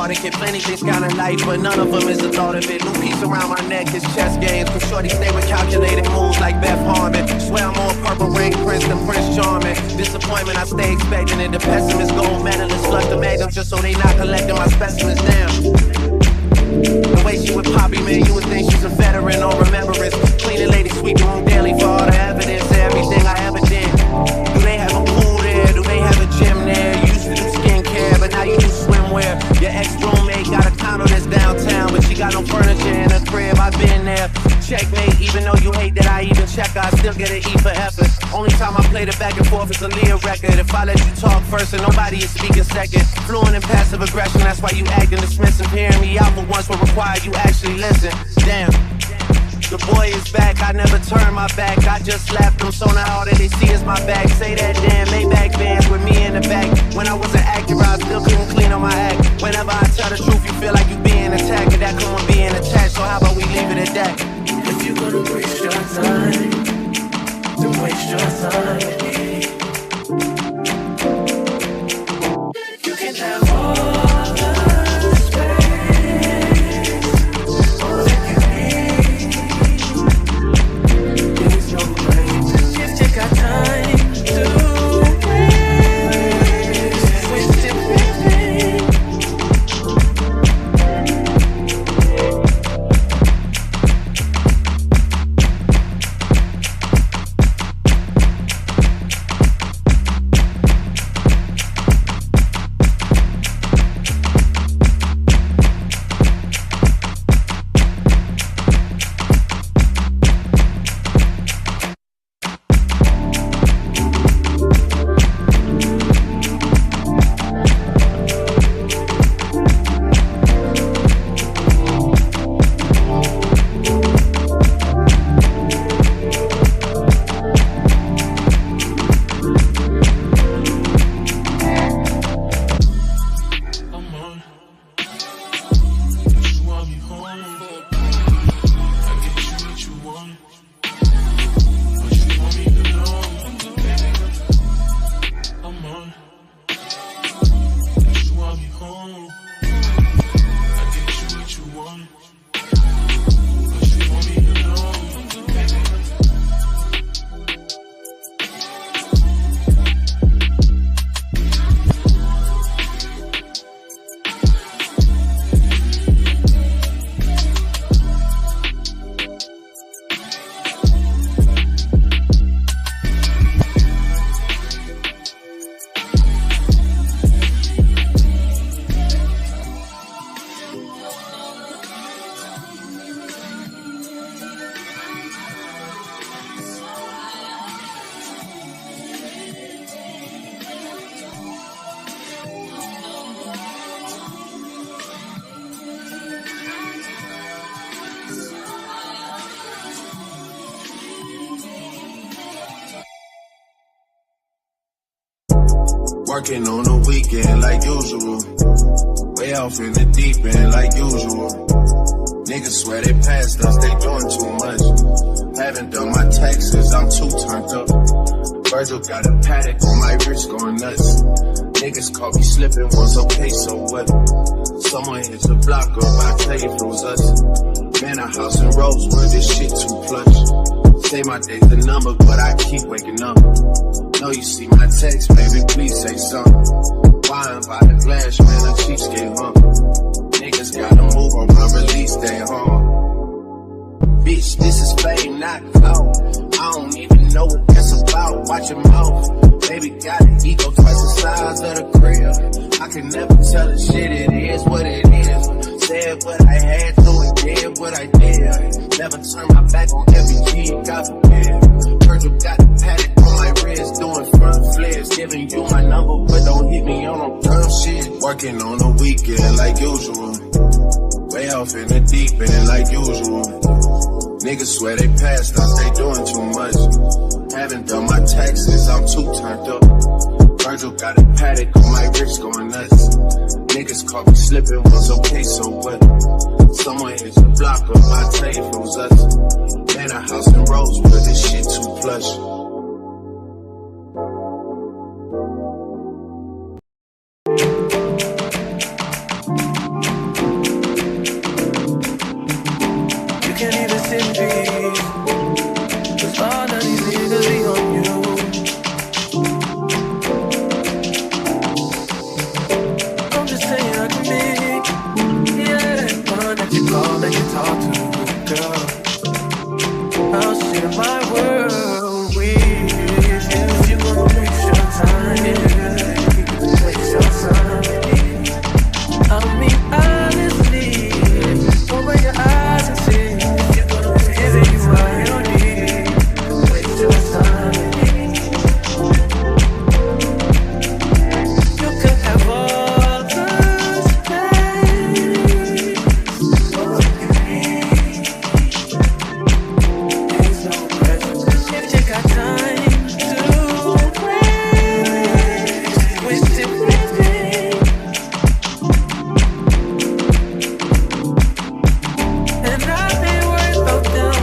hearted kid. Plenty things count in life, but none of them is the thought of it. New piece around my neck is chess games. Cause shorty stay with calculated moves like Beth Harmon. Swear I'm more purple rain prince than Prince Charming. Disappointment I stay expecting it. The pessimist gold medalist flush the magnum just so they not collecting my specimens down. The way she with Poppy, man, you would think she's a veteran on remembrance. Cleaning lady, sweep the room daily for all the evidence of everything I ever did. Do they have a pool there? Do they have a gym there? You used to do skincare, but now you do swimwear. Your ex-roommate got a condo that's downtown, but she got no furniture in her crib. I've been there. Checkmate, even though you hate that I even check her, I still get an E for effort. Only time I play the back and forth is a Leah record. If I let you talk first and nobody is speaking second. Fluent in passive aggression, that's why you acting dismissive. Hearing me out for once will require you actually listen. Damn. The boy is back, I never turn my back. I just slapped him, so now all that they see is my back. Say that damn Maybach bands with me in the back. When I was an actor, I still couldn't clean on my act. Whenever I tell the truth, you feel like you being attacked. And that come with being attached, so how about we leave it at that? If you're gonna waste your time, then waste your time with me. You can have all the space, all that you need. There's no place if you got time to waste it with me. Working on the weekend like usual. Way off in the deep end like usual. Niggas swear they passed us, they doing too much. Haven't done my taxes, I'm too turned up. Virgil got a paddock on my wrist going nuts. Niggas caught me slipping once, okay, so what? Someone hit the block up, I tell you it was us. Man, a house in Rosewood, this shit too plush. Say my day's the number, but I keep waking up. Know you see my text, baby, please say something. Wine by the glass, man, the cheapskate, huh? Niggas gotta move on my release day, huh? Bitch, this is fame, not clout. I don't even know what that's about. Watch your mouth. Baby got an ego twice the size of the crib. I can never tell a shit, it is what it is. Said what I had to and did what I did. Never turn my back on every G, God forbid. Virgil got the paddock on my wrist, doing front flips. Giving you my number, but don't hit me on no dumb shit. Working on the weekend like usual. Way off in the deep end like usual. Niggas swear they passed us, they doing too much. Haven't done my taxes, I'm too turned up. Virgil got a paddock on my wrist going nuts. Niggas caught me slipping once, okay, so what? Someone hit the block up, I tell you it was us. Man, a house in Rosewood, this shit too plush. talk to you, girl. I'll share my world with you. If you wanna waste your time, waste your time. I mean, honestly, open your eyes and see. If you're gonna give it, you what you need. Waste your time. You can have all the space, all you need. There's no pressure. If you got time to waste it with me. And I've been worried about them.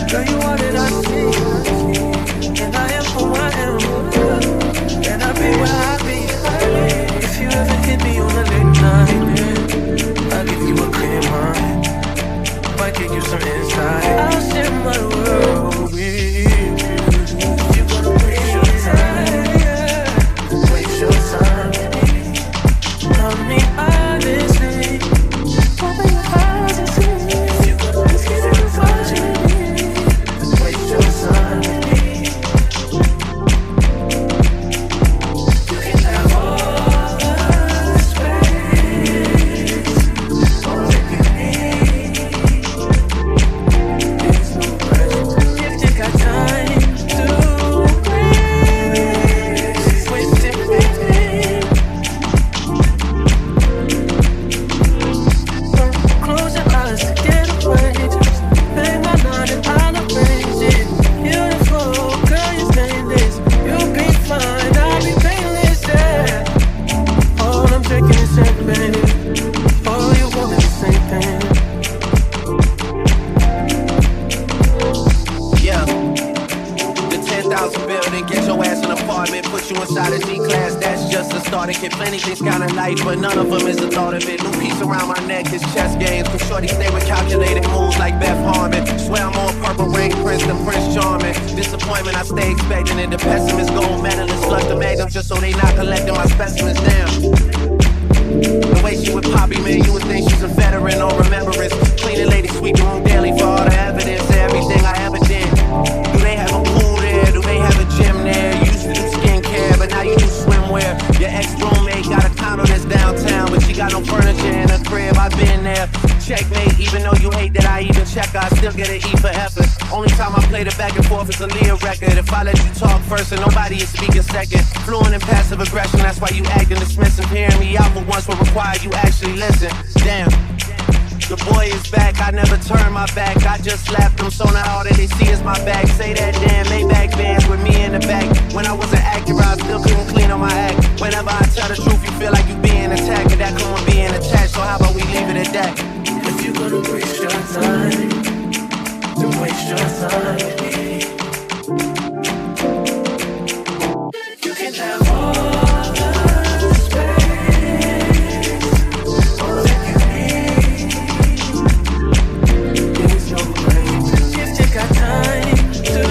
Girl, you are that I see. And I am who I am. And I'll be where I be. If you ever hit me on a late night, I'll give you a clear mind. Might give you some insight. I'll share my world with you. You're gonna waste your time. Waste your time. I mean, honestly, open your eyes and see. You're gonna give it what you need. Waste your time. You can have all the space, all that you need. There's no pressure. If you got time to waste it with me. Close your eyes to get away. Just bang my night and I'll arrange it. Beautiful, girl, you're stainless. You'll be fine, I'll be painless, yeah. All I'm drinking is champagne. All you want is the same thing. Yeah. The 10,000 building, get your ass an apartment, put you inside a G-class, that's just a starter kit. Plenty things got in life, but none of them is the thought of it. New piece around my neck is chess games. Cause shorty stay with calculated moves like Beth Harmon. Swear I'm more purple rain prince than Prince Charming. Disappointment I stay expecting, and the pessimist gold medalist flush the magnum just so they not collecting my specimens down. The way she with Poppy, man, you would think she's a veteran on remembrance. Cleaning lady, sweep room daily for all the evidence of everything I ever did. Do they have a pool there? Do they have a gym there? You used to do skincare, but now you do swimwear. Your ex-roommate got a condo that's downtown, but she got no furniture in her crib. I've been there. Checkmate, even though you hate that I even check, I still get an E for effort. Only time I play the back and forth is a Leah record. If I let you talk first and nobody is speaking second. Fluent in passive aggression, that's why you acting dismissive. Hearing me out for once will require you actually listen. Damn. The boy is back, I never turn my back. I just slapped him, so now all that they see is my back. Say that damn Maybach bands with me in the back. When I was an actor, I still couldn't clean on my act. Whenever I tell the truth, you feel like you being attacked. And that come with being attached, so how about we leave it at that? If you're gonna waste your time, then waste your time. You can have all the space, all that you need. There's no place. If you got time to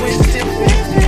waste it with me.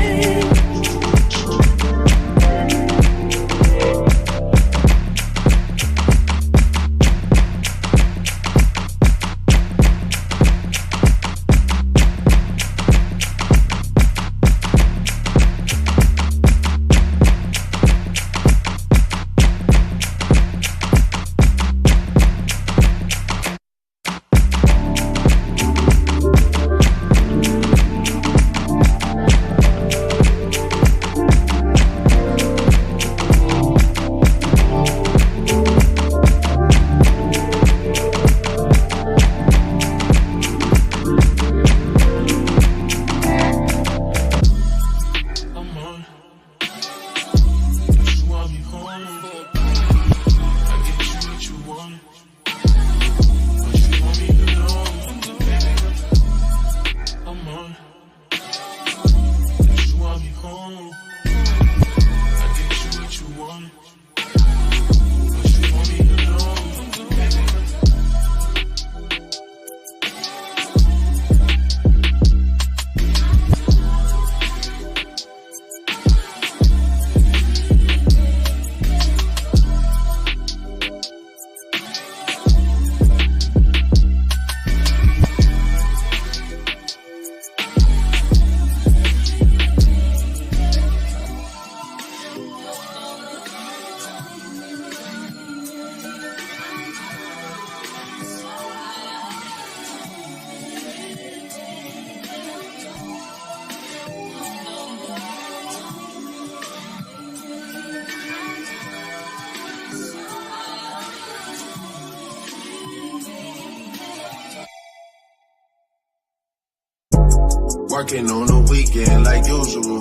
Working on the weekend like usual.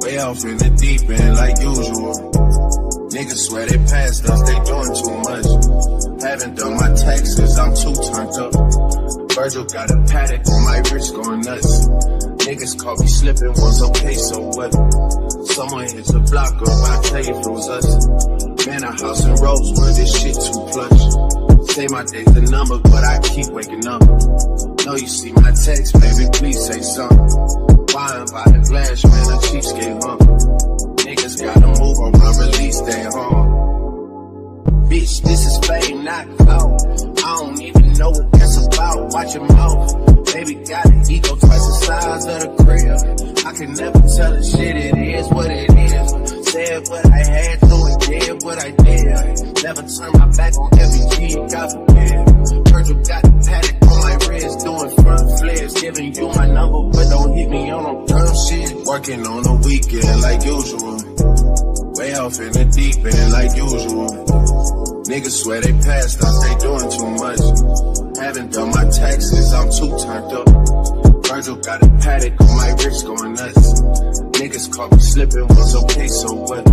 Way off in the deep end like usual. Niggas swear they passed us, they doing too much. Haven't done my taxes, I'm too turned up. Virgil got a paddock on my wrist going nuts. Niggas caught me slipping once, okay, so what? Someone hits the block up, I tell you if it was us. Man, a house in Rosewood, this shit too plush. Say my day's the number, but I keep waking up. Know you see my text, baby, please say something. Wine by the glass, man, a cheapskate hump. Niggas gotta move on my release day, Bitch, this is fame, not clout. I don't even know what that's about. Watch your mouth. Baby got an ego twice the size of the crib. I can never tell a shit, it is what it is. Said what I had to and did what I did. Never turn my back on every G, God forbid. Virgil got the paddock on my wrist, doing front flips. Giving you my number, but don't hit me on no dumb shit. Working on the weekend like usual. Way off in the deep end like usual. Niggas swear they passed us, they doing too much. Haven't done my taxes, I'm too turned up. Virgil got a paddock on my wrist going nuts. Niggas caught me slipping, was okay, so what?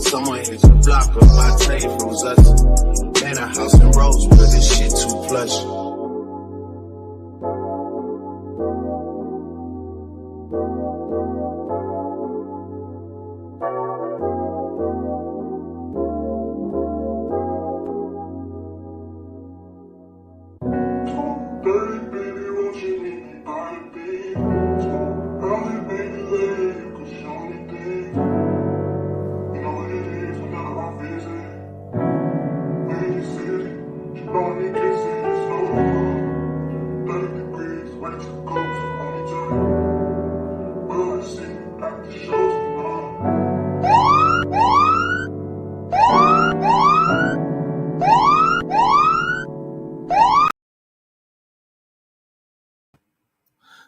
Someone hit the block up, I tell you if it was us. Man, a house in Rosewood, this shit too plush.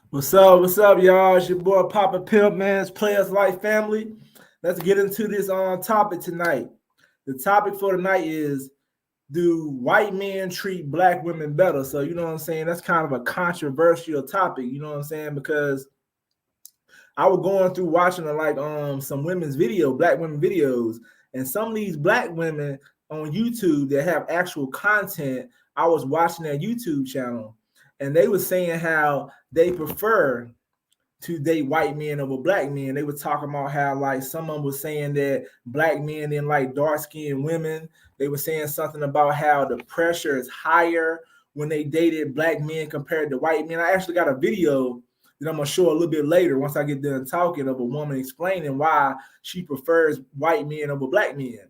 What's up, y'all? It's your boy Papa Pimp, man's Players Life Family. Let's get into this topic tonight. The topic for tonight is, do white men treat black women better? So, you know what I'm saying? That's kind of a controversial topic, you know what I'm saying? Because I was going through watching some women's black women videos, and some of these black women on YouTube that have actual content, I was watching their YouTube channel. And they were saying how they prefer to date white men over black men. They were talking about how someone was saying that black men didn't like dark-skinned women. They were saying something about how the pressure is higher when they dated black men compared to white men. I actually got a video that I'm going to show a little bit later once I get done talking, of a woman explaining why she prefers white men over black men.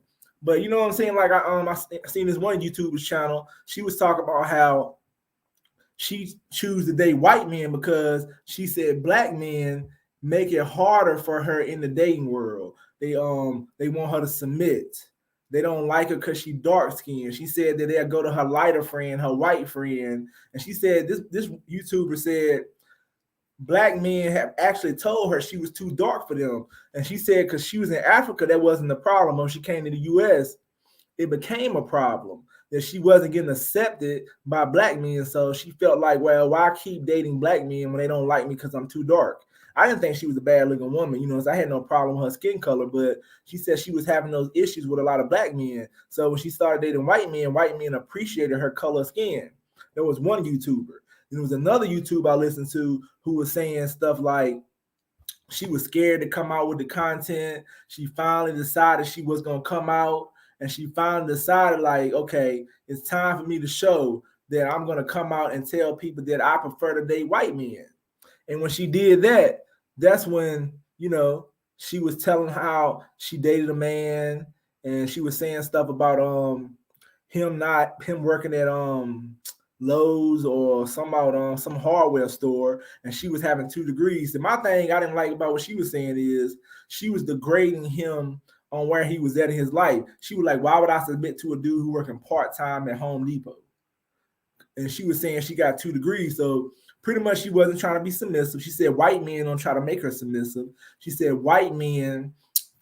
But you know what I'm saying? I seen this one YouTuber's channel. She was talking about how she choose to date white men because she said black men make it harder for her in the dating world. They want her to submit. They don't like her because she dark skinned. She said that they'll go to her lighter friend, her white friend, and she said this YouTuber said black men have actually told her she was too dark for them, and she said because she was in Africa that wasn't the problem. When she came to the U.S., it became a problem that she wasn't getting accepted by black men. So she felt like, well, why keep dating black men when they don't like me because I'm too dark? I didn't think she was a bad looking woman, you know, so I had no problem with her skin color, but she said she was having those issues with a lot of black men. So when she started dating white men appreciated her color skin. There was one YouTuber. There was another YouTuber I listened to who was saying stuff like she was scared to come out with the content. She finally decided she was going to come out. And she finally decided, okay, it's time for me to show that I'm going to come out and tell people that I prefer to date white men. And when she did that, that's when, you know, she was telling how she dated a man, and she was saying stuff about him working at Lowe's or some hardware store, and she was having 2 degrees. And my thing I didn't like about what she was saying is she was degrading him on where he was at in his life. She was like, why would I submit to a dude who working part-time at Home Depot? And she was saying she got 2 degrees. So pretty much she wasn't trying to be submissive. She said white men don't try to make her submissive. She said white men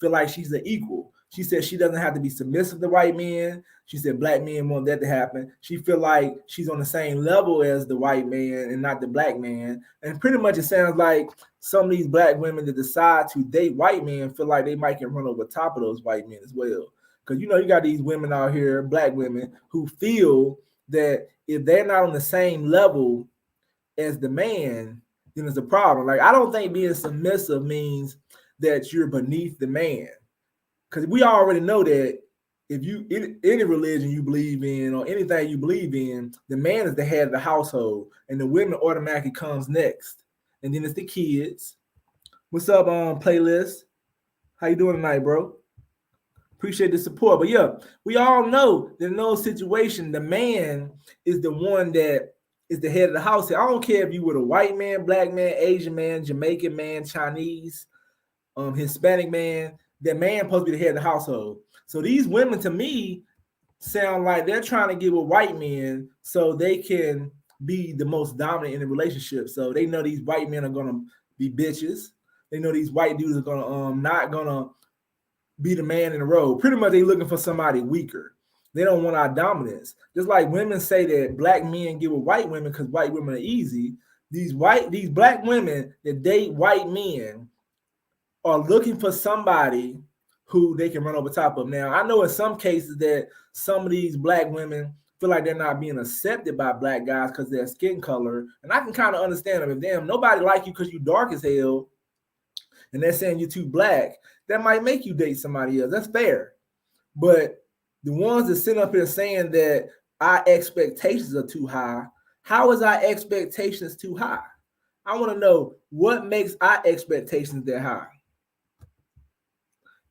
feel like she's an equal. She said she doesn't have to be submissive to white men. She said black men want that to happen. She feel like she's on the same level as the white man and not the black man. And pretty much it sounds like some of these black women that decide to date white men feel like they might get run over top of those white men as well. Because, you know, you got these women out here, black women, who feel that if they're not on the same level as the man, then it's a problem. Like, I don't think being submissive means that you're beneath the man. Because we already know that if you any religion you believe in or anything you believe in, the man is the head of the household, and the women automatically comes next, and then it's the kids. What's up, Playlist? How you doing tonight, bro? Appreciate the support. But yeah, we all know that in those situations, the man is the one that is the head of the house. I don't care if you were a white man, black man, Asian man, Jamaican man, Chinese, Hispanic man. That man supposed to be the head of the household. So these women, to me, sound like they're trying to get with white men so they can be the most dominant in the relationship. So they know these white men are gonna be bitches. They know these white dudes are gonna not gonna be the man in the road. Pretty much they looking for somebody weaker. They don't want our dominance. Just like women say that black men get with white women because white women are easy. These black women that date white men are looking for somebody who they can run over top of. Now, I know in some cases that some of these black women feel like they're not being accepted by black guys because of their skin color. And I can kind of understand them. If damn, nobody like you because you dark as hell and they're saying you're too black, that might make you date somebody else. That's fair. But the ones that sit up here saying that our expectations are too high, how is our expectations too high? I want to know what makes our expectations that high.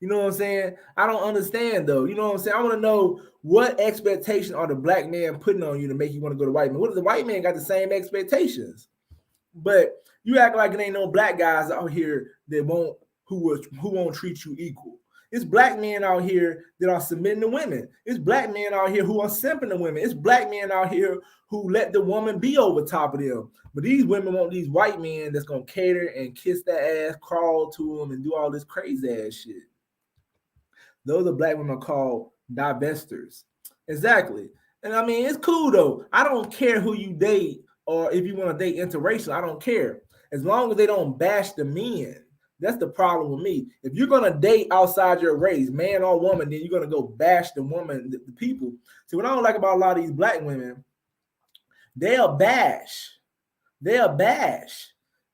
You know what I'm saying? I don't understand though. You know what I'm saying? I want to know what expectations are the black man putting on you to make you want to go to white man. What if the white man got the same expectations? But you act like it ain't no black guys out here that who won't treat you equal. It's black men out here that are submitting to women. It's black men out here who are simping to women. It's black men out here who let the woman be over top of them. But these women want these white men that's gonna cater and kiss their ass, crawl to them, and do all this crazy ass shit. Those are black women called divestors. Exactly. And I mean, it's cool though. I don't care who you date or if you want to date interracial. I don't care. As long as they don't bash the men. That's the problem with me. If you're going to date outside your race, man or woman, then you're going to go bash the woman, the people. See, what I don't like about a lot of these black women, they'll bash.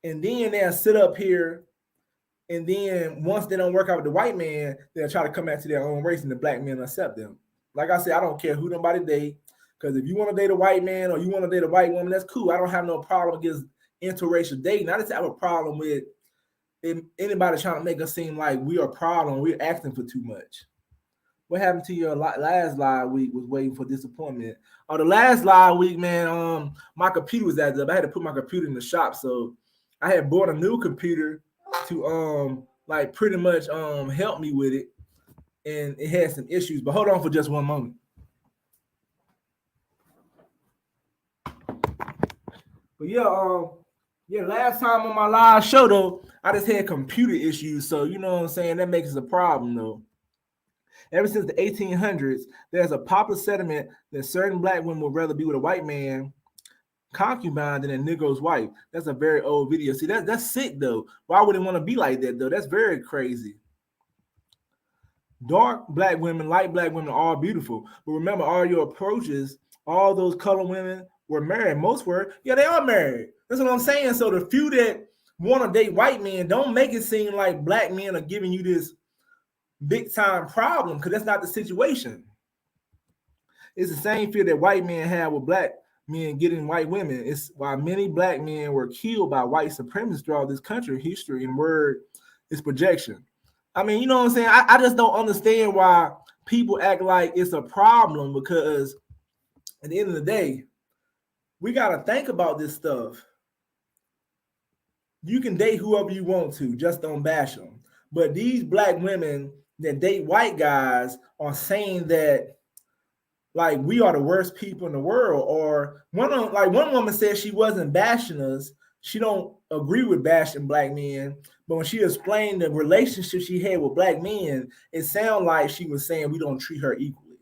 And then they'll sit up here. And then once they don't work out with the white man, they'll try to come back to their own race and the black men accept them. Like I said, I don't care who nobody date. Because if you want to date a white man or you want to date a white woman, that's cool. I don't have no problem against interracial dating. I just have a problem with anybody trying to make us seem like we are a problem. We're asking for too much. What happened to your last live week was waiting for disappointment. The last live week, man, my computer was acting up. I had to put my computer in the shop. So I had bought a new computer to like pretty much help me with it, and it had some issues. But hold on for just one moment. But yeah, last time on my live show though, I just had computer issues. So you know what I'm saying, that makes it a problem though. Ever since the 1800s, there's a popular sentiment that certain black women would rather be with a white man concubine than a Negro's wife. That's a very old video. See, that's sick though. Why would it want to be like that though? That's very crazy. Dark black women, light black women are all beautiful. But remember, all your approaches, all those color women were married. Most were, yeah, they are married. That's what I'm saying. So the few that want to date white men, don't make it seem like black men are giving you this big time problem, because that's not the situation. It's the same fear that white men have with black men getting white women. It's why many black men were killed by white supremacists throughout this country. History and word is projection. I mean, you know what I'm saying? I just don't understand why people act like it's a problem, because at the end of the day, we got to think about this stuff. You can date whoever you want to, just don't bash them. But these black women that date white guys are saying that like we are the worst people in the world. Or one woman said she wasn't bashing us. She don't agree with bashing black men, But when she explained the relationship she had with black men, it sounded like she was saying we don't treat her equally.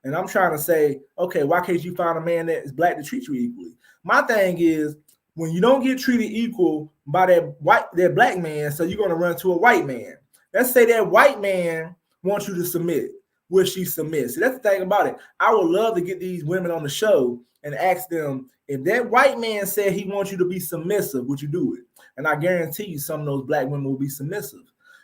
And I'm trying to say, okay, why can't you find a man that is black to treat you equally? My thing is, when you don't get treated equal by that black man, so you're going to run to a white man. Let's say that white man wants you to submit. Will she submit? See, that's the thing about it. I would love to get these women on the show and ask them, if that white man said he wants you to be submissive, would you do it? And I guarantee you some of those black women will be submissive.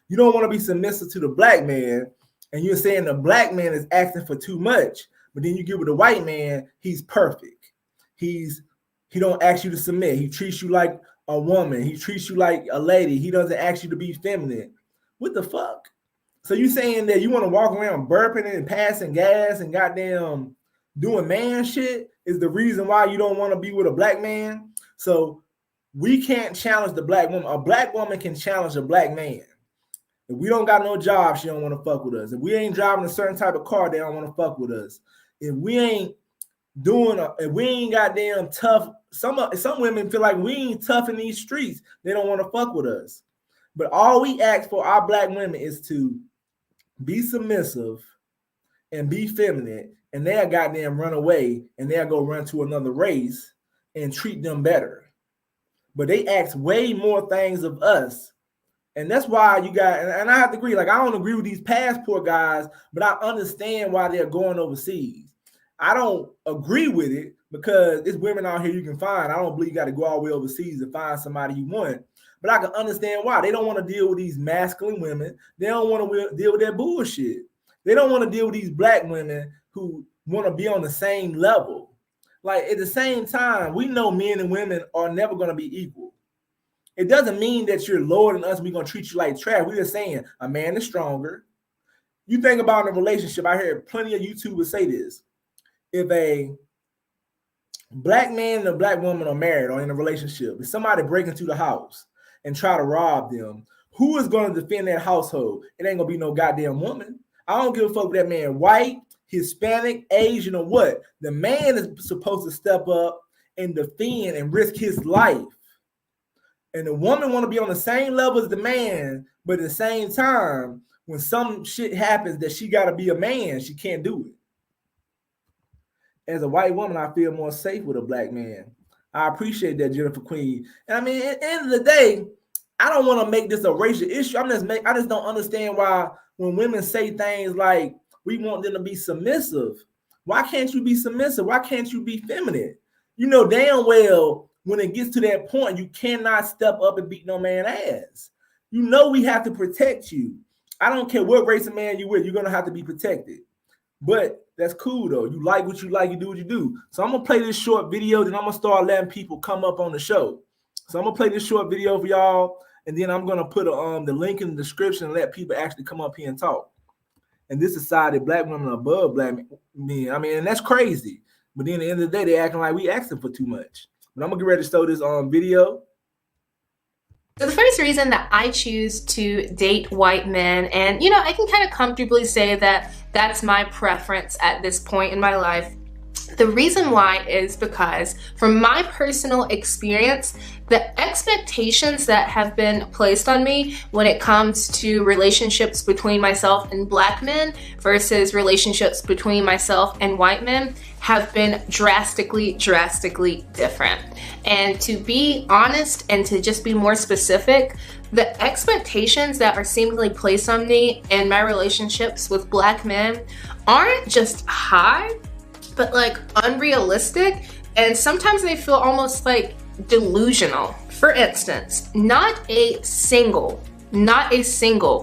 You don't want to be submissive to the black man, and you're saying the black man is asking for too much, but then you get with the white man, he's perfect. He don't ask you to submit. He treats you like a woman. He treats you like a lady. He doesn't ask you to be feminine. What the fuck? So you saying that you want to walk around burping and passing gas and goddamn doing man shit is the reason why you don't want to be with a black man? So we can't challenge the black woman. A black woman can challenge a black man. If we don't got no job, she don't want to fuck with us. If we ain't driving a certain type of car, they don't want to fuck with us. If we ain't if we ain't goddamn tough, some women feel like we ain't tough in these streets. They don't want to fuck with us. But all we ask for our black women is to be submissive and be feminine, and they'll goddamn run away and they'll go run to another race and treat them better. But they ask way more things of us. And that's why you got, and I have to agree, like I don't agree with these passport guys, but I understand why they're going overseas. I don't agree with it because there's women out here you can find. I don't believe you got to go all the way overseas to find somebody you want. But I can understand why. They don't want to deal with these masculine women. They don't want to deal with that bullshit. They don't want to deal with these black women who want to be on the same level. Like at the same time, we know men and women are never going to be equal. It doesn't mean that you're lower than us. We're going to treat you like trash. We're just saying a man is stronger. You think about in a relationship, I heard plenty of YouTubers say this. If a black man and a black woman are married or in a relationship, if somebody break into the house and try to rob them, who is going to defend that household? It ain't going to be no goddamn woman. I don't give a fuck if that man white, Hispanic, Asian, or what. The man is supposed to step up and defend and risk his life. And the woman want to be on the same level as the man, but at the same time, when some shit happens that she got to be a man, she can't do it. As a white woman, I feel more safe with a black man. I appreciate that, Jennifer Queen. And I mean, at the end of the day, I don't want to make this a racial issue. I just don't understand why when women say things like, we want them to be submissive, why can't you be submissive? Why can't you be feminine? You know damn well when it gets to that point, you cannot step up and beat no man ass. You know we have to protect you. I don't care what race of man you with, you're going to have to be protected. But that's cool, though. You like what you like, you do what you do. So I'm going to play this short video, then I'm going to start letting people come up on the show. So I'm going to play this short video for y'all, and then I'm going to put the link in the description and let people actually come up here and talk. And this is side that black women are above black men. I mean, and that's crazy. But then at the end of the day, they acting like we asking for too much. But I'm going to get ready to start this video. So the first reason that I choose to date white men, and you know, I can kind of comfortably say that that's my preference at this point in my life. The reason why is because from my personal experience, the expectations that have been placed on me when it comes to relationships between myself and black men versus relationships between myself and white men have been drastically different. And to be honest and to just be more specific, the expectations that are seemingly placed on me in my relationships with black men aren't just high, but like unrealistic, and sometimes they feel almost like delusional. For instance, not a single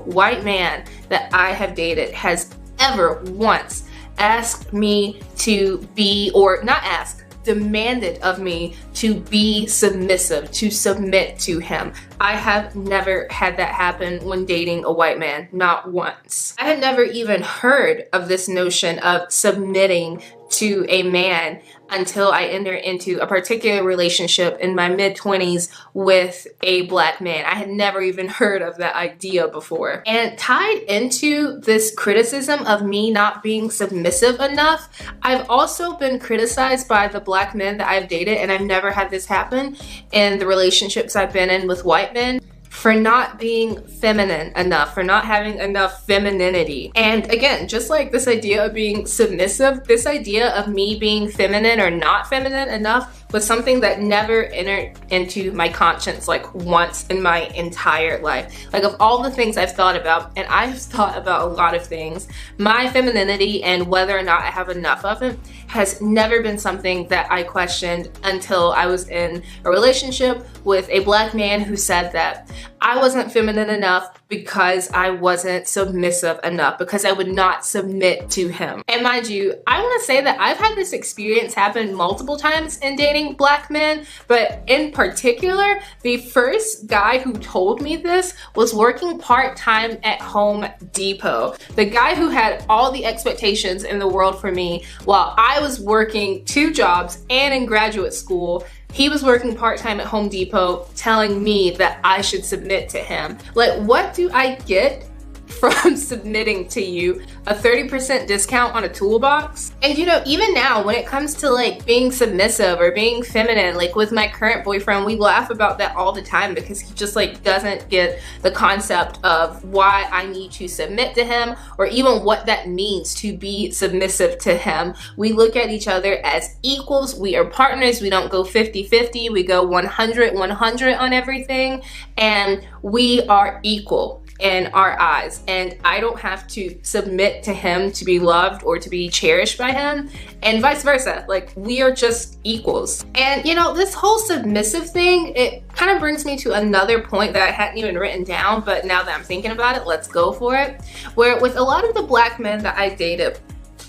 white man that I have dated has ever once asked me to be, or not asked, demanded of me to be submissive, to submit to him. I have never had that happen when dating a white man, not once. I had never even heard of this notion of submitting to a man until I entered into a particular relationship in my mid-20s with a black man. I had never even heard of that idea before. And tied into this criticism of me not being submissive enough, I've also been criticized by the black men that I've dated, and I've never had this happen in the relationships I've been in with white men. for not being feminine enough, for not having enough femininity. And again, just like this idea of being submissive, this idea of me being feminine or not feminine enough was something that never entered into my conscience like once in my entire life. Like, of all the things I've thought about, and I've thought about a lot of things, my femininity and whether or not I have enough of it has never been something that I questioned until I was in a relationship with a Black man who said that I wasn't feminine enough because I wasn't submissive enough, because I would not submit to him. And mind you, I want to say that I've had this experience happen multiple times in dating Black men, but in particular, the first guy who told me this was working part-time at Home Depot. The guy who had all the expectations in the world for me while I was working 2 jobs and in graduate school. He was working part-time at Home Depot telling me that I should submit to him. Like, what do I get from submitting to you? A 30% discount on a toolbox? And you know, even now when it comes to like being submissive or being feminine, like with my current boyfriend, we laugh about that all the time because he just like doesn't get the concept of why I need to submit to him or even what that means to be submissive to him. We look at each other as equals. We are partners. We don't go 50-50. We go 100-100 on everything, and we are equal in our eyes, and I don't have to submit to him to be loved or to be cherished by him, and vice versa. Like, we are just equals. And you know, this whole submissive thing, it kind of brings me to another point that I hadn't even written down, but now that I'm thinking about it, let's go for it. Where with a lot of the Black men that I dated,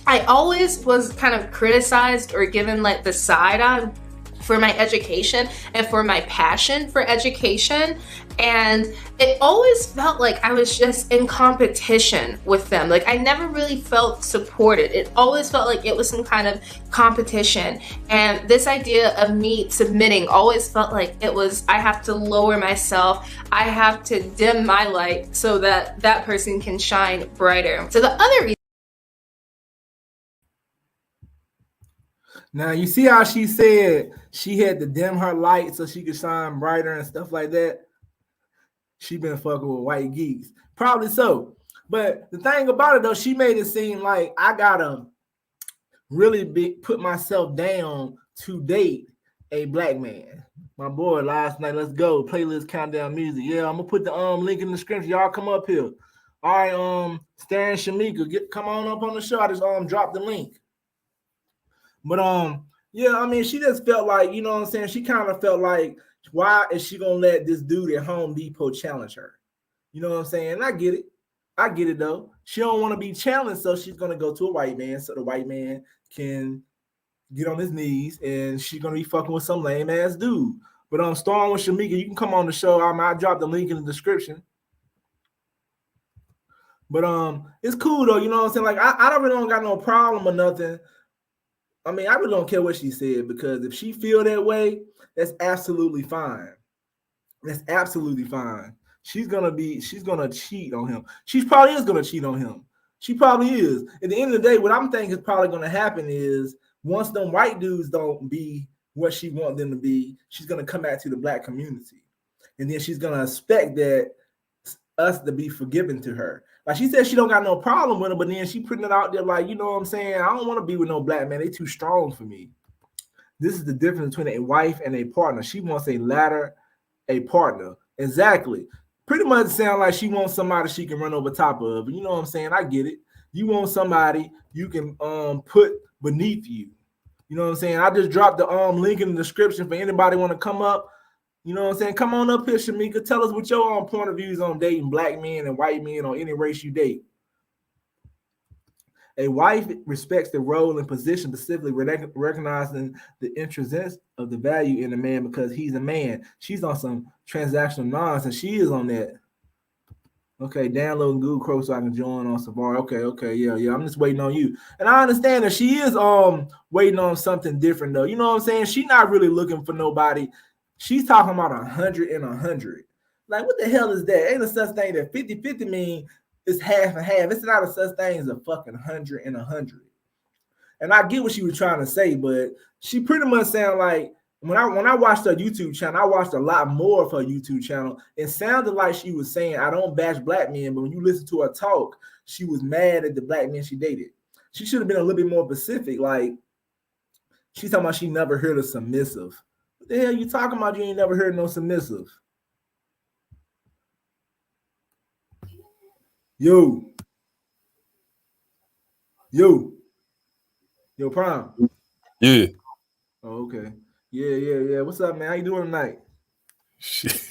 I always was kind of criticized or given like the side eye for my education and for my passion for education. And it always felt like I was just in competition with them. Like, I never really felt supported. It always felt like it was some kind of competition. And this idea of me submitting always felt like it was, I have to lower myself. I have to dim my light so that that person can shine brighter. So the other reason. Now, you see how she said she had to dim her light so she could shine brighter and stuff like that? She been fucking with white geeks. Probably so. But the thing about it, though, she made it seem like I gotta really put myself down to date a Black man. My boy, last night, let's go. Playlist countdown music. Yeah, I'm gonna put the link in the description. Y'all come up here. All right, Stan and Shamika, come on up on the show. I just dropped the link. But yeah, I mean, she just felt like, you know what I'm saying? She kind of felt like, why is she gonna let this dude at Home Depot challenge her? You know what I'm saying? And I get it. I get it though. She don't want to be challenged, so she's gonna go to a white man so the white man can get on his knees, and she's gonna be fucking with some lame ass dude. But Storm with Shamika, you can come on the show. I dropped the link in the description. But it's cool though, you know what I'm saying? Like, I don't really don't got no problem or nothing. I mean, I really don't care what she said, because if she feel that way, that's absolutely fine. That's absolutely fine. She's gonna cheat on him. She probably is gonna cheat on him. She probably is. At the end of the day, what I'm thinking is probably gonna happen is, once them white dudes don't be what she want them to be, she's gonna come back to the Black community, and then she's gonna expect that us to be forgiven to her. Like, she said she don't got no problem with him, but then she putting it out there like, you know what I'm saying? I don't want to be with no Black man. They too strong for me. This is the difference between a wife and a partner. She wants a ladder, a partner. Exactly. Pretty much sound like she wants somebody she can run over top of. You know what I'm saying? I get it. You want somebody you can put beneath you. You know what I'm saying? I just dropped the link in the description for anybody want to come up. You know what I'm saying? Come on up here, Shamika. Tell us what your own point of views on dating Black men and white men or any race you date. A wife respects the role and position, specifically recognizing the intrinsic of the value in a man because he's a man. She's on some transactional nonsense. She is on that. Okay, downloading Google Chrome so I can join on Safari. Okay, yeah. I'm just waiting on you. And I understand that she is waiting on something different though. You know what I'm saying? She's not really looking for nobody. She's talking about 100 and 100. Like, what the hell is that? Ain't a such thing that 50-50 mean it's half and half. It's not a such thing as a fucking 100 and 100. And I get what she was trying to say, but she pretty much sound like when I watched her YouTube channel, I watched a lot more of her YouTube channel. It sounded like she was saying, I don't bash black men, but when you listen to her talk, she was mad at the black men she dated. She should have been a little bit more specific. Like, she's talking about she never heard a submissive. What the hell you talking about? You ain't never heard no submissive. Yo, Prime. Yeah. Oh, okay. Yeah. What's up, man? How you doing tonight? Shit.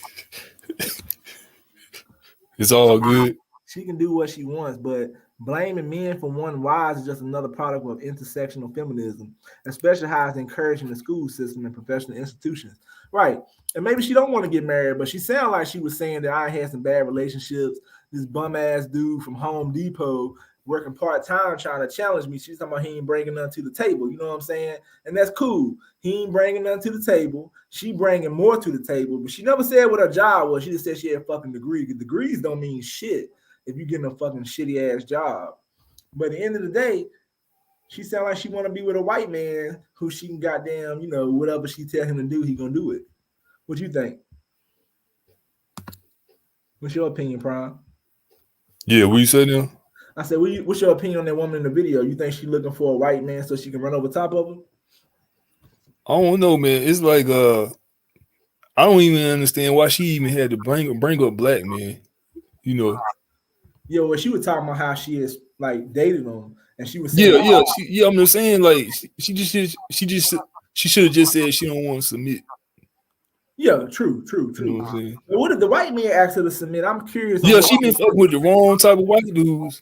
It's all good. She can do what she wants, but blaming men for wanting wives is just another product of intersectional feminism, especially how it's encouraged in the school system and professional institutions. Right. And maybe she don't want to get married, but she sounded like she was saying that I had some bad relationships. This bum ass dude from Home Depot working part-time trying to challenge me. She's talking about he ain't bringing nothing to the table. You know what I'm saying? And that's cool. He ain't bringing nothing to the table. She bringing more to the table, but she never said what her job was. She just said she had a fucking degree. Because degrees don't mean shit if you're getting a fucking shitty ass job. But at the end of the day, she sound like she want to be with a white man who she can goddamn, you know, whatever she tell him to do, he gonna do it. What you think? What's your opinion, Prime? Yeah, what you said now? I said, what's your opinion on that woman in the video? You think she looking for a white man so she can run over top of him? I don't know, man. It's like I don't even understand why she even had to bring up black men. You know. Yeah, well, she was talking about how she is like dated them, and she was saying, I'm just saying, like she should have just said she don't want to submit. Yeah, true. You know what I'm saying? But what if the white man asked her to submit? I'm curious. Yeah, she been fucking with the wrong type of white dudes.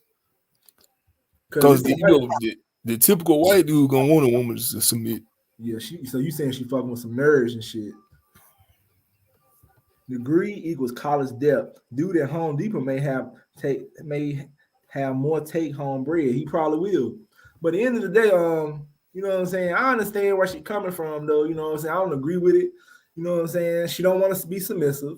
Because the typical white dude gonna want a woman to submit. Yeah, so you saying she fucking with some nerds and shit. Degree equals college debt. Dude at Home Depot may have more take home bread. He probably will. But at the end of the day, you know what I'm saying? I understand where she's coming from, though. You know what I'm saying? I don't agree with it. You know what I'm saying? She don't want us to be submissive.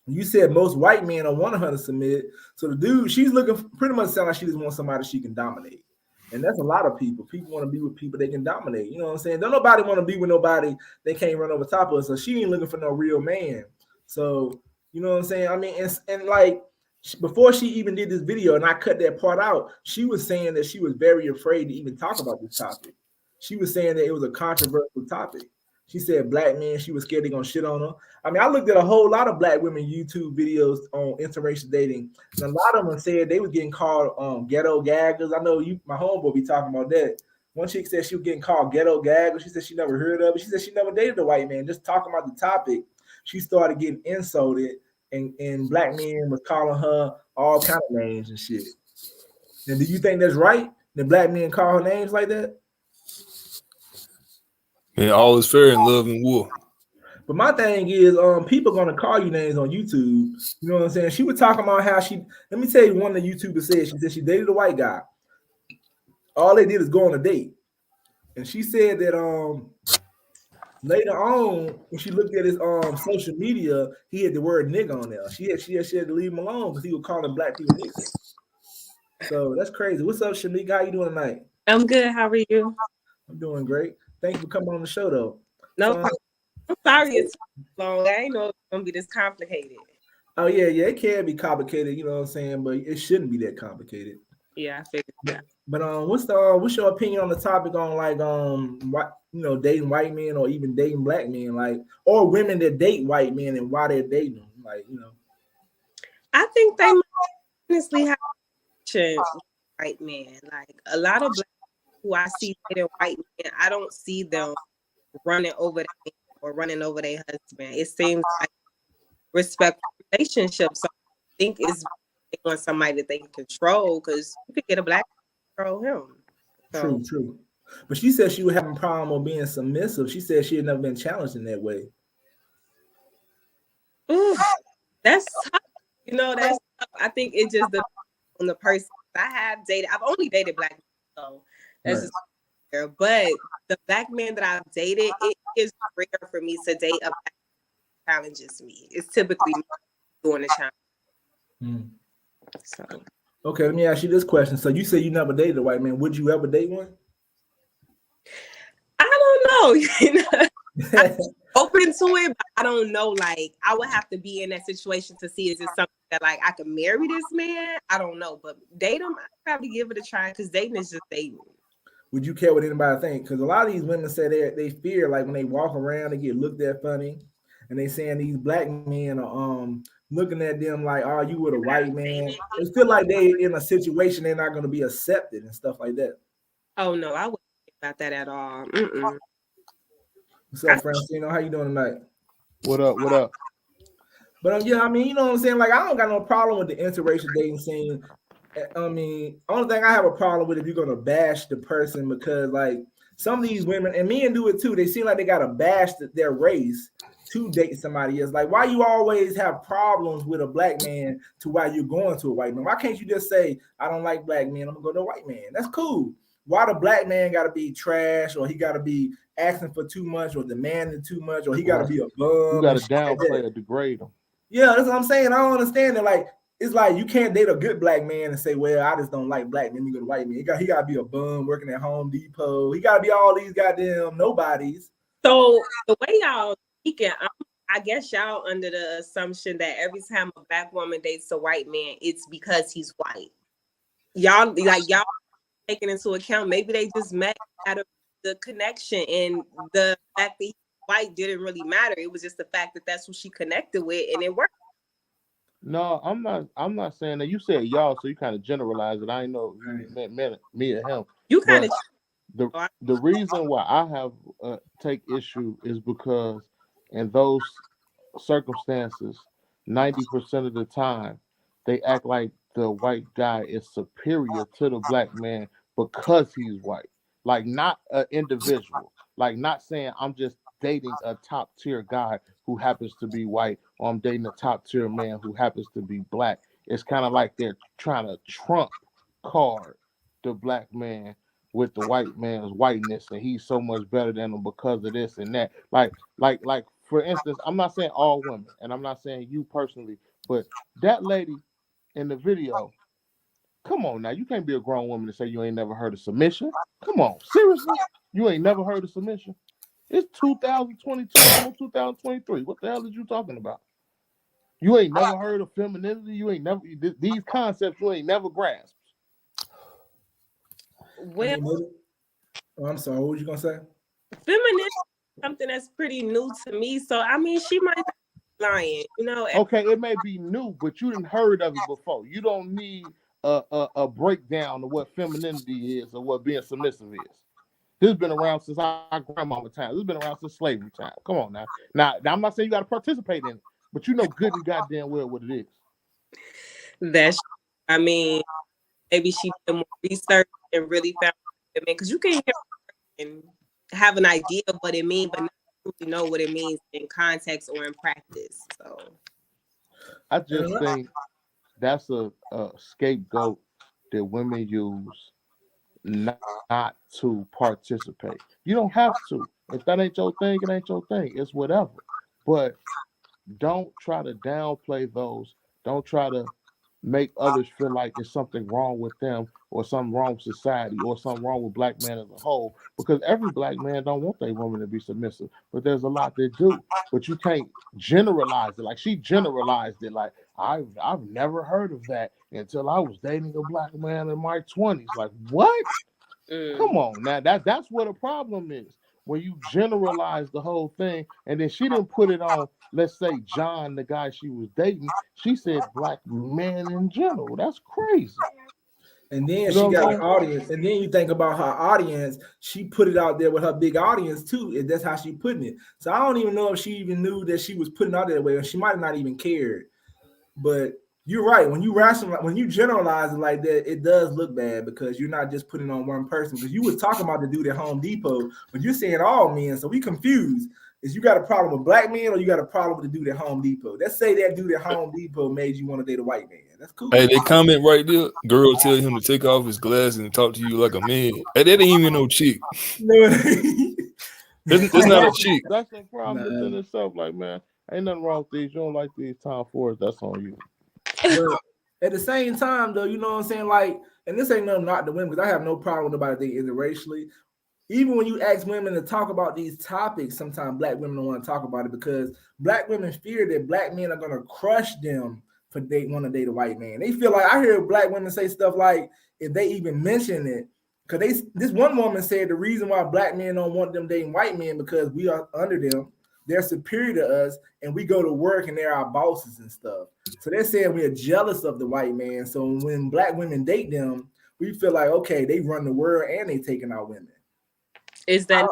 You said most white men don't want her to submit. So the dude, she's looking pretty much sound like she just wants somebody she can dominate. And that's a lot of people. People want to be with people they can dominate. You know what I'm saying? Don't nobody want to be with nobody they can't run over top of. So she ain't looking for no real man. So, you know what I'm saying? I mean, and like before she even did this video, and I cut that part out, she was saying that she was very afraid to even talk about this topic. She was saying that it was a controversial topic. She said black men, she was scared they're gonna shit on her. I mean, I looked at a whole lot of black women YouTube videos on interracial dating, and a lot of them said they was getting called ghetto gaggers. I know my homeboy be talking about that. One chick said she was getting called ghetto gagger. She said she never heard of it. She said she never dated a white man. Just talking about the topic, she started getting insulted, and black men was calling her all kind of names and shit. And do you think that's right? That black men call her names like that? Man, all is fair in love and war. But my thing is, people gonna call you names on YouTube. You know what I'm saying? She was talking about how let me tell you one of the YouTubers said, she said she dated a white guy. All they did is go on a date. And she said that later on, when she looked at his social media, he had the word nigga on there. She had to leave him alone because he was calling black people niggas. So that's crazy. What's up, Shanika? How you doing tonight? I'm good. How are you? I'm doing great. Thank you for coming on the show, though. No, I'm sorry it's long. I ain't know it's gonna be this complicated. Oh yeah, it can be complicated. You know what I'm saying, but it shouldn't be that complicated. Yeah, I figured that. But what's your opinion on the topic on like dating white men or even dating black men, like, or women that date white men and why they're dating them, like, you know? I think they honestly have white men. Like a lot of black who I see dating white men, I don't see them running over their or running over their husband. It seems like respectful relationships. So I think it's they want somebody that they can control, because you could get a black man to control him. So, True. But she said she was having a problem with being submissive. She said she had never been challenged in that way. Ooh, that's tough. You know, that's tough. I think it just depends on the person. I've only dated black men, so that's just rare. But the black men that I've dated, it is rare for me to date a black man who challenges me. It's typically me doing the challenge. So okay, let me ask you this question. So you say you never dated a white man. Would you ever date one? I don't know. I'm open to it, but I don't know. Like, I would have to be in that situation to see is it something that like I could marry this man. I don't know, but date him, I'd probably give it a try because dating is just dating. Would you care what anybody think? Because a lot of these women say they fear like when they walk around, they get looked at funny, and they saying these black men are looking at them like, "Oh, you with a white man." They feel like they in a situation they're not going to be accepted and stuff like that. Oh no, I wouldn't think about that at all. What's up, Francino? How you doing tonight? What up? What up? But yeah, I mean, you know what I'm saying? Like, I don't got no problem with the interracial dating scene. I mean, only thing I have a problem with if you're gonna bash the person because like some of these women and men do it too. They seem like they gotta bash their race to date somebody else. Like, why you always have problems with a black man to why you're going to a white man? Why can't you just say I don't like black men? I'm gonna go to a white man. That's cool. Why the black man gotta be trash or he gotta be asking for too much or demanding too much or he gotta be a bum? You gotta downplay or degrade him. Yeah, that's what I'm saying. I don't understand it. Like, it's like you can't date a good black man and say, well, I just don't like black men. You go to white man. He got to be a bum working at Home Depot. He got to be all these goddamn nobodies. So the way y'all speaking, I guess y'all under the assumption that every time a black woman dates a white man, it's because he's white. Y'all taking into account maybe they just met out of the connection and the fact that he's white didn't really matter. It was just the fact that that's who she connected with and it worked. No, I'm not saying that. You said y'all, so you kind of generalized it. I ain't know you meant me or him. You kind of the reason why I have take issue is because in those circumstances, 90% of the time, they act like the white guy is superior to the black man because he's white. Like not an individual. Like not saying I'm just dating a top tier guy who happens to be white, or I'm dating a top tier man who happens to be black. It's kind of like they're trying to trump card the black man with the white man's whiteness, and he's so much better than him because of this and that. Like for instance, I'm not saying all women, and I'm not saying you personally, but that lady in the video, come on now, you can't be a grown woman and say you ain't never heard of submission. Come on, seriously, you ain't never heard of submission. It's 2022, 2023. What the hell is you talking about? You ain't never heard of femininity. You ain't never these concepts. You ain't never grasped. Well, I'm sorry. What was you gonna say? Femininity is something that's pretty new to me. So I mean, she might be lying. You know. Okay, it may be new, but you didn't heard of it before. You don't need a breakdown of what femininity is or what being submissive is. This has been around since our grandmama time. This has been around since slavery time. Come on now. Now I'm not saying you got to participate in it, but you know good and goddamn well what it is. I mean, maybe she did more research and really found it, because you can hear and have an idea of what it means, but not really know what it means in context or in practice. So I just think that's a scapegoat that women use not to participate. You don't have to. If that ain't your thing, it ain't your thing. It's whatever. But don't try to downplay those. Don't try to make others feel like there's something wrong with them or something wrong with society or something wrong with black men as a whole. Because every black man don't want their woman to be submissive. But there's a lot that do. But you can't generalize it. Like she generalized it. Like I've never heard of that until I was dating a black man in my 20s. Like what? Come on now. That's what a problem is. When you generalize the whole thing, and then she didn't put it on, let's say John, the guy she was dating, she said black men in general. That's crazy. And then she got an audience. And then you think about her audience, she put it out there with her big audience too. And that's how she putting it. So I don't even know if she even knew that she was putting it out that way, or she might have not even cared. But you're right. When you generalize it like that, it does look bad because you're not just putting it on one person. Because you was talking about the dude at Home Depot, but you're saying all men. So we confused. Is you got a problem with black men or you got a problem with the dude at Home Depot? Let's say that dude at Home Depot made you want to date a white man. That's cool. Hey, they comment right there. Girl tell him to take off his glasses and talk to you like a man. Hey, that ain't even no chick. No. It's not a chick. That's the problem within itself. Like, man, ain't nothing wrong with these. You don't like these time for it. That's on you. But at the same time, though, you know what I'm saying? Like, and this ain't nothing not the women, because I have no problem with nobody dating interracially. even when you ask women to talk about these topics, sometimes black women don't want to talk about it because black women fear that black men are gonna crush them for they want to date a white man. They feel like I hear black women say stuff like if they even mention it, because this one woman said the reason why black men don't want them dating white men because we are under them, they're superior to us, and we go to work and they're our bosses and stuff. So they're saying we are jealous of the white man. So when black women date them, we feel like okay, they run the world and they taking our women. Is that?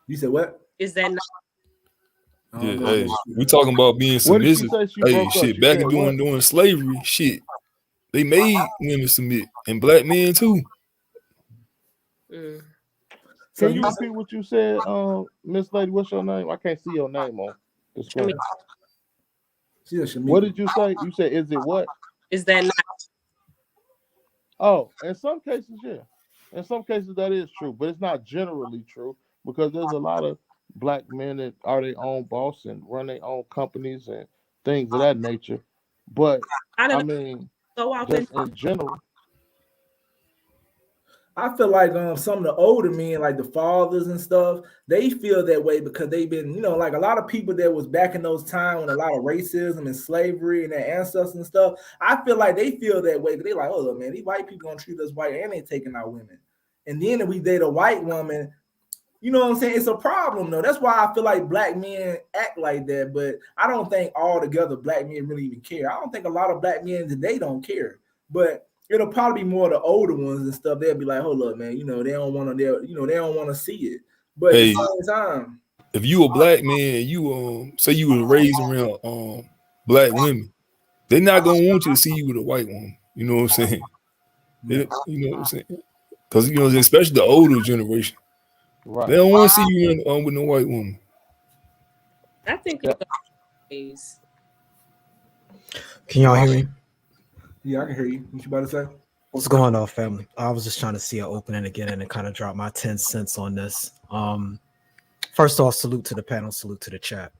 You said what? Is that not? Yeah, hey, we talking about being submissive. Hey, shit, back in during slavery, shit, they made women submit, and black men too. Can you repeat what you said, Miss Lady? What's your name? I can't see your name on the screen. What did you say? You said, is it what? Is that not? Oh, in some cases, yeah. In some cases, that is true, but it's not generally true because there's a lot of black men that are their own boss and run their own companies and things of that nature. But I mean, just in general, I feel like some of the older men, like the fathers and stuff, they feel that way because they've been, you know, like a lot of people that was back in those times when a lot of racism and slavery and their ancestors and stuff. I feel like they feel that way. They like, oh look, man, these white people gonna treat us white and they taking our women. And then if we date a white woman, you know what I'm saying? It's a problem though. That's why I feel like black men act like that. But I don't think altogether black men really even care. I don't think a lot of black men today don't care. But it'll probably be more the older ones and stuff. They'll be like, hold up, man, you know, they don't want to, you know, they don't want to see it. But at the same time, if you a black man, you say you was raised around black women, they're not gonna want you to see you with a white woman. You know what I'm saying? You know what I'm saying? Because you know, especially the older generation, right? They don't want to see you with no white woman. I think it's Can y'all hear me? Yeah, I can hear you. What you about to say? What's going on, family? I was just trying to see an opening again and kind of drop my 10 cents on this. First off, salute to the panel, salute to the chat.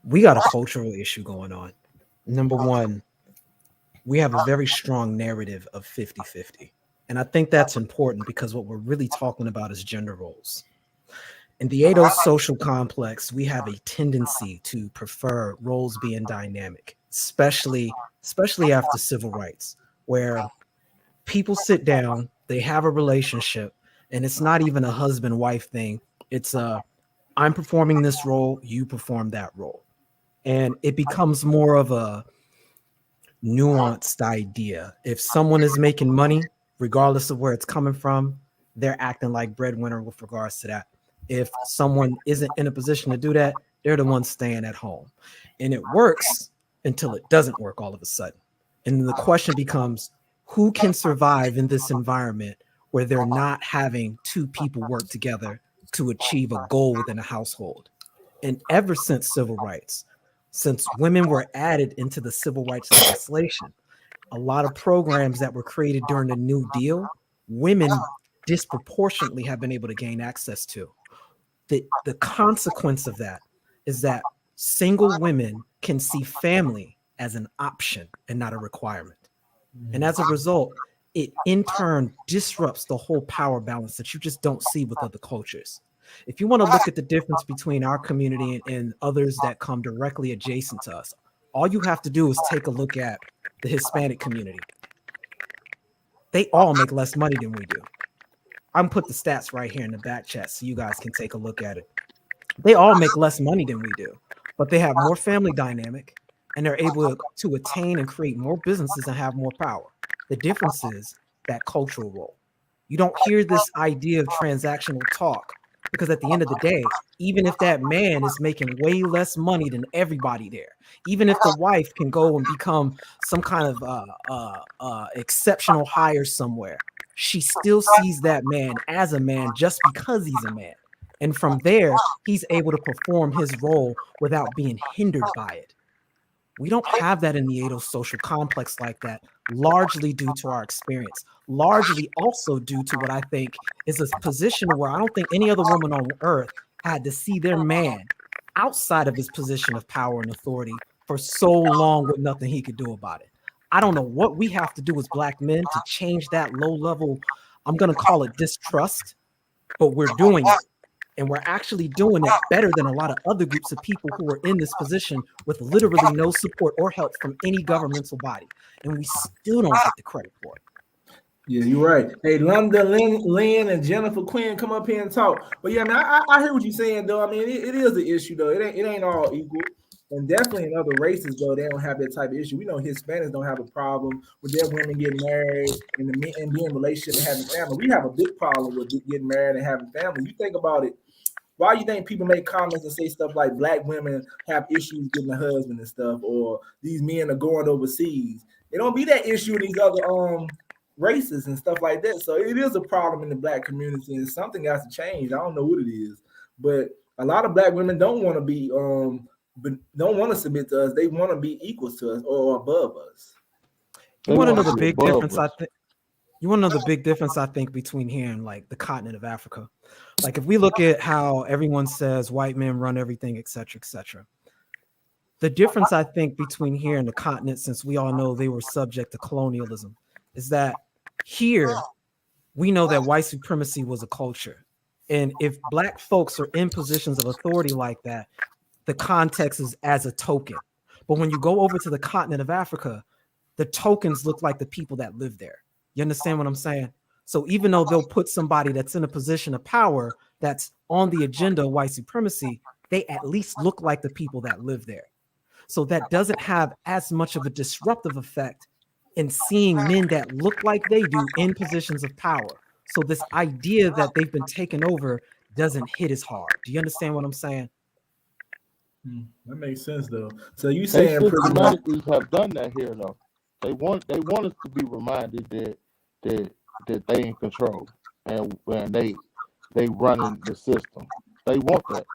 We got a cultural issue going on. Number one, we have a very strong narrative of 50-50. And I think that's important because what we're really talking about is gender roles. In the ADO social complex, we have a tendency to prefer roles being dynamic, especially after civil rights, where people sit down, they have a relationship, and it's not even a husband-wife thing. It's I'm performing this role, you perform that role. And it becomes more of a nuanced idea. If someone is making money, regardless of where it's coming from, they're acting like breadwinner with regards to that. If someone isn't in a position to do that, they're the ones staying at home. And it works until it doesn't work all of a sudden. And the question becomes, who can survive in this environment where they're not having two people work together to achieve a goal within a household? And ever since civil rights, since women were added into the civil rights legislation, a lot of programs that were created during the New Deal, women disproportionately have been able to gain access to. The consequence of that is that single women can see family as an option and not a requirement. And as a result, it in turn disrupts the whole power balance that you just don't see with other cultures. If you want to look at the difference between our community and others that come directly adjacent to us, all you have to do is take a look at the Hispanic community. They all make less money than we do. I'm put the stats right here in the back chat so you guys can take a look at it. They all make less money than we do, but they have more family dynamic and they're able to attain and create more businesses and have more power. The difference is that cultural role. You don't hear this idea of transactional talk because at the end of the day, even if that man is making way less money than everybody there, even if the wife can go and become some kind of exceptional hire somewhere, she still sees that man as a man just because he's a man. And from there, he's able to perform his role without being hindered by it. We don't have that in the ADO social complex like that, largely due to our experience, largely also due to what I think is a position where I don't think any other woman on earth had to see their man outside of his position of power and authority for so long with nothing he could do about it. I don't know what we have to do as Black men to change that low level, I'm going to call it distrust, but we're doing it. And we're actually doing it better than a lot of other groups of people who are in this position with literally no support or help from any governmental body. And we still don't get the credit for it. Yeah, you're right. Hey, London, Lynn, and Jennifer Quinn, come up here and talk. But yeah, man, I hear what you're saying, though. I mean, it is an issue, though. It ain't all equal. And definitely in other races, though, they don't have that type of issue. We know Hispanics don't have a problem with their women getting married and the men and being in relationship and having family. We have a big problem with getting married and having family. You think about it. Why do you think people make comments and say stuff like Black women have issues getting a husband and stuff, or these men are going overseas? It don't be that issue in these other races and stuff like that. So it is a problem in the Black community, and something has to change. I don't know what it is, but a lot of Black women don't want to be but don't want to submit to us. They want to be equal to us or above us. You want to know the big difference? I think you want to know the big difference, I think, between here and like the continent of Africa. Like if we look at how everyone says white men run everything, et cetera, the difference I think between here and the continent, since we all know they were subject to colonialism, is that here we know that white supremacy was a culture. And if Black folks are in positions of authority like that, the context is as a token. But when you go over to the continent of Africa, the tokens look like the people that live there. You understand what I'm saying? So even though they'll put somebody that's in a position of power that's on the agenda of white supremacy, they at least look like the people that live there. So that doesn't have as much of a disruptive effect in seeing men that look like they do in positions of power. So this idea that they've been taken over doesn't hit as hard. Do you understand what I'm saying? That makes sense, though. So you saying systematically have done that here, though. They want us to be reminded that they in control and they running the system. They want that.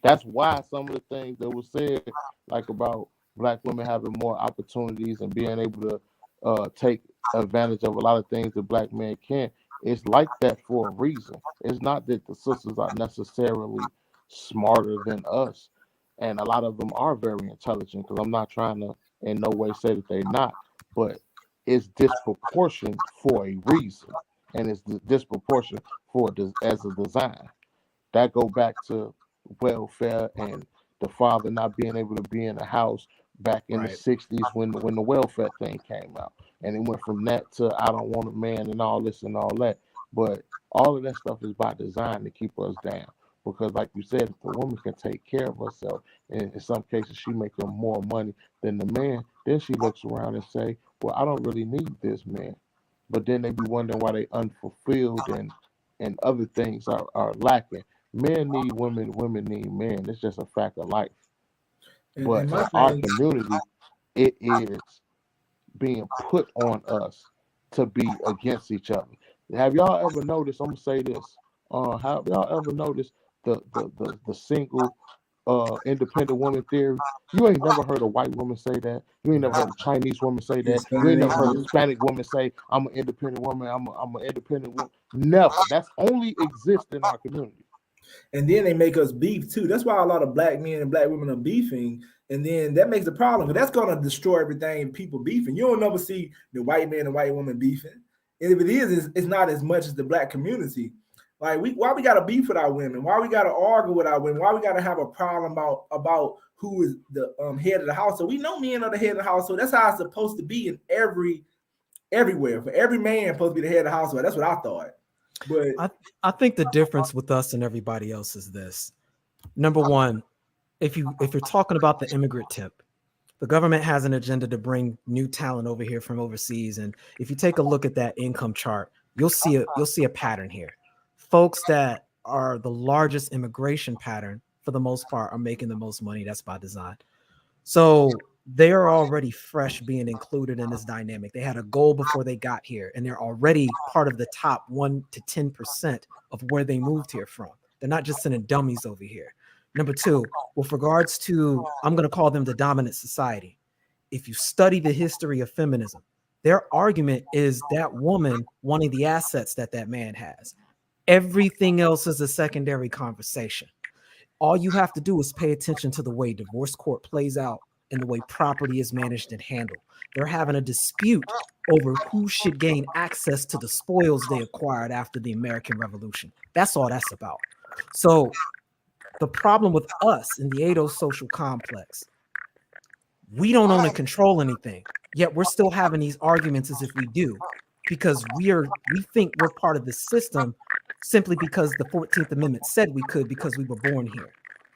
That's why some of the things that was said, like about Black women having more opportunities and being able to take advantage of a lot of things that Black men can't. It's like that for a reason. It's not that the sisters are necessarily smarter than us. And a lot of them are very intelligent, because I'm not trying to in no way say that they're not, but it's disproportionate for a reason, and it's disproportionate as a design. That go back to welfare and the father not being able to be in the house back in the 60s when the welfare thing came out, and it went from that to I don't want a man and all this and all that. But all of that stuff is by design to keep us down. Because like you said, if the woman can take care of herself, and in some cases she making more money than the man, then she looks around and say, well, I don't really need this man. But then they be wondering why they unfulfilled and other things are lacking. Men need women, women need men. It's just a fact of life. But in our community, it is being put on us to be against each other. Have y'all ever noticed, I'm gonna say this, have y'all ever noticed the single independent woman theory? You ain't never heard a white woman say that. You ain't never heard a Chinese woman say that. You ain't never heard a Hispanic woman say, I'm an independent woman, I'm an independent woman. Never. That's only exists in our community. And then they make us beef too. That's why a lot of Black men and Black women are beefing. And then that makes a problem, because that's going to destroy everything. People beefing. You don't never see the white man and white woman beefing. And if it is, it's not as much as the Black community. Like why we got to beef with our women? Why we got to argue with our women? Why we got to have a problem about who is the head of the household? We know men are the head of the household. That's how it's supposed to be in everywhere. For every man supposed to be the head of the household. That's what I thought. But I think the difference with us and everybody else is this. Number one, if you're talking about the immigrant tip, the government has an agenda to bring new talent over here from overseas. And if you take a look at that income chart, you'll see a pattern here. Folks that are the largest immigration pattern, for the most part, are making the most money. That's by design. So they are already fresh being included in this dynamic. They had a goal before they got here, and they're already part of the top 1 to 10% of where they moved here from. They're not just sending dummies over here. Number two, with regards to, I'm going to call them the dominant society. If you study the history of feminism, their argument is that woman wanting the assets that man has. Everything else is a secondary conversation. All you have to do is pay attention to the way divorce court plays out, in the way property is managed and handled. They're having a dispute over who should gain access to the spoils they acquired after the American Revolution. That's all that's about. So the problem with us in the Ado-social complex, we don't own and control anything, yet we're still having these arguments as if we do, because we think we're part of the system simply because the 14th Amendment said we could because we were born here.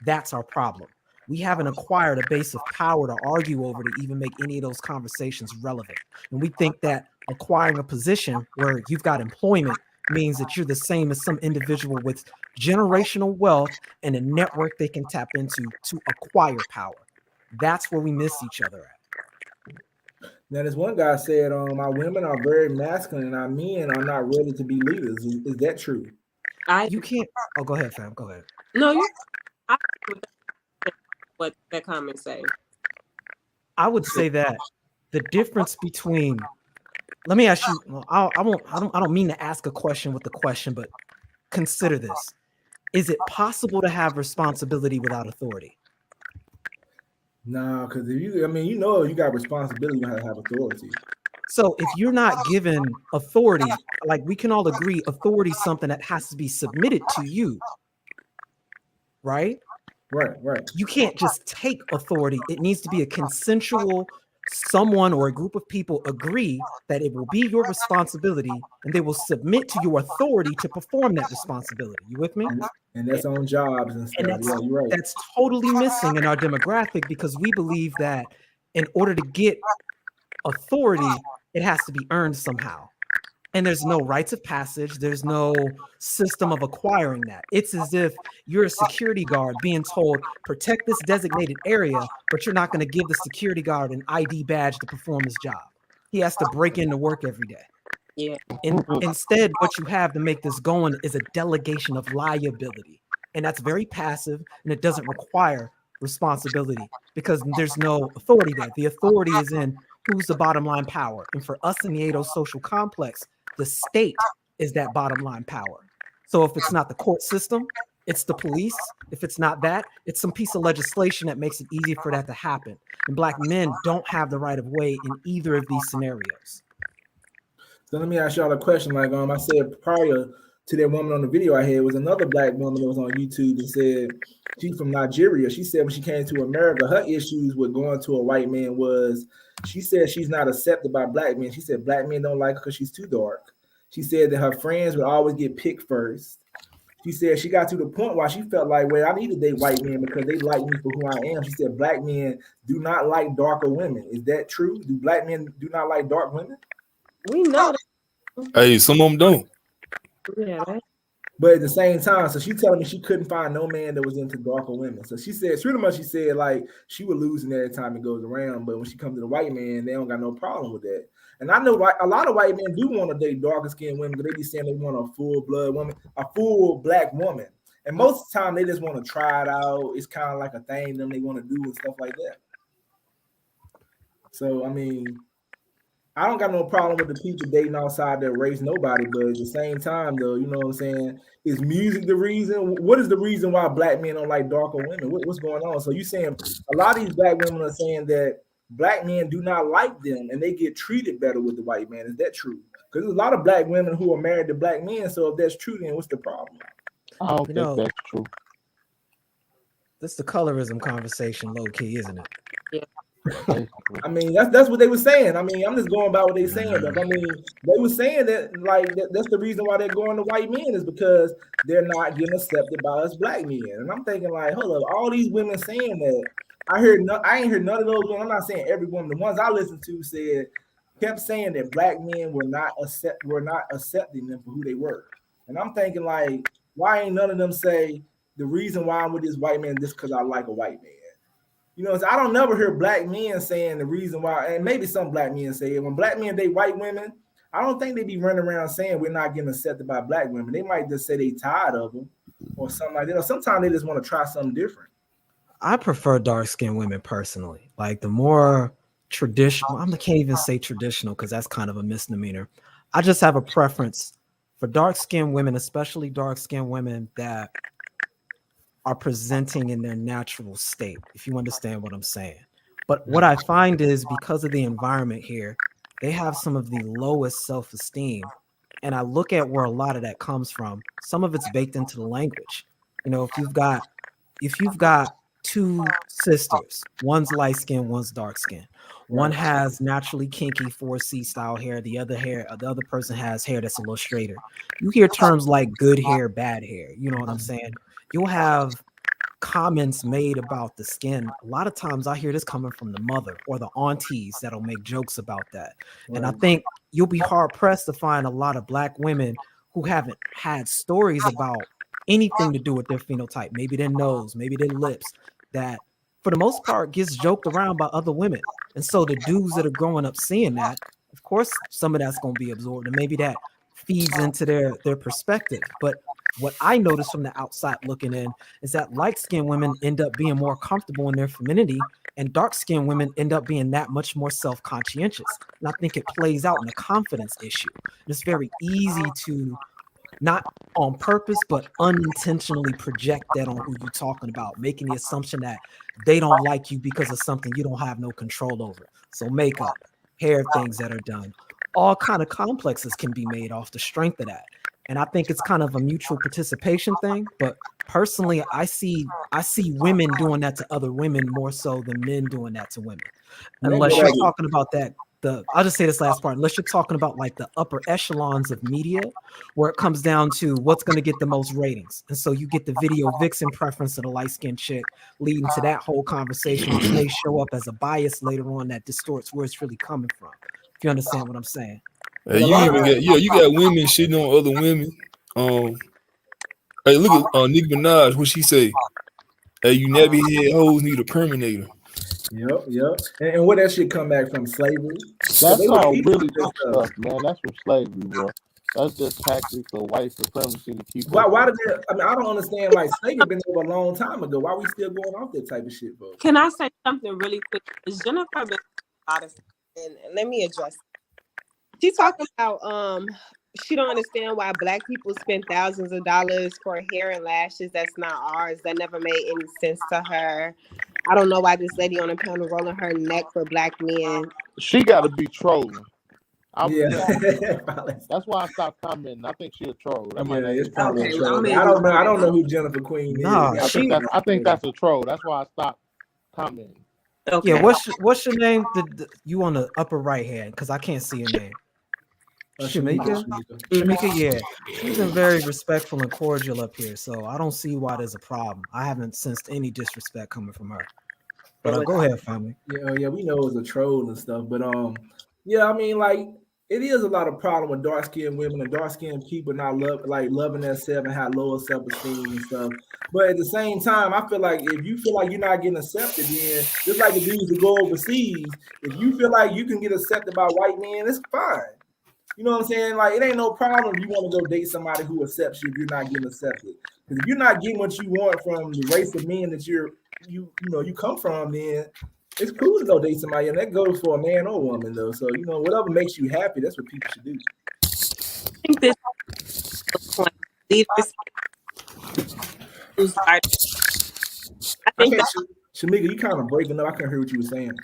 That's our problem. We haven't acquired a base of power to argue over to even make any of those conversations relevant. And we think that acquiring a position where you've got employment means that you're the same as some individual with generational wealth and a network they can tap into to acquire power. That's where we miss each other at. Now, this one guy said, our women are very masculine and our men are not ready to be leaders. Is that true? You can't. Oh, go ahead, fam. Go ahead. No, what that comment say? I would say that the difference between, let me ask you, well, I don't mean to ask a question with the question, but consider this. Is it possible to have responsibility without authority? No, because if you got responsibility, you have authority. So if you're not given authority, like we can all agree, authority is something that has to be submitted to you, right? Right. You can't just take authority. It needs to be a consensual, someone or a group of people agree that it will be your responsibility and they will submit to your authority to perform that responsibility. You with me? And that's on jobs and stuff. And you're right. That's totally missing in our demographic because we believe that in order to get authority, it has to be earned somehow. And there's no rites of passage. There's no system of acquiring that. It's as if you're a security guard being told, protect this designated area, but you're not going to give the security guard an ID badge to perform his job. He has to break into work every day. Yeah. Instead, what you have to make this going is a delegation of liability. And that's very passive and it doesn't require responsibility because there's no authority there. The authority is in who's the bottom line power. And for us in the Ado-social complex, the state is that bottom line power. So if it's not the court system, it's the police. If it's not that, it's some piece of legislation that makes it easy for that to happen. And Black men don't have the right of way in either of these scenarios. So let me ask y'all a question. Like I said prior to that woman on the video I had was another Black woman that was on YouTube and said she's from Nigeria. She said when she came to America, her issues with going to a white man was she said she's not accepted by Black men. She said Black men don't like her because she's too dark. She said that her friends would always get picked first. She said she got to the point where she felt like, well, I need to date white men because they like me for who I am. She said Black men do not like darker women. Is that true? Do Black men do not like dark women? We know that. Hey, some of them don't. Yeah, right. But at the same time, so she telling me she couldn't find no man that was into darker women. So she said, pretty much she said like she would lose every time it goes around. But when she comes to the white man, they don't got no problem with that. And I know a lot of white men do want to date darker skinned women, but they be saying they want a full blood woman, a full Black woman. And most of the time they just want to try it out. It's kind of like a thing them they want to do and stuff like that. So I mean, I don't got no problem with the people dating outside their race, nobody. But at the same time, though, you know what I'm saying? Is music the reason? What is the reason why Black men don't like darker women? What's going on? So you saying a lot of these Black women are saying that Black men do not like them and they get treated better with the white man. Is that true? Because there's a lot of Black women who are married to Black men. So if that's true, then what's the problem? I don't think that's true. That's the colorism conversation, low key, isn't it? Yeah. I mean, that's what they were saying. I mean, I'm just going by what they saying. But I mean, they were saying that that's the reason why they're going to white men is because they're not getting accepted by us Black men. And I'm thinking like, hold up, all these women saying that. I ain't heard none of those women. I'm not saying every woman. The ones I listened to kept saying that Black men were not accepting them for who they were. And I'm thinking like, why ain't none of them say the reason why I'm with this white man just because I like a white man? You know, so I don't never hear Black men saying the reason why, and maybe some Black men say it. When Black men date white women, I don't think they be running around saying we're not getting accepted by Black women. They might just say they tired of them or something like that. Or sometimes they just want to try something different. I prefer dark-skinned women personally. Like the more traditional, I can't even say traditional because that's kind of a misnomer. I just have a preference for dark-skinned women, especially dark-skinned women that are presenting in their natural state, if you understand what I'm saying. But what I find is because of the environment here, they have some of the lowest self-esteem. And I look at where a lot of that comes from. Some of it's baked into the language. You know, if you've got two sisters, one's light skin, one's dark skin. One has naturally kinky 4C style hair. The other person has hair that's a little straighter. You hear terms like good hair, bad hair. You know what I'm saying? You'll have comments made about the skin. A lot of times I hear this coming from the mother or the aunties that'll make jokes about that. And I think you'll be hard pressed to find a lot of Black women who haven't had stories about anything to do with their phenotype, maybe their nose, maybe their lips, that for the most part gets joked around by other women. And so the dudes that are growing up seeing that, of course, some of that's going to be absorbed, and maybe that feeds into their perspective. But what I notice from the outside looking in is that light-skinned women end up being more comfortable in their femininity, and dark-skinned women end up being that much more self-conscientious. And I think it plays out in a confidence issue. It's very easy to, not on purpose, but unintentionally project that on who you're talking about, making the assumption that they don't like you because of something you don't have no control over. So makeup, hair things that are done, all kind of complexes can be made off the strength of that. And I think it's kind of a mutual participation thing. But personally, I see women doing that to other women more so than men doing that to women. Unless you're talking about that, I'll just say this last part, unless you're talking about like the upper echelons of media, where it comes down to what's going to get the most ratings. And so you get the video vixen preference of the light-skinned chick, leading to that whole conversation, which may show up as a bias later on that distorts where it's really coming from. If you understand what I'm saying. You got women shitting on other women. Hey, look at Nicki Minaj, what she say? Hey, you nappy head hoes need a perminator. Yep. And where that shit come back from? Slavery. That's all really good stuff, man. That's from slavery, bro. That's just tactics of white supremacy to keep. Why did they? I mean, I don't understand. Like slavery been over a long time ago. Why we still going off that type of shit, bro? Can I say something really quick? Jennifer been a lot of, and let me address. She talking about she don't understand why Black people spend thousands of dollars for hair and lashes that's not ours. That never made any sense to her. I don't know why this lady on the panel rolling her neck for Black men. She got to be trolling. Yeah. That's why I stopped commenting. I think she a troll. It's probably a troll. I don't know who Jennifer Queen is. I think that's a troll. That's why I stopped commenting. Okay. Yeah, what's your name? You on the upper right hand, because I can't see your name. Shamika, yeah, she's been very respectful and cordial up here, so I don't see why there's a problem. I haven't sensed any disrespect coming from her. But go ahead, family. Yeah, we know it's a troll and stuff, but yeah, I mean, like it is a lot of problem with dark skinned women and dark skinned people not loving themselves and have lower self esteem and stuff. But at the same time, I feel like if you feel like you're not getting accepted, then just like the dudes that go overseas, if you feel like you can get accepted by white men, it's fine. You know what I'm saying? Like, it ain't no problem if you want to go date somebody who accepts you if you're not getting accepted. Because if you're not getting what you want from the race of men that you come from, then it's cool to go date somebody, and that goes for a man or woman, though. So, whatever makes you happy, that's what people should do. I think this is the point. Shamika, you kind of breaking up. I couldn't hear what you were saying.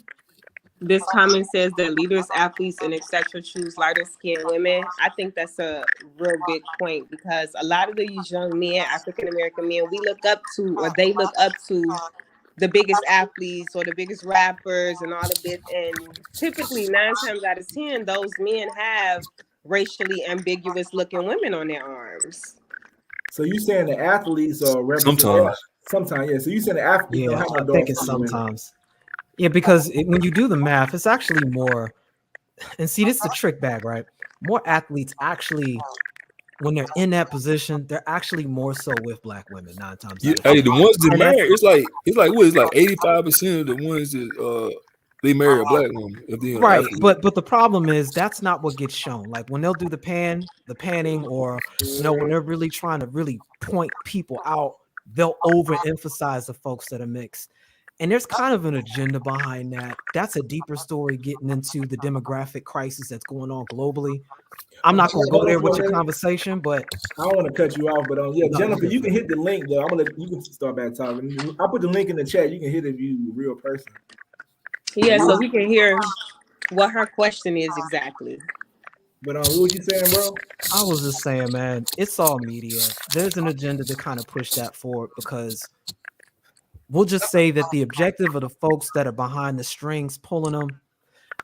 This comment says that leaders, athletes, and etc. choose lighter skinned women. I think that's a real big point because a lot of these young men, African American men, they look up to the biggest athletes or the biggest rappers and all of this. And typically 9 times out of 10, those men have racially ambiguous looking women on their arms. So you saying the athletes are represented? Sometimes, yeah. So you saying the athletes don't have no I think it's sometimes. Yeah, because when you do the math, it's actually more, and see, this is the trick bag, right? More athletes actually, when they're in that position, they're actually more so with Black women 9 times. Yeah, hey, the ones that marry, it's like 85% of the ones that they marry a Black woman. Right, but the problem is that's not what gets shown. Like when they'll do the panning, or when they're really trying to really point people out, they'll overemphasize the folks that are mixed. And there's kind of an agenda behind that. That's a deeper story getting into the demographic crisis that's going on globally. I'm not going to go there with your conversation, but I don't want to cut you off. But Jennifer, you can hit the link though. You can start back talking. I'll put the link in the chat. You can hit it if you're a real person. Yeah, so we can hear what her question is exactly. But what was you saying, bro? I was just saying, man, it's all media. There's an agenda to kind of push that forward because we'll just say that the objective of the folks that are behind the strings pulling them,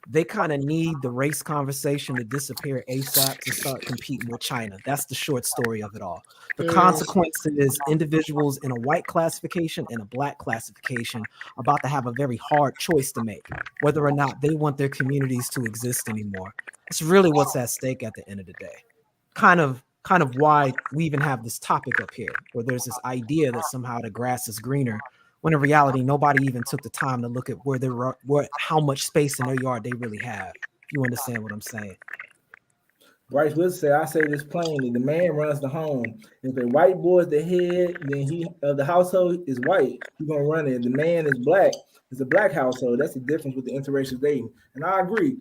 they kind of need the race conversation to disappear ASAP to start competing with China. That's the short story of it all. The consequence is individuals in a white classification and a black classification are about to have a very hard choice to make, whether or not they want their communities to exist anymore. It's really what's at stake at the end of the day. Kind of why we even have this topic up here, where there's this idea that somehow the grass is greener, when in reality, nobody even took the time to look at how much space in their yard they really have. If you understand what I'm saying. Bryce would say, I say this plainly: the man runs the home. If a white boy is the head, then he of the household is white. He's gonna run it. The man is black. It's a black household. That's the difference with the interracial dating. And I agree.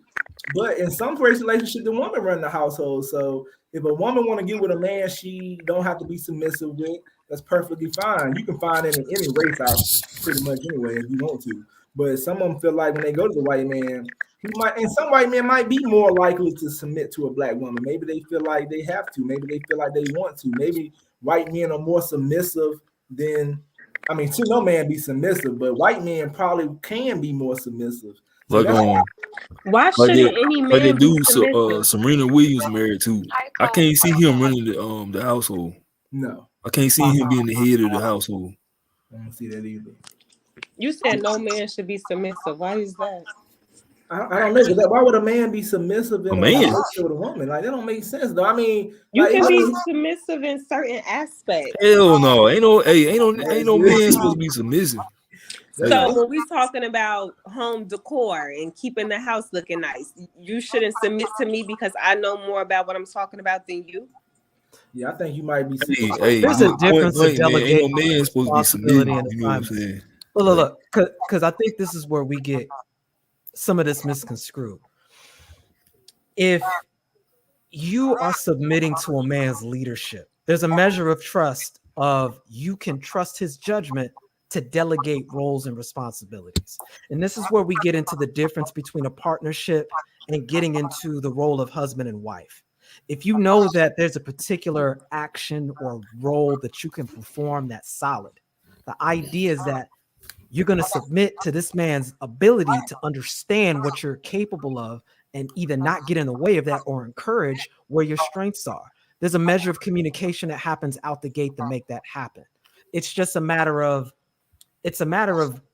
But in some race relationship, the woman run the household. So if a woman want to get with a man, she don't have to be submissive with. That's perfectly fine. You can find it in any race out pretty much anyway if you want to. But some of them feel like when they go to the white man, he might, and some white men might be more likely to submit to a black woman. Maybe they feel like they have to. Maybe they feel like they want to. Maybe white men are more submissive than, I mean, to no man be submissive, but white men probably can be more submissive. So Like why shouldn't any man that be dude submissive? Serena Williams married too. I can't see him running the household. No, I can't see him being the head of the household. I don't see that either. You said no man should be submissive. Why is that? I don't know. Why would a man be submissive in A man with a woman? Like that don't make sense though. I mean, you like, can be submissive in certain aspects. Hell no, ain't no man supposed to be submissive. So when we talking about home decor and keeping the house looking nice, you shouldn't submit to me because I know more about what I'm talking about than you. Yeah, I think you might be. There's a difference of delegating no man supposed to be submitting. You know what I'm saying? Look, because I think this is where we get some of this misconstrued. If you are submitting to a man's leadership, there's a measure of trust of you can trust his judgment to delegate roles and responsibilities. And this is where we get into the difference between a partnership and getting into the role of husband and wife. If you know that there's a particular action or role that you can perform that's solid, the idea is that you're going to submit to this man's ability to understand what you're capable of and either not get in the way of that or encourage where your strengths are. There's a measure of communication that happens out the gate to make that happen. It's just a matter of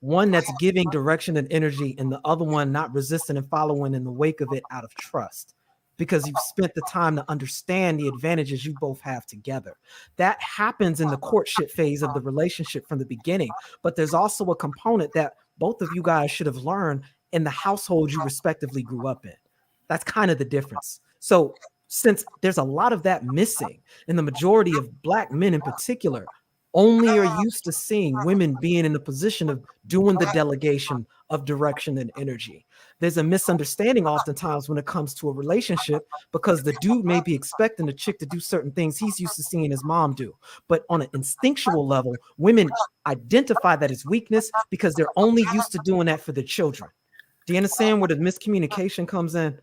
one that's giving direction and energy and the other one not resisting and following in the wake of it out of trust, because you've spent the time to understand the advantages you both have together. That happens in the courtship phase of the relationship from the beginning, but there's also a component that both of you guys should have learned in the household you respectively grew up in. That's kind of the difference. So since there's a lot of that missing, and the majority of Black men in particular only are used to seeing women being in the position of doing the delegation of direction and energy, there's a misunderstanding oftentimes when it comes to a relationship, because the dude may be expecting the chick to do certain things he's used to seeing his mom do. But on an instinctual level, women identify that as weakness because they're only used to doing that for their children. Do you understand where the miscommunication comes in?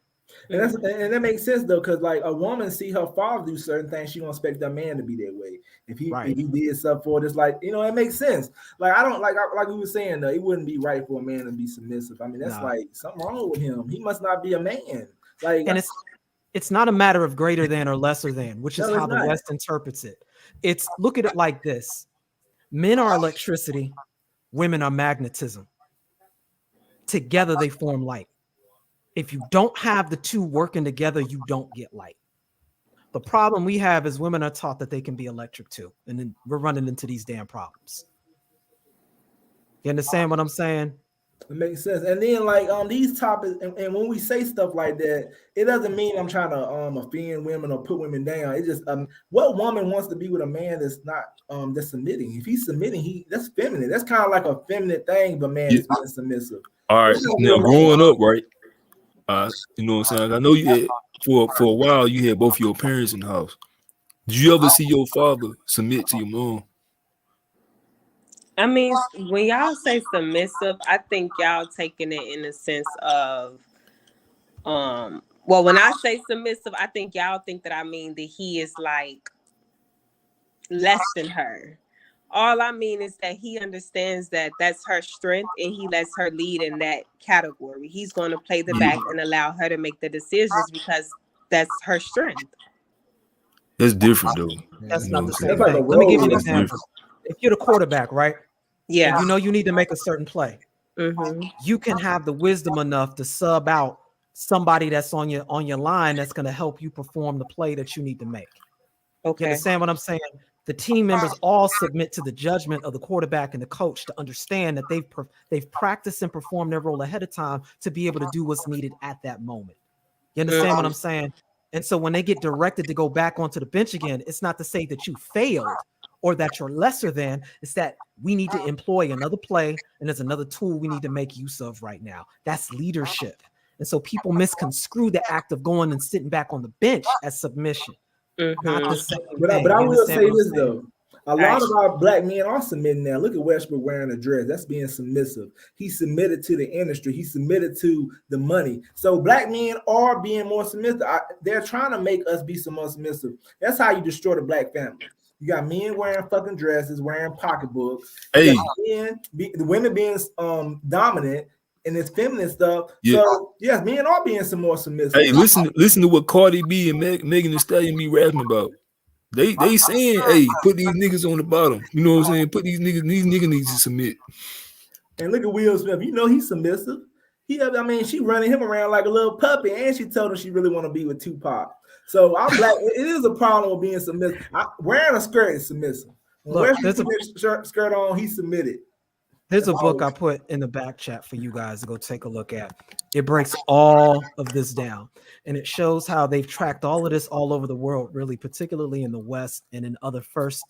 And that makes sense though, because like a woman see her father do certain things, she don't expect that man to be that way. If he did stuff for it, it's like, you know, it makes sense. Like I don't like we were saying though, it wouldn't be right for a man to be submissive. I mean, that's like something wrong with him. He must not be a man. Like, and it's not a matter of greater than or lesser than, which is how the West interprets it. It's, look at it like this: men are electricity, women are magnetism. Together they form light. If you don't have the two working together, you don't get light. The problem we have is women are taught that they can be electric too. And then we're running into these damn problems. You understand what I'm saying? It makes sense. And then like on these topics, and when we say stuff like that, it doesn't mean I'm trying to offend women or put women down. It's just what woman wants to be with a man that's not that's submitting? If he's submitting, that's feminine. That's kind of like a feminine thing, but man is being submissive. All right. Now growing up, right? You know what I'm saying? I know you had for a while you had both your parents in the house. Did you ever see your father submit to your mom? I mean, when y'all say submissive, I think y'all taking it in the sense of, well, when I say submissive, I think y'all think that I mean that he is like less than her. All I mean is that he understands that that's her strength and he lets her lead in that category. He's going to play the Yeah, back and allow her to make the decisions because that's her strength. that's different though. That's You know not what I'm the same That's saying? like a thing. Let me give role. you an That's example. different. If you're the quarterback, right, and Yeah. you know you need to make a certain play, Mm-hmm. you can have the wisdom enough to sub out somebody that's on your line that's going to help you perform the play that you need to make. You Okay. understand what I'm saying? The team members all submit to the judgment of the quarterback and the coach to understand that they've practiced and performed their role ahead of time to be able to do what's needed at that moment. You understand what I'm saying? And so when they get directed to go back onto the bench again, it's not to say that you failed or that you're lesser than. It's that we need to employ another play and there's another tool we need to make use of right now. That's leadership. And so people misconstrue the act of going and sitting back on the bench as submission. Not the same But thing. I You will understand say what I'm this saying? though. A lot of our black men are submitting now. Look at Westbrook wearing a dress. That's being submissive. He submitted to the industry. He submitted to the money. So black men are being more submissive. They're trying to make us be some more submissive. That's how you destroy the black family. You got men wearing fucking dresses, wearing pocketbooks. You Hey, got the women being dominant in this feminine stuff. yeah. So yes, men are being some more submissive. Hey, listen to what Cardi B and Megan Thee Stallion be rapping about. They saying, hey, put these niggas on the bottom. You know what I'm saying? Put these niggas need to submit. And look at Will Smith. You know he's submissive. She running him around like a little puppy, and she told him she really want to be with Tupac. So I'm black. It is a problem with being submissive. Wearing a skirt is submissive. When Westbrook put his skirt on, he submitted. There's a book I put in the back chat for you guys to go take a look at. It breaks all of this down, and it shows how they've tracked all of this all over the world, really, particularly in the West and in other first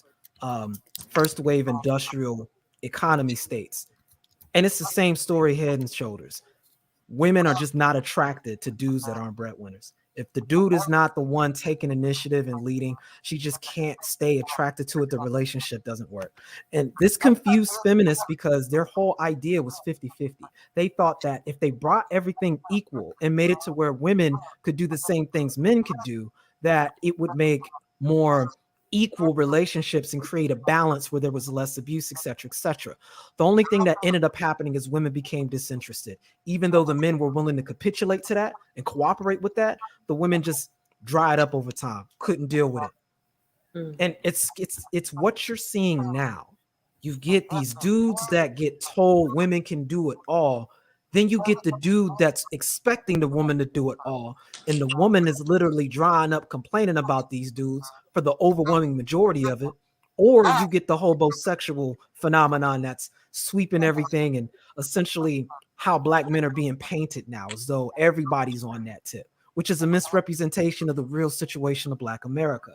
wave industrial economy states. And it's the same story head and shoulders. Women are just not attracted to dudes that aren't breadwinners. If the dude is not the one taking initiative and leading, she just can't stay attracted to it. The relationship doesn't work. And this confused feminists because their whole idea was 50-50. They thought that if they brought everything equal and made it to where women could do the same things men could do, that it would make more equal relationships and create a balance where there was less abuse, etc., etc. The only thing that ended up happening is women became disinterested. Even though the men were willing to capitulate to that and cooperate with that, the women just dried up over time, couldn't deal with it. And it's what you're seeing now. You get these dudes that get told women can do it all. Then you get the dude that's expecting the woman to do it all. And the woman is literally drying up, complaining about these dudes for the overwhelming majority of it. Or you get the homosexual phenomenon that's sweeping everything, and essentially how black men are being painted now as though everybody's on that tip, which is a misrepresentation of the real situation of Black America.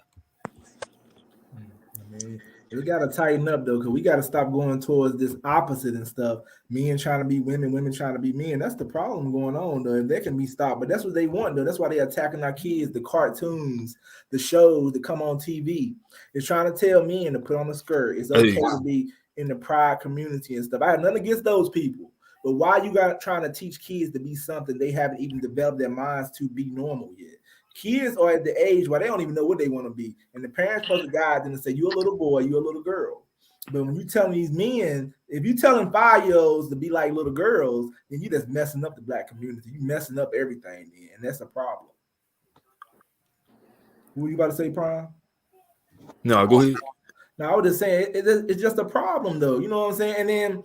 We got to tighten up though, because we got to stop going towards this opposite and stuff. Men trying to be women, women trying to be men. That's the problem going on though. That can be stopped, but that's what they want though. That's why they're attacking our kids, the cartoons, the shows that come on TV. They're trying to tell men to put on a skirt. It's okay to be in the pride community and stuff. I have nothing against those people, but why you got trying to teach kids to be something they haven't even developed their minds to be normal yet? Kids are at the age where they don't even know what they want to be. And the parents supposed to guide them and say, you're a little boy, you're a little girl. But when you telling these men, if you telling 5-year-olds to be like little girls, then you just messing up the black community. You messing up everything, man. And that's a problem. What you about to say, Prime? No, go ahead. No, I was just saying, it's just a problem, though. You know what I'm saying?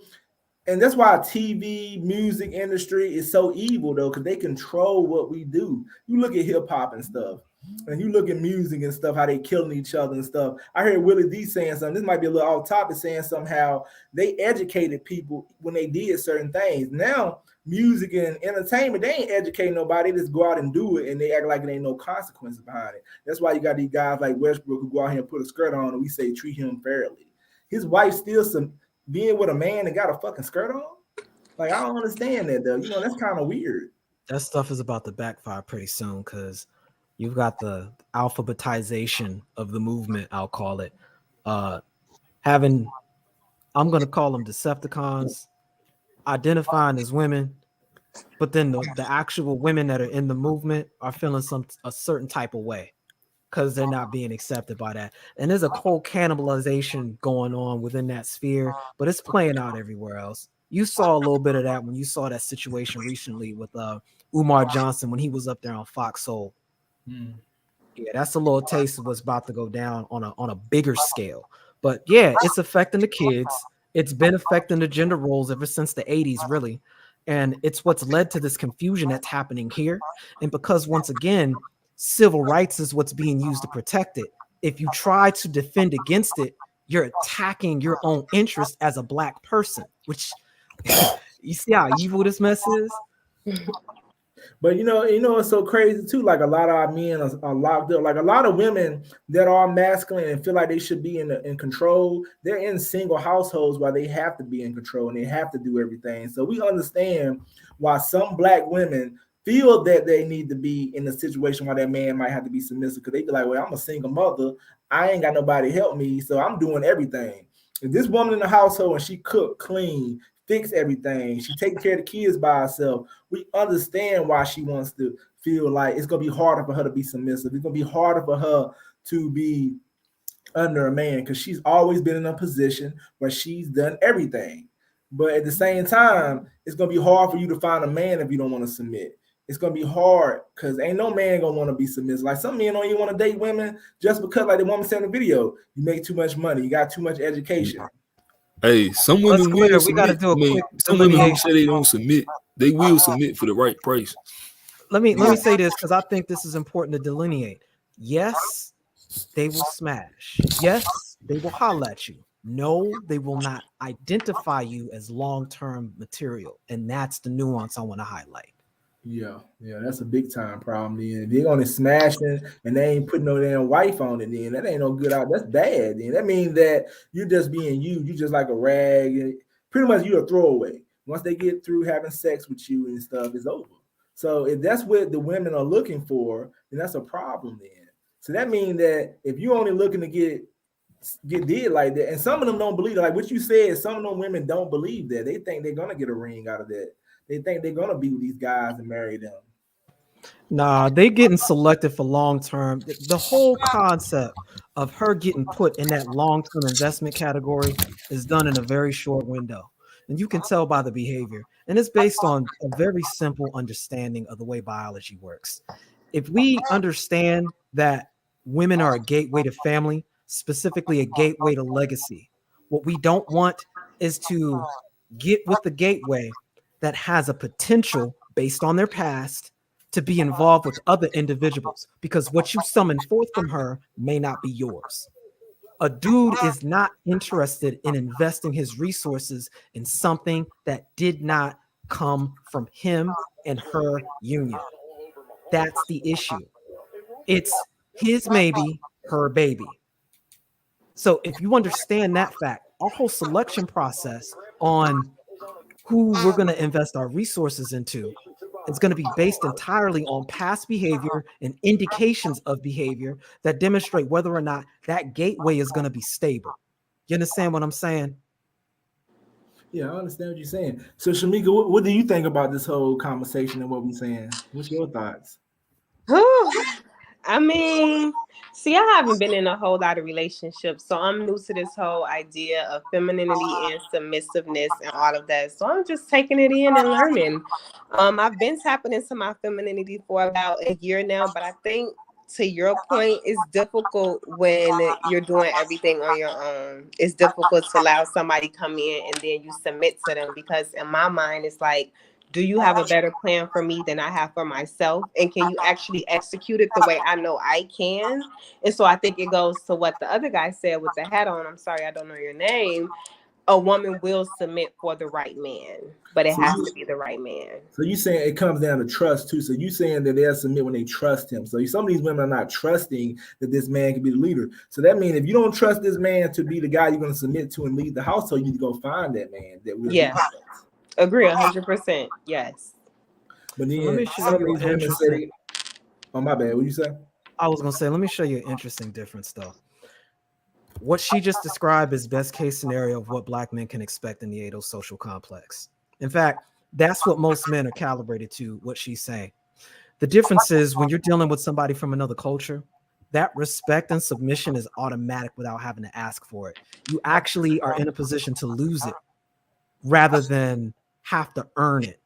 And that's why TV, music industry is so evil, though, because they control what we do. You look at hip hop and stuff, and you look at music and stuff, how they killing each other and stuff. I heard Willie D saying something. This might be a little off topic, saying somehow they educated people when they did certain things. Now, music and entertainment, they ain't educating nobody. They just go out and do it, and they act like there ain't no consequences behind it. That's why you got these guys like Westbrook who go out here and put a skirt on, and we say treat him fairly. His wife still being with a man and got a fucking skirt on? Like, I don't understand that, though. You know, that's kind of weird. That stuff is about to backfire pretty soon because you've got the alphabetization of the movement, I'll call it, having I'm going to call them Decepticons, identifying as women, but then the actual women that are in the movement are feeling a certain type of way because they're not being accepted by that. And there's a whole cannibalization going on within that sphere, but it's playing out everywhere else. You saw a little bit of that when you saw that situation recently with Umar Johnson when he was up there on Fox Soul. Yeah, that's a little taste of what's about to go down on a bigger scale. But yeah, it's affecting the kids. It's been affecting the gender roles ever since the 80s, really. And it's what's led to this confusion that's happening here. And because once again, civil rights is what's being used to protect it. If you try to defend against it, you're attacking your own interest as a black person, which you see how evil this mess is. But it's so crazy too. Like a lot of our men are locked up. Like a lot of women that are masculine and feel like they should be in control. They're in single households where they have to be in control and they have to do everything. So we understand why some black women feel that they need to be in a situation where that man might have to be submissive because they be like, well, I'm a single mother. I ain't got nobody to help me, so I'm doing everything. If this woman in the household and she cook, clean, fix everything, she takes care of the kids by herself, we understand why she wants to feel like it's going to be harder for her to be submissive. It's going to be harder for her to be under a man because she's always been in a position where she's done everything. But at the same time, it's going to be hard for you to find a man if you don't want to submit. It's going to be hard because ain't no man going to want to be submissive. Like some men don't even want to date women just because, like the woman said in the video, you make too much money, you got too much education. Hey, some women will submit. We gotta do a quick some women who say they don't submit, they will submit for the right price. Let me say this because I think this is important to delineate. Yes, they will smash. Yes, they will holler at you. No, they will not identify you as long-term material. And that's the nuance I want to highlight. Yeah, that's a big time problem. Then they're gonna smash it and they ain't putting no damn wife on it. Then that ain't no good out. That's bad. Then that means that you're just being you. You just like a rag. Pretty much you're a throwaway. Once they get through having sex with you and stuff, it's over. So if that's what the women are looking for, then that's a problem. Then so that means that if you're only looking to get did like that, and some of them don't believe it. Like what you said, some of them women don't believe that. They think they're gonna get a ring out of that. They think they're gonna be with these guys and marry them. Nah, they getting selected for long term. The whole concept of her getting put in that long term investment category is done in a very short window, and you can tell by the behavior. And it's based on a very simple understanding of the way biology works. If we understand that women are a gateway to family, specifically a gateway to legacy, what we don't want is to get with the gateway that has a potential based on their past to be involved with other individuals, because what you summon forth from her may not be yours. A dude is not interested in investing his resources in something that did not come from him and her union. That's the issue. It's his maybe, her baby. So if you understand that fact, our whole selection process on who we're going to invest our resources into is going to be based entirely on past behavior and indications of behavior that demonstrate whether or not that gateway is going to be stable. You understand what I'm saying? Yeah, I understand what you're saying. So, Shamika, what do you think about this whole conversation and what we're saying? What's your thoughts? I mean, see, I haven't been in a whole lot of relationships, so I'm new to this whole idea of femininity and submissiveness and all of that. So I'm just taking it in and learning. I've been tapping into my femininity for about a year now, but I think to your point, it's difficult when you're doing everything on your own. It's difficult to allow somebody come in and then you submit to them, because in my mind, it's like, do you have a better plan for me than I have for myself? And can you actually execute it the way I know I can? And so I think it goes to what the other guy said with the hat on. I'm sorry, I don't know your name. A woman will submit for the right man, but it has to be the right man. So you saying it comes down to trust too. So you saying that they'll submit when they trust him. So some of these women are not trusting that this man can be the leader. So that means if you don't trust this man to be the guy you're going to submit to and lead the household, you need to go find that man that will. Yeah. Agree 100%. Yes. But then let me show you these women say, oh my bad, what you say? I was gonna say, let me show you an interesting difference though. What she just described is best case scenario of what black men can expect in the adosocial complex. In fact, that's what most men are calibrated to, what she's saying. The difference is when you're dealing with somebody from another culture, that respect and submission is automatic without having to ask for it. You actually are in a position to lose it rather than have to earn it.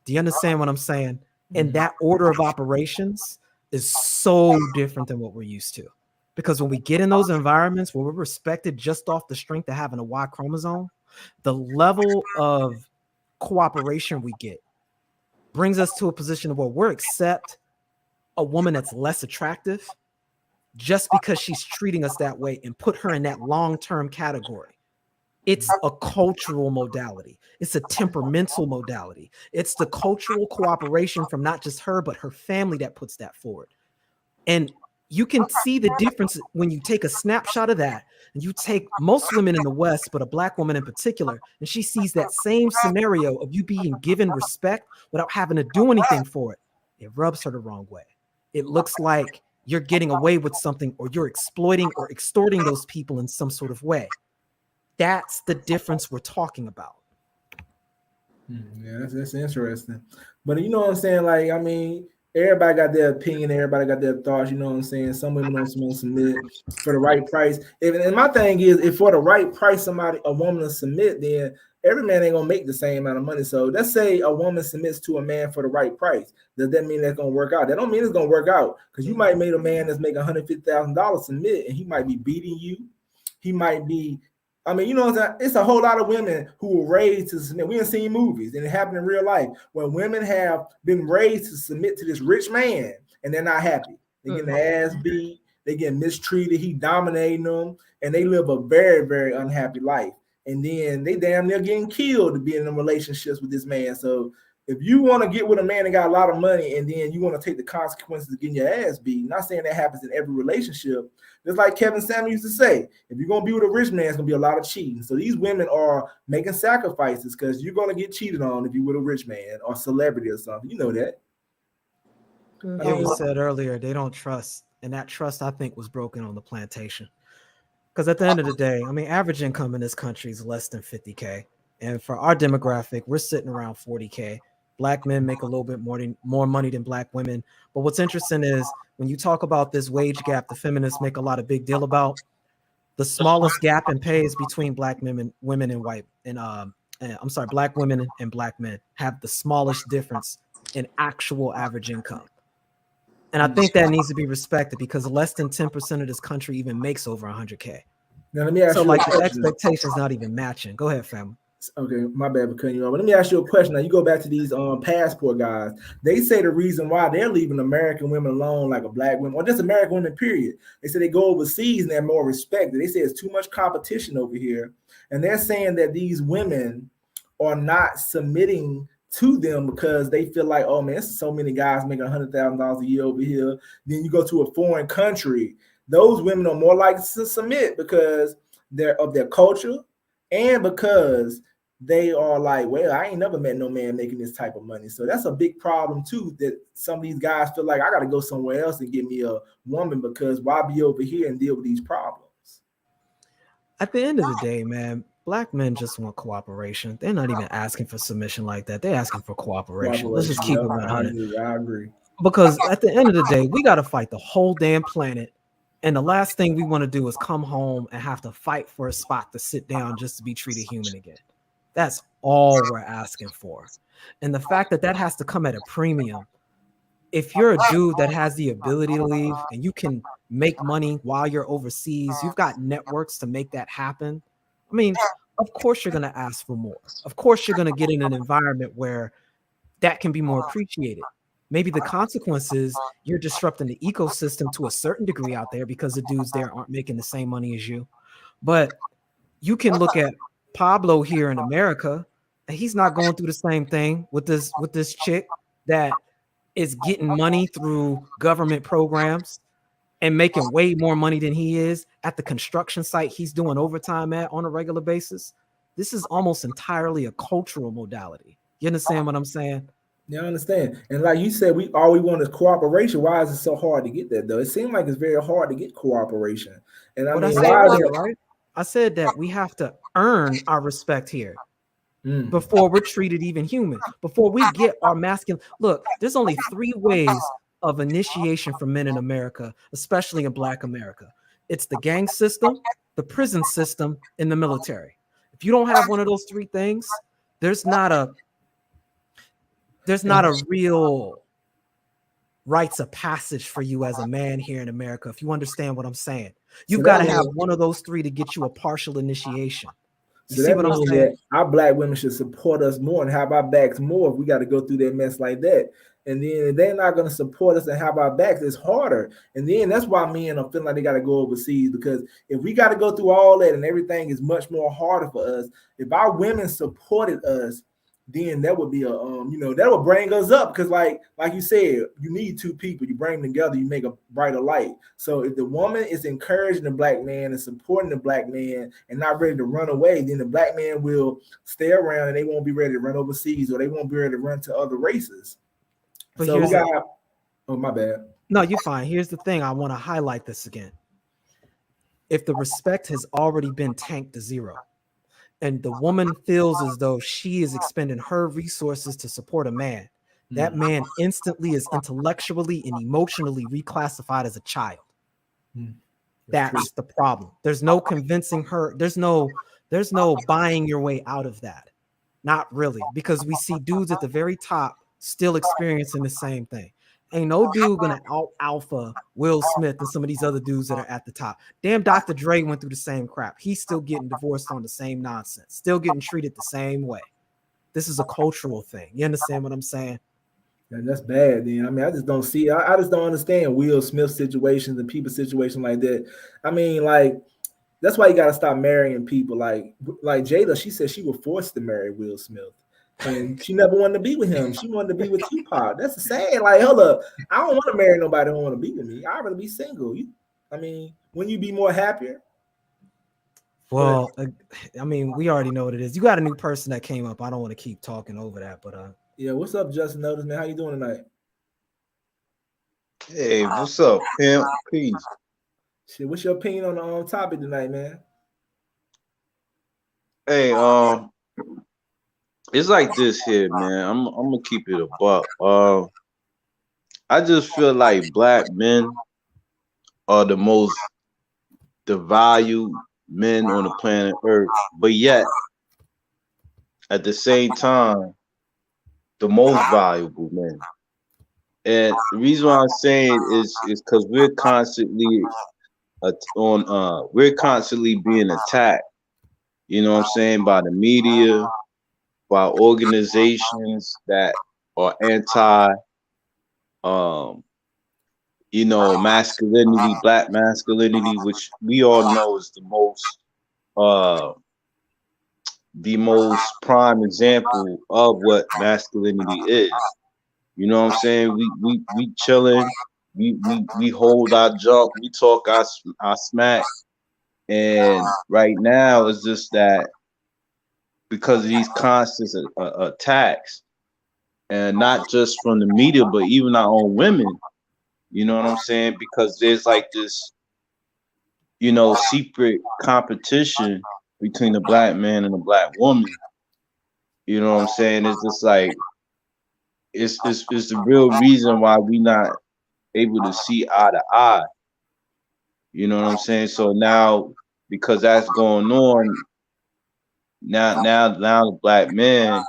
Do you understand what I'm saying? And that order of operations is so different than what we're used to. Because when we get in those environments where we're respected just off the strength of having a Y chromosome, the level of cooperation we get brings us to a position where we'll accept a woman that's less attractive just because she's treating us that way and put her in that long-term category. It's a cultural modality. It's a temperamental modality. It's the cultural cooperation from not just her, but her family that puts that forward. And you can see the difference when you take a snapshot of that and you take most women in the West, but a black woman in particular, and she sees that same scenario of you being given respect without having to do anything for it. It rubs her the wrong way. It looks like you're getting away with something or you're exploiting or extorting those people in some sort of way. That's the difference we're talking about. Yeah, that's interesting. But you know what I'm saying? Like, I mean, everybody got their opinion, everybody got their thoughts, you know what I'm saying? Some women don't submit for the right price. And my thing is, if for the right price, a woman to submit, then every man ain't gonna make the same amount of money. So let's say a woman submits to a man for the right price. Does that mean that's gonna work out? That don't mean it's gonna work out, because you might make a man that's making $150,000 submit, and he might be beating you. He might be, I mean, you know what I'm saying? It's a whole lot of women who were raised to submit. We have seen movies, and it happened in real life, when women have been raised to submit to this rich man, and they're not happy. They get their ass beat, they get mistreated, he dominating them, and they live a very, very unhappy life. And then they damn near getting killed to be in relationships with this man. So if you want to get with a man that got a lot of money, and then you want to take the consequences of getting your ass beat, not saying that happens in every relationship. Just like Kevin Samuels used to say, if you're going to be with a rich man, it's going to be a lot of cheating. So these women are making sacrifices because you're going to get cheated on if you're with a rich man or celebrity or something. You know that. It was said earlier, they don't trust. And that trust, I think, was broken on the plantation. Because at the end of the day, I mean, average income in this country is less than 50K. And for our demographic, we're sitting around 40K. Black men make a little bit more money than black women. But what's interesting is when you talk about this wage gap, the feminists make a lot of big deal about. The smallest gap in pay is between black women and white. Black women and black men have the smallest difference in actual average income. And I think that needs to be respected, because less than 10% of this country even makes over 100K. Now let me ask you like the expectations not even matching. Go ahead, family. Okay, my bad for cutting you off. But let me ask you a question. Now you go back to these passport guys. They say the reason why they're leaving American women alone, like a black woman, or just American women, period. They say they go overseas and they're more respected. They say it's too much competition over here. And they're saying that these women are not submitting to them because they feel like, oh man, there's so many guys making $100,000 a year over here. Then you go to a foreign country. Those women are more likely to submit because they're of their culture, and because they are like, well, I ain't never met no man making this type of money. So that's a big problem too, that some of these guys feel like I got to go somewhere else and get me a woman, because why be over here and deal with these problems? At the end of the day, man, black men just want cooperation. They're not even asking for submission like that. They're asking for cooperation. Let's just keep it 100. I agree. Because at the end of the day, we got to fight the whole damn planet. And the last thing we want to do is come home and have to fight for a spot to sit down just to be treated human again. That's all we're asking for. And the fact that that has to come at a premium. If you're a dude that has the ability to leave and you can make money while you're overseas, you've got networks to make that happen. I mean, of course you're going to ask for more. Of course you're going to get in an environment where that can be more appreciated. Maybe the consequence is you're disrupting the ecosystem to a certain degree out there because the dudes there aren't making the same money as you. But you can look at Pablo here in America, and he's not going through the same thing with this chick that is getting money through government programs and making way more money than he is at the construction site he's doing overtime at on a regular basis. This is almost entirely a cultural modality. You understand what I'm saying? You understand? And like you said, we all we want is cooperation. Why is it so hard to get that though? It seems like it's very hard to get cooperation. And I What I mean, said why is earlier, it? right? I said that we have to earn our respect here Mm, before we're treated even human. Before we get our masculine. Look, there's only 3 ways of initiation for men in America, especially in Black America. It's the gang system, the prison system, and the military. If you don't have one of those 3 things, there's not a and real rites of passage for you as a man here in America. If you understand what I'm saying, so you've got that to have means one of those 3 to get you a partial initiation. You so see that what I'm means saying? that our Black women should support us more and have our backs more if we got to go through that mess like that. And then if they're not going to support us and have our backs, it's harder. And then that's why men are feeling like they got to go overseas, because if we got to go through all that and everything is much more harder for us, if our women supported us, then that would be a that would bring us up, because like you said, you need 2 people, you bring them together, you make a brighter light. So if the woman is encouraging the Black man and supporting the Black man and not ready to run away, then the Black man will stay around and they won't be ready to run overseas, or they won't be ready to run to other races. But So we here's the got, oh my bad. no, you're fine. Here's the thing. I want to highlight this again. If the respect has already been tanked to 0, and the woman feels as though she is expending her resources to support a man, that man instantly is intellectually and emotionally reclassified as a child. That's the problem. There's no convincing her. There's no buying your way out of that. Not really, because we see dudes at the very top still experiencing the same thing. Ain't no dude gonna out alpha Will Smith and some of these other dudes that are at the top. Damn, Dr. Dre went through the same crap. He's still getting divorced on the same nonsense, still getting treated the same way. This is a cultural thing. You understand what I'm saying? And that's bad. Then I mean, I just don't see. I just don't understand Will Smith situations and people situations like that. I mean, like that's why you got to stop marrying people. Like Jada, she said she was forced to marry Will Smith, and she never wanted to be with him. She wanted to be with Tupac. That's sad. Like, hold up, I don't want to marry nobody who don't want to be with me. I'd rather be single. I mean, wouldn't you be more happier? Well, I mean, we already know what it is. You got a new person that came up. I don't want to keep talking over that, but Yeah, what's up, Justin Notice, man? How you doing tonight? Hey, what's up, pimp? Peace. Shit, what's your opinion on the topic tonight, man? Hey, it's like this here, man. I'm gonna keep it a buck. I just feel like Black men are the most devalued men on the planet Earth, but yet at the same time, the most valuable men. And the reason why I'm saying is because we're constantly we're constantly being attacked. You know what I'm saying, by the media, by organizations that are anti, masculinity, Black masculinity, which we all know is uh, the most prime example of what masculinity is. You know what I'm saying? We chilling, we hold our junk, we talk our smack, and right now it's just that because of these constant attacks, and not just from the media, but even our own women. You know what I'm saying? Because there's like this, secret competition between the Black man and the Black woman. You know what I'm saying? It's just like it's the real reason why we not able to see eye to eye. You know what I'm saying? So now, because that's going on, now the Black man,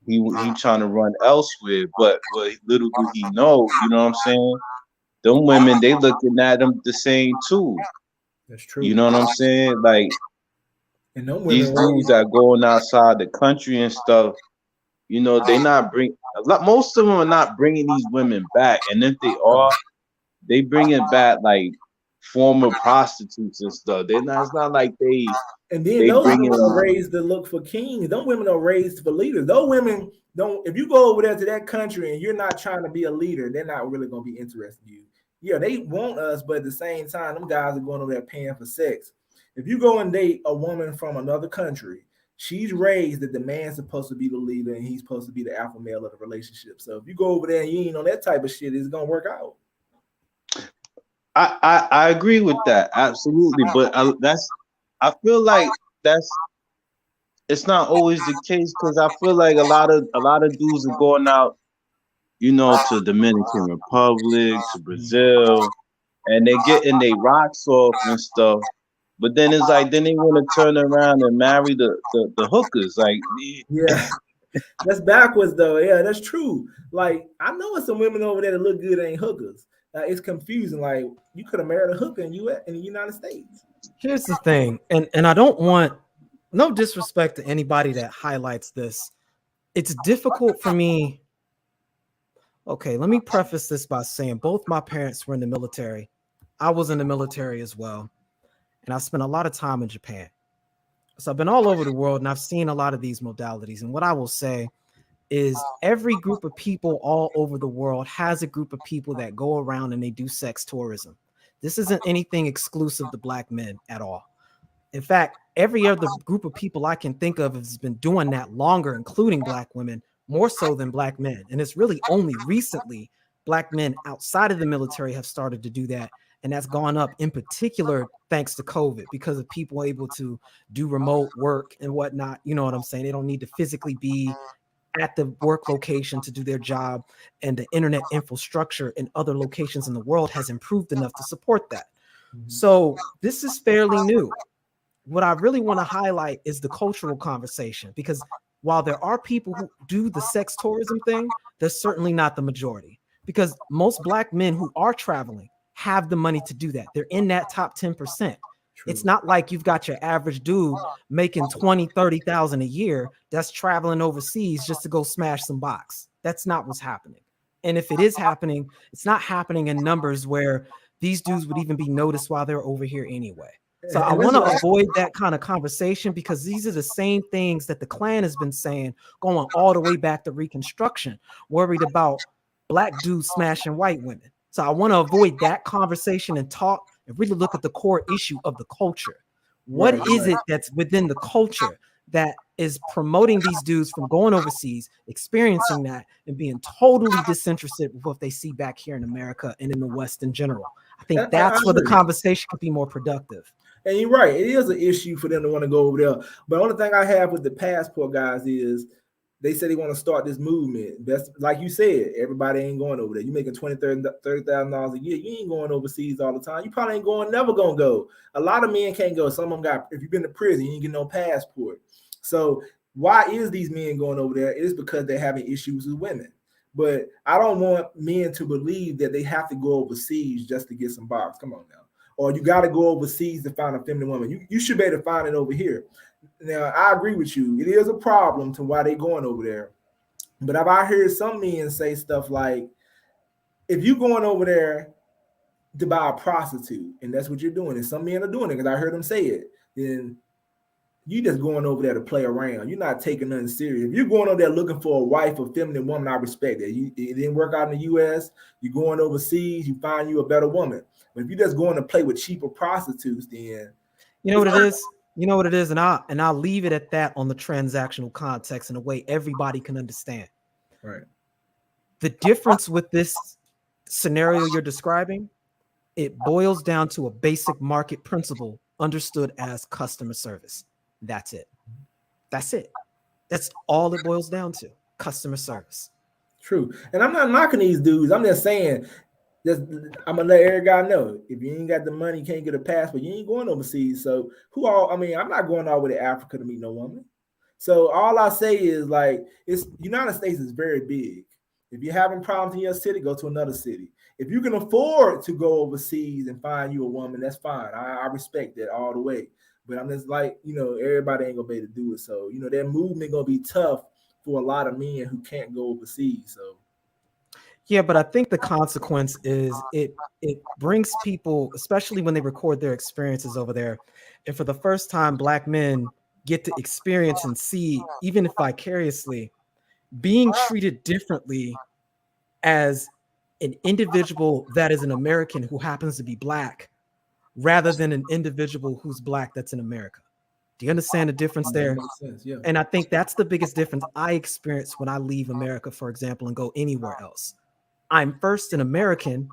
he trying to run elsewhere, but little do he know, you know what I'm saying? Them women, they looking at him the same too. That's true. You know what I'm saying? Like And them these women, dudes that going outside the country and stuff, they not most of them are not bringing these women back, and if they are, they bringing back like former prostitutes and stuff. It's not like and then they those bringing women are raised to look for kings. Those women are raised for leaders. Those women don't. If you go over there to that country and you're not trying to be a leader, they're not really going to be interested in you. Yeah, they want us, but at the same time, them guys are going over there paying for sex. If you go and date a woman from another country, she's raised that the man's supposed to be the leader and he's supposed to be the alpha male of the relationship. So if you go over there and you ain't on that type of shit, it's gonna work out. I agree with that, absolutely. But I feel like it's not always the case, because I feel like a lot of dudes are going out, to Dominican Republic, to Brazil, and they're getting their rocks off and stuff. But then it's like, then they want to turn around and marry the hookers. Like, yeah, that's backwards though. Yeah, that's true. Like, I know some women over there that look good ain't hookers. It's confusing. Like, you could have married a hooker in the United States. Here's the thing, and I don't want no disrespect to anybody that highlights this. It's difficult for me. Okay, let me preface this by saying both my parents were in the military. I was in the military as well. And I spent a lot of time in Japan. So I've been all over the world and I've seen a lot of these modalities. And what I will say is every group of people all over the world has a group of people that go around and they do sex tourism. This isn't anything exclusive to Black men at all. In fact, every other group of people I can think of has been doing that longer, including Black women, more so than Black men. And it's really only recently Black men outside of the military have started to do that. And that's gone up in particular thanks to COVID, because of people able to do remote work and whatnot. You know what I'm saying? They don't need to physically be at the work location to do their job. And the internet infrastructure in other locations in the world has improved enough to support that. So this is fairly new. What I really want to highlight is the cultural conversation, because while there are people who do the sex tourism thing, they're certainly not the majority, because most Black men who are traveling have the money to do that. They're in that top 10%. True. It's not like you've got your average dude making 20, 30,000 a year that's traveling overseas just to go smash some box. That's not what's happening. And if it is happening, it's not happening in numbers where these dudes would even be noticed while they're over here anyway. So I want to avoid that kind of conversation, because these are the same things that the Klan has been saying going all the way back to Reconstruction, worried about Black dudes smashing white women. So I want to avoid that conversation and talk and really look at the core issue of the culture. What is it that's within the culture that is promoting these dudes from going overseas, experiencing that, and being totally disinterested with what they see back here in America and in the West in general? I think that's where the conversation could be more productive. And you're right. It is an issue for them to want to go over there. But the only thing I have with the passport guys is they said they want to start this movement. That's like you said, everybody ain't going over there. You making $20,000-$30,000 a year. You ain't going overseas all the time. You probably ain't going, never gonna go. A lot of men can't go. Some of them got, if you've been to prison, you ain't get no passport. So why is these men going over there? It is because they're having issues with women. But I don't want men to believe that they have to go overseas just to get some box. Come on now. Or you got to go overseas to find a feminine woman. You should be able to find it over here. Now, I agree with you. It is a problem to why they're going over there. But I've heard some men say stuff like, if you're going over there to buy a prostitute, and that's what you're doing, and some men are doing it because I heard them say it, then you just going over there to play around. You're not taking nothing serious. If you're going over there looking for a wife, a feminine woman, I respect that. It didn't work out in the U.S. You're going overseas, you find you a better woman. But if you're just going to play with cheaper prostitutes, then you know what it is. You know what it is, and I'll leave it at that on the transactional context in a way everybody can understand. Right. The difference with this scenario you're describing, it boils down to a basic market principle understood as customer service. That's it. That's it. That's all it boils down to. Customer service. True. And I'm not knocking these dudes. I'm just saying, I'm gonna let every guy know, if you ain't got the money, you can't get a passport, you ain't going overseas. So I'm not going all the way to Africa to meet no woman. So all I say is, like, it's United States is very big. If you're having problems in your city, go to another city. If you can afford to go overseas and find you a woman, that's fine. I respect that all the way. But I'm just like, everybody ain't gonna be able to do it. So, that movement gonna be tough for a lot of men who can't go overseas. So yeah, but I think the consequence is it brings people, especially when they record their experiences over there, and for the first time, Black men get to experience and see, even if vicariously, being treated differently as an individual that is an American who happens to be Black, rather than an individual who's Black that's in America. Do you understand the difference there? Makes sense, yeah. And I think that's the biggest difference I experience when I leave America, for example, and go anywhere else. I'm first an American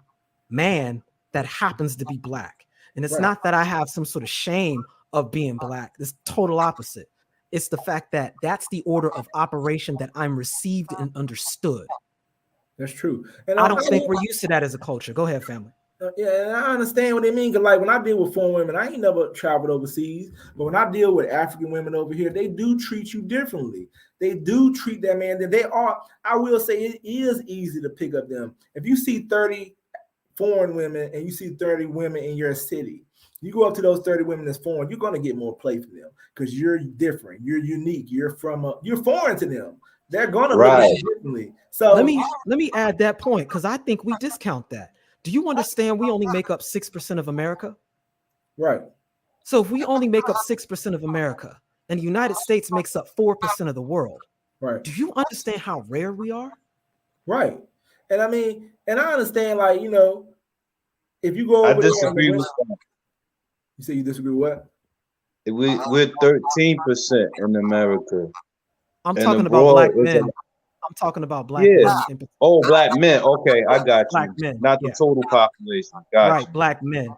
man that happens to be black. And it's Right. not that I have some sort of shame of being black. It's total opposite. It's the fact that that's the order of operation that I'm received and understood. That's true. And I don't think we're used to that as a culture. Go ahead, family. Yeah, and I understand what they mean. Cause like when I deal with foreign women, I ain't never traveled overseas, but when I deal with African women over here, they do treat you differently. They do treat that man that they are. I will say it is easy to pick up them. If you see 30 foreign women and you see 30 women in your city, you go up to those 30 women that's foreign, you're gonna get more play from them because you're different, you're unique, you're foreign to them. They're gonna look at you differently. So let me add that point because I think we discount that. Do you understand we only make up 6% of America? Right. So if we only make up 6% of America and the United States makes up 4% of the world, right? Do you understand how rare we are? Right. And I mean, and I understand, like, you know, if you go over I disagree with that. You say you disagree with what? We're 13% in America. I'm talking about black men. I'm talking about black men. Oh, black men. Okay, I got you. Black men, not the total population. Got right, black men.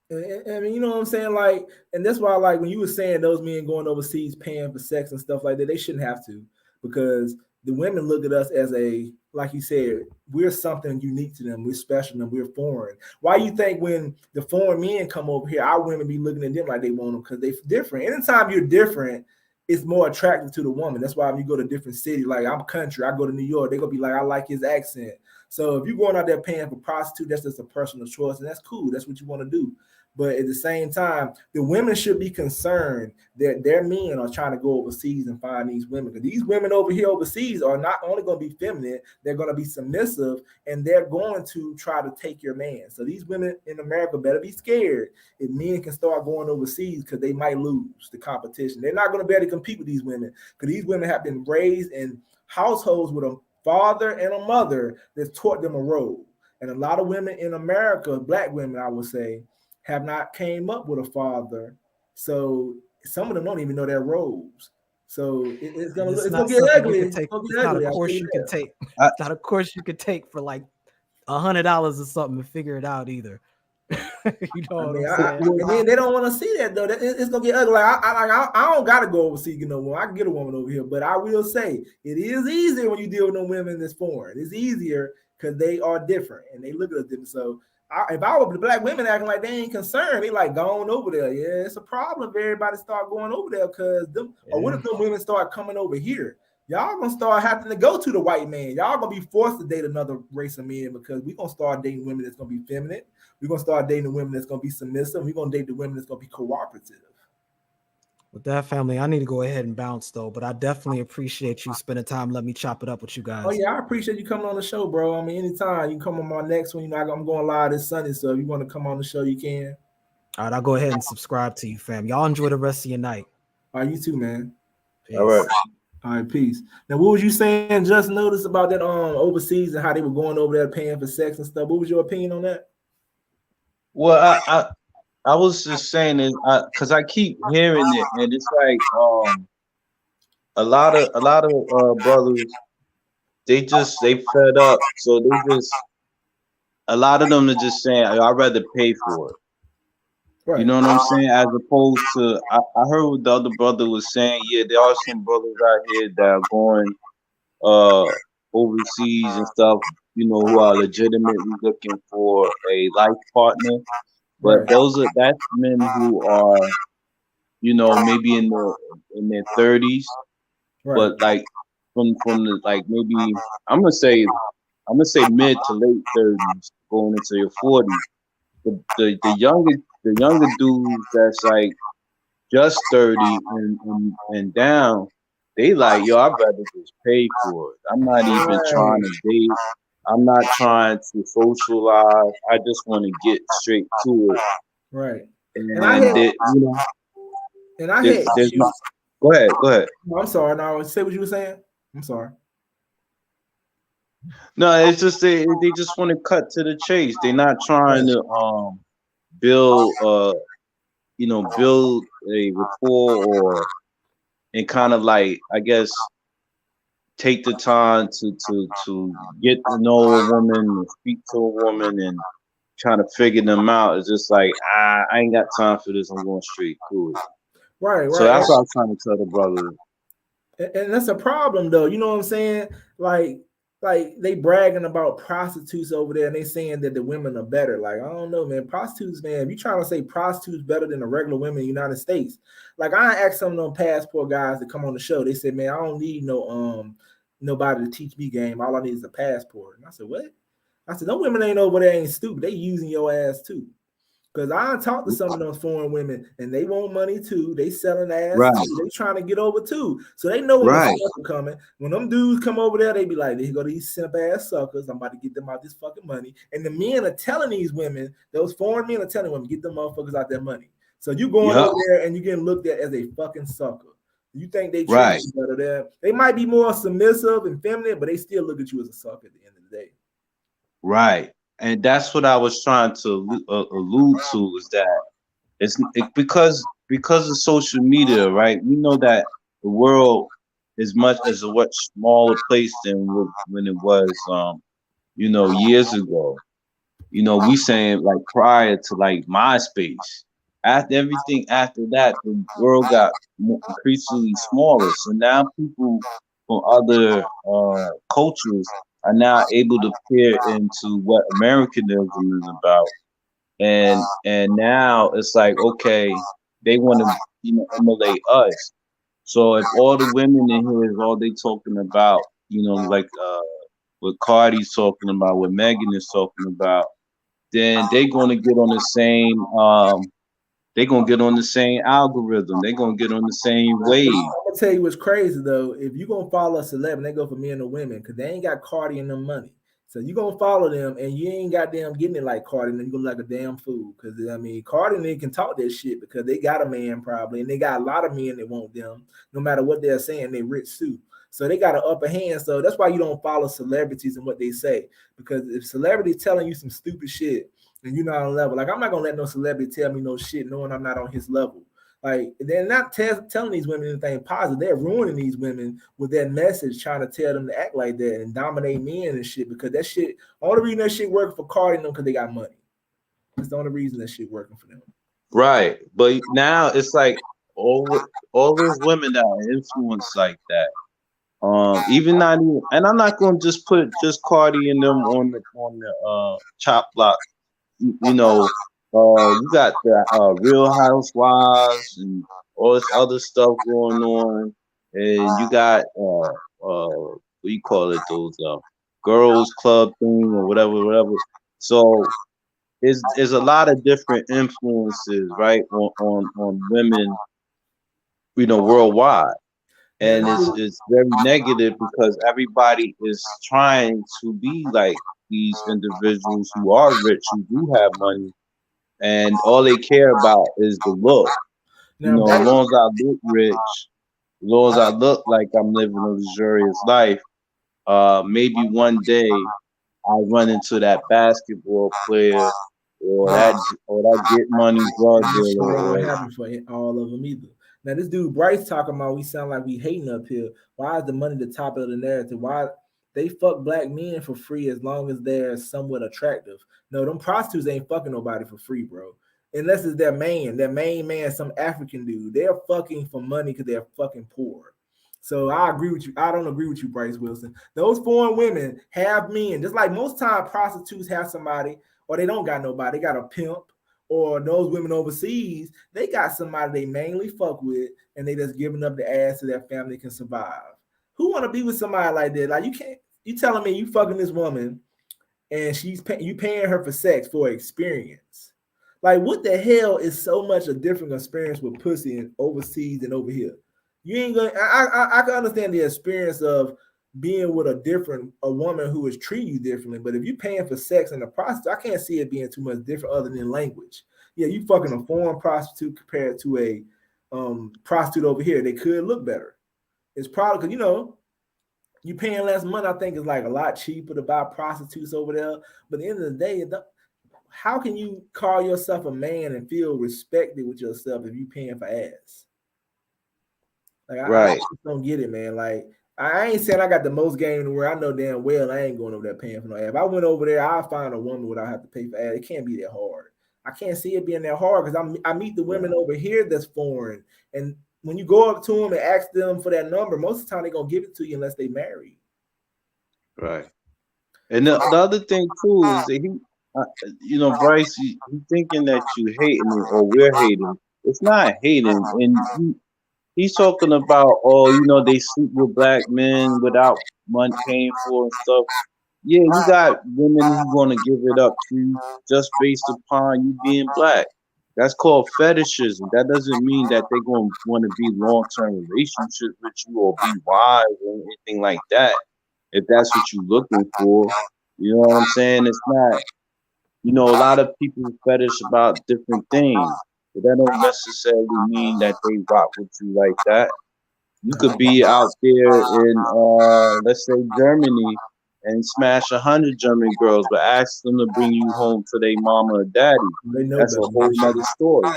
I mean, you know what I'm saying? Like, and that's why, like, when you were saying those men going overseas paying for sex and stuff like that, they shouldn't have to, because the women look at us as a, like you said, we're something unique to them. We're special to them. We're foreign. Why you think when the foreign men come over here, our women be looking at them like they want them because they're different? Anytime you're different, it's more attractive to the woman. That's why if you go to different cities, like I'm country, I go to New York, they're gonna be like, I like his accent. So if you're going out there paying for prostitute, that's just a personal choice, and that's cool. That's what you want to do. But at the same time, the women should be concerned that their men are trying to go overseas and find these women. Because these women over here overseas are not only going to be feminine, they're going to be submissive, and they're going to try to take your man. So these women in America better be scared if men can start going overseas, because they might lose the competition. They're not going to be able to compete with these women, because these women have been raised in households with a father and a mother that's taught them a role. And a lot of women in America, black women, I would say, have not came up with a father, so some of them don't even know their roles. So it's gonna get ugly. It's not a course you can take. It's not a course you can take for like $100 or something to figure it out either. You know what I'm saying? And then they don't want to see that though. It's gonna get ugly. Like I don't gotta go overseas to get no woman. I can get a woman over here, but I will say it is easier when you deal with no women that's foreign. It's easier because they are different and they look at us different. So if I were the black women acting like they ain't concerned, they like going over there. Yeah, it's a problem if everybody start going over there, because them. Or what if the women start coming over here? Y'all gonna start having to go to the white man. Y'all gonna be forced to date another race of men, because we're gonna start dating women that's gonna be feminine. We're gonna start dating the women that's gonna be submissive. We're gonna date the women that's gonna be cooperative. With that, family, I need to go ahead and bounce though, but I definitely appreciate you spending time. Let me chop it up with you guys. Oh yeah, I appreciate you coming on the show, bro. I mean, anytime you can come on my next one. You know, I'm going live this Sunday, so if you want to come on the show, you can. All right, I'll go ahead and subscribe to you, fam. Y'all enjoy the rest of your night. All right, you too, man. Peace. All right. All right, peace. Now, what was you saying? Just noticed about that overseas and how they were going over there paying for sex and stuff. What was your opinion on that? Well, I was just saying is because I keep hearing it, and it's like a lot of brothers, they fed up, so a lot of them are just saying, I'd rather pay for it. Right. You know what I'm saying? As opposed to, I heard what the other brother was saying. Yeah, there are some brothers out here that are going overseas and stuff, you know, who are legitimately looking for a life partner. But that's men who are, you know, maybe in their 30s, but like from the, like, maybe I'm gonna say mid to late 30s going into your 40s. The younger dudes that's like just 30 and down, they like, yo, I'd rather just pay for it. I'm not even trying to date. I'm not trying to socialize. I just want to get straight to it. Right. And I had, you know, and I had no, go ahead. No, I'm sorry. No, say what you were saying. I'm sorry. No, it's just they just want to cut to the chase. They're not trying to build build a rapport and kind of like, I guess, take the time to get to know a woman and speak to a woman and trying to figure them out. It's just like, I ain't got time for this. I'm going straight through it. Right, So right. that's what I'm trying to tell the brother. And that's a problem though. You know what I'm saying? Like they bragging about prostitutes over there and they saying that the women are better. Like, I don't know, man. Prostitutes, man, if you trying to say prostitutes better than the regular women in the United States, like I asked some of them passport guys to come on the show. They said, man, I don't need nobody to teach me game. All I need is a passport. And I said, what? I said, no, women ain't over there ain't stupid. They using your ass too. Because I talked to some of those foreign women and they want money too. They selling ass Right. too. They trying to get over too. So they know when Right. the sucker coming. When them dudes come over there, they be like, there go these simp ass suckers. I'm about to get them out this fucking money. And the men are telling these women, those foreign men are telling women, get them motherfuckers out their money. So you going over there and you getting looked at as a fucking sucker. You think they treat you better there. They might be more submissive and feminine, but they still look at you as a sucker at the end of the day. Right. And that's what I was trying to allude to, is that it's because of social media, right? We know that the world is a much smaller place than when it was, years ago. We saying like prior to like MySpace. After everything after that, the world got increasingly smaller. So now people from other cultures are now able to peer into what Americanism is about, and now it's like, okay, they want to emulate us. So if all the women in here is all they talking about, like what Cardi's talking about, what Megan is talking about, then they're gonna get on the same algorithm. They're gonna get on the same wave. I'm gonna tell you what's crazy though. If you gonna follow a celeb, they go for men or women because they ain't got Cardi and them money. So you gonna follow them and you ain't got them getting it like Cardi, and then you gonna look like a damn fool. Because I mean, Cardi and they can talk that shit because they got a man probably, and they got a lot of men that want them. No matter what they're saying, they rich too. So they got an upper hand. So that's why you don't follow celebrities and what they say. Because if celebrity telling you some stupid shit and you're not on level, like I'm not gonna let no celebrity tell me no shit knowing I'm not on his level. Like they're not telling these women anything positive. They're ruining these women with that message, trying to tell them to act like that and dominate men and shit. Because that shit, only reason that shit working for Cardi and them because they got money. That's the only reason that shit working for them. Right, but now it's like all those women that are influenced like that. Even not even, and I'm not going to just put just Cardi and them on the chop block. You got the Real Housewives and all this other stuff going on, and you got what do you call it, those girls club thing or whatever. So it's a lot of different influences, right, on women, worldwide. And it's very negative because everybody is trying to be like these individuals who are rich, who do have money, and all they care about is the look. As long as I look rich, as long as I look like I'm living a luxurious life, maybe one day I run into that basketball player or that get money drug dealer. Or happen for all of them either. Now this dude Bryce talking about we sound like we hating up here. Why is the money the top of the narrative? Why they fuck black men for free as long as they're somewhat attractive? No, them prostitutes ain't fucking nobody for free, bro. Unless it's their main man, some African dude. They're fucking for money because they're fucking poor. So I agree with you. I don't agree with you, Bryce Wilson. Those foreign women have men, just like most time prostitutes have somebody, or they don't got nobody. They got a pimp. Or those women overseas, they got somebody they mainly fuck with, and they just giving up the ass so their family can survive. Who want to be with somebody like that? Like you telling me you fucking this woman, and you paying her for sex for experience. Like what the hell is so much a different experience with pussy in overseas and over here? You ain't gonna. I can understand the experience of being with a woman who is treating you differently. But if you're paying for sex in a prostitute, I can't see it being too much different other than language. Yeah, you fucking a foreign prostitute compared to a prostitute over here. They could look better. It's probably because you paying less money. I think it's like a lot cheaper to buy prostitutes over there. But at the end of the day, how can you call yourself a man and feel respected with yourself if you paying for ass? Like I Right. just don't get it, man. Like I ain't saying I got the most game in the world. I know damn well I ain't going over there paying for no ass. If I went over there, I'll find a woman without have to pay for ass. It can't be that hard. I can't see it being that hard because I meet the women over here that's foreign, and when you go up to them and ask them for that number, most of the time they're gonna give it to you unless they married. Right. And the other thing too is that Bryce, he thinking that you hating or we're hating. It's not hating, and he's talking about, oh, they sleep with black men without money paying for and stuff. Yeah, you got women who want to give it up to you just based upon you being black. That's called fetishism. That doesn't mean that they're going to want to be long-term relationships with you or be wives or anything like that. If that's what you're looking for, you know what I'm saying? It's not, a lot of people fetish about different things, but that don't necessarily mean that they rock with you like that. You could be out there in, let's say, Germany and smash 100 German girls, but ask them to bring you home to their mama or daddy. That's a whole nother story.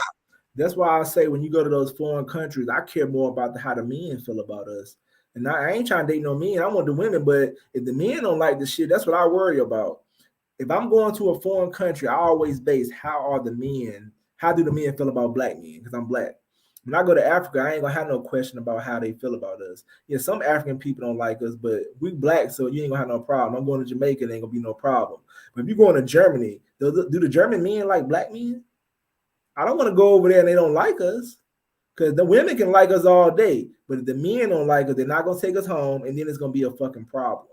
That's why I say when you go to those foreign countries, I care more about how the men feel about us. And I ain't trying to date no men. I want the women, but if the men don't like the shit, that's what I worry about. If I'm going to a foreign country, I always base how do the men feel about black men? Because I'm black. When I go to Africa, I ain't gonna have no question about how they feel about us. Yeah, some African people don't like us, but we black, so you ain't gonna have no problem. I'm going to Jamaica, there ain't gonna be no problem. But if you're going to Germany, do the German men like black men? I don't want to go over there and they don't like us. Because the women can like us all day, but if the men don't like us, they're not gonna take us home, and then it's gonna be a fucking problem.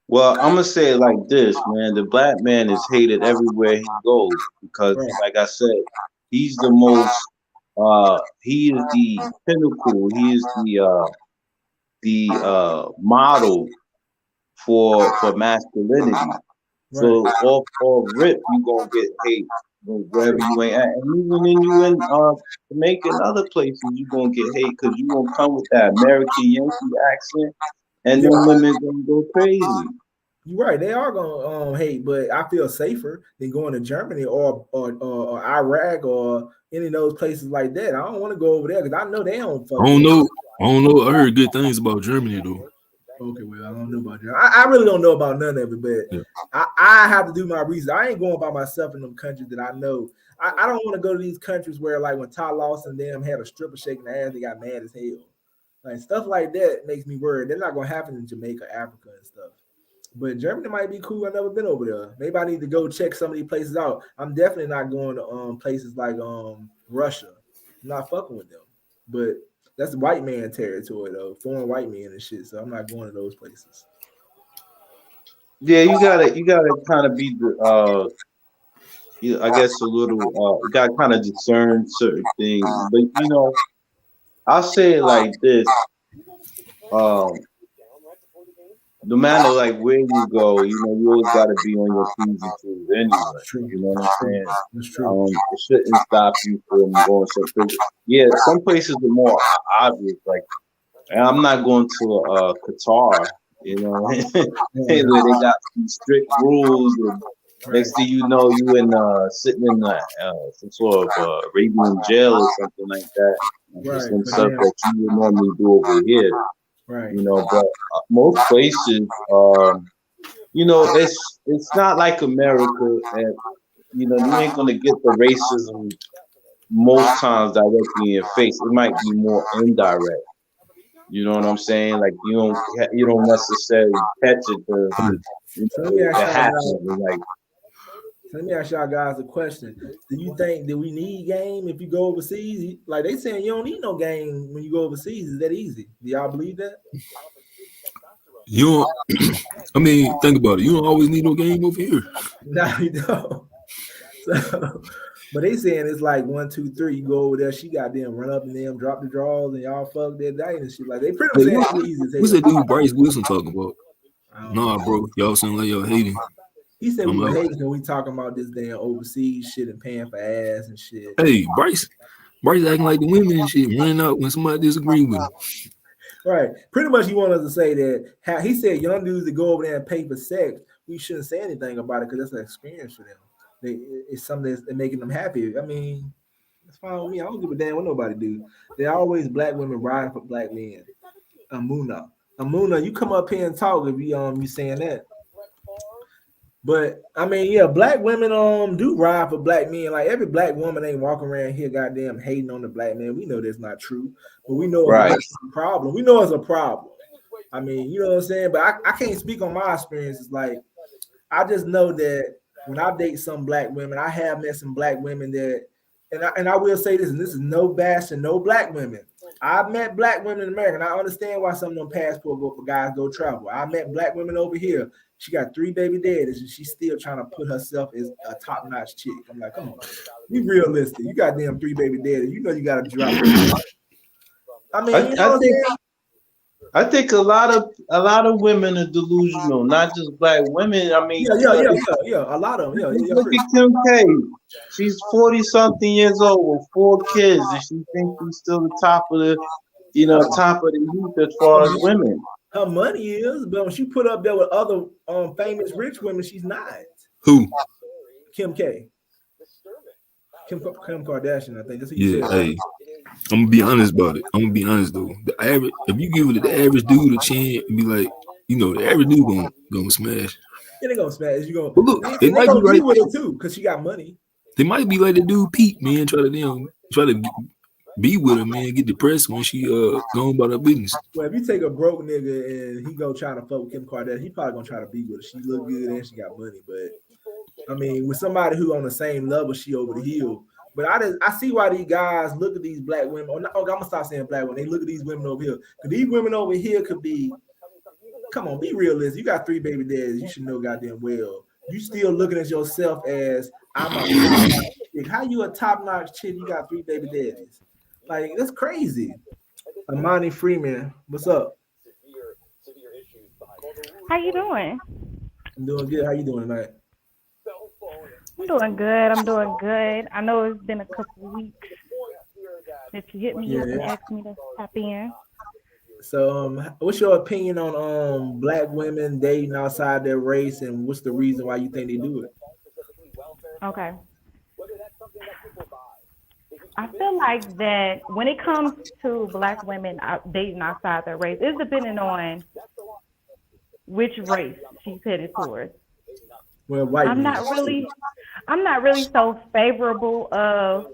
Well, I'm gonna say it like this, man. The black man is hated everywhere he goes because, like I said, he's the most. He is the pinnacle. He is the model for masculinity. So off rip, you gonna get hate wherever you ain't at, and even in Jamaica and other places, you gonna get hate because you gonna come with that American Yankee accent, and then women gonna go crazy. You're right, they are gonna hate, but I feel safer than going to Germany or Iraq or any of those places like that. I don't want to go over there because I know they don't. I don't know. I heard good things about Germany though. Okay, well, I don't know about Germany. I really don't know about none of it, but I have to do my research. I ain't going by myself in them countries that I know. I don't want to go to these countries where, like, when Ty Lawson and them had a stripper shaking their ass, they got mad as hell. Like, stuff like that makes me worried. They're not gonna happen in Jamaica, Africa, and stuff. But Germany might be cool. I've never been over there. Maybe I need to go check some of these places out. I'm definitely not going to places like Russia. I'm not fucking with them. But that's white man territory though, foreign white men and shit. So I'm not going to those places. Yeah, you gotta kind of be the I guess a little you gotta kind of discern certain things. But I'll say it like this. No matter like where you go, you always got to be on your P's and Q's anyway. You know what I'm saying? That's true. It shouldn't stop you from going some. Yeah, some places are more obvious. Like, I'm not going to Qatar. Where they got some strict rules, and next thing you know, you sitting in some sort of Arabian jail or something like that. Some stuff that you would normally do over here. Right. But most places, it's not like America, and you ain't gonna get the racism most times directly in your face. It might be more indirect. You know what I'm saying? Like you don't necessarily catch it to happen. Like, let me ask y'all guys a question. Do you think that we need game if you go overseas? Like they saying you don't need no game when you go overseas. Is that easy? Do y'all believe that? You don't. I mean, think about it. You don't always need no game over here. No, you don't. So, but they saying it's like 1, 2, 3. You go over there, she got them run up and them drop the draws and y'all fuck that night and shit. Like they pretty much saying it's easy. What's that dude Bryce Wilson talking about? Nah, bro, y'all sound like y'all hating. He said we hating when we talking about this damn overseas shit and paying for ass and shit. Hey, Bryce acting like the women and shit, running out when somebody disagree with him. Right. Pretty much he wanted us to say that he said young dudes that go over there and pay for sex we shouldn't say anything about it because that's an experience for them. It's something that's making them happy. I mean, that's fine with me. I don't give a damn what nobody do. There are always black women riding for black men. Amuna, you come up here and talk if you saying that. But I mean, yeah, black women do ride for black men. Like every black woman ain't walking around here goddamn hating on the black man. We know that's not true, but we know Right. it's a problem. We know it's a problem. I mean, you know what I'm saying? But I can't speak on my experiences. Like I just know that when I date some black women, I have met some black women that, and I will say this, and this is no bashing, no black women. I've met black women in America, and I understand why some of them passport guys go travel. I met black women over here. She got 3 baby daddies, and she's still trying to put herself as a top-notch chick. I'm like, come on, be realistic. You got damn 3 baby daddies. You know you got to drop. I mean, you know I think a lot of women are delusional, not just black women. I mean, yeah, a lot of them. Yeah, look at Kim K. She's 40-something years old with 4 kids, and she thinks she's still the top of the heap as far as women. Her money is, but when she put up there with other famous rich women, she's not. Who? Kim K. Kim Kardashian, I think. That's what you said. Hey, I'm gonna be honest about it. I'm gonna be honest though. The average, if you give it the average dude a chance, and be like, the average dude gonna smash. Yeah, they gonna smash. You gonna. But look, they might be right with it too, because she got money. They might be like the dude Pete, man, try to be with her, man, get depressed when she going about her business. Well, if you take a broke nigga and he go try to fuck with Kim Kardashian, he probably gonna try to be with her. She look good and she got money, but I mean, with somebody who on the same level, she over the hill. But I see why these guys look at these black women. I'm gonna stop saying black women. They look at these women over here. Because these women over here could be. Come on, be realistic. You got 3 baby daddies. You should know goddamn well. You still looking at yourself as I'm a top-notch chick. How you a top-notch chick? You got 3 baby daddies. Like that's crazy. Amani Freeman, what's up? How you doing? I'm doing good. How you doing tonight? I'm doing good. I know it's been a couple weeks that you hit me up and asked me to tap in. So, what's your opinion on black women dating outside their race, and what's the reason why you think they do it? Okay. I feel like that when it comes to black women dating outside their race, it's depending on which race she's headed towards. Well, white. I'm not really so favorable of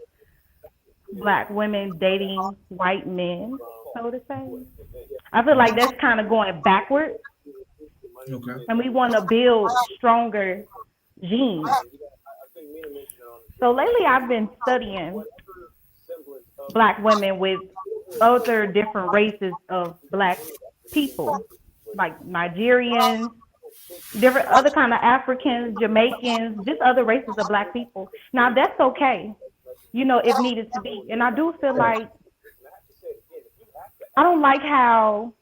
black women dating white men, so to say. I feel like that's kind of going backward. Okay. And we want to build stronger genes. So lately I've been studying black women with other different races of black people, like Nigerians, different other kind of Africans, Jamaicans, just other races of black people. Now that's okay, if needed to be. And I do feel like I don't like how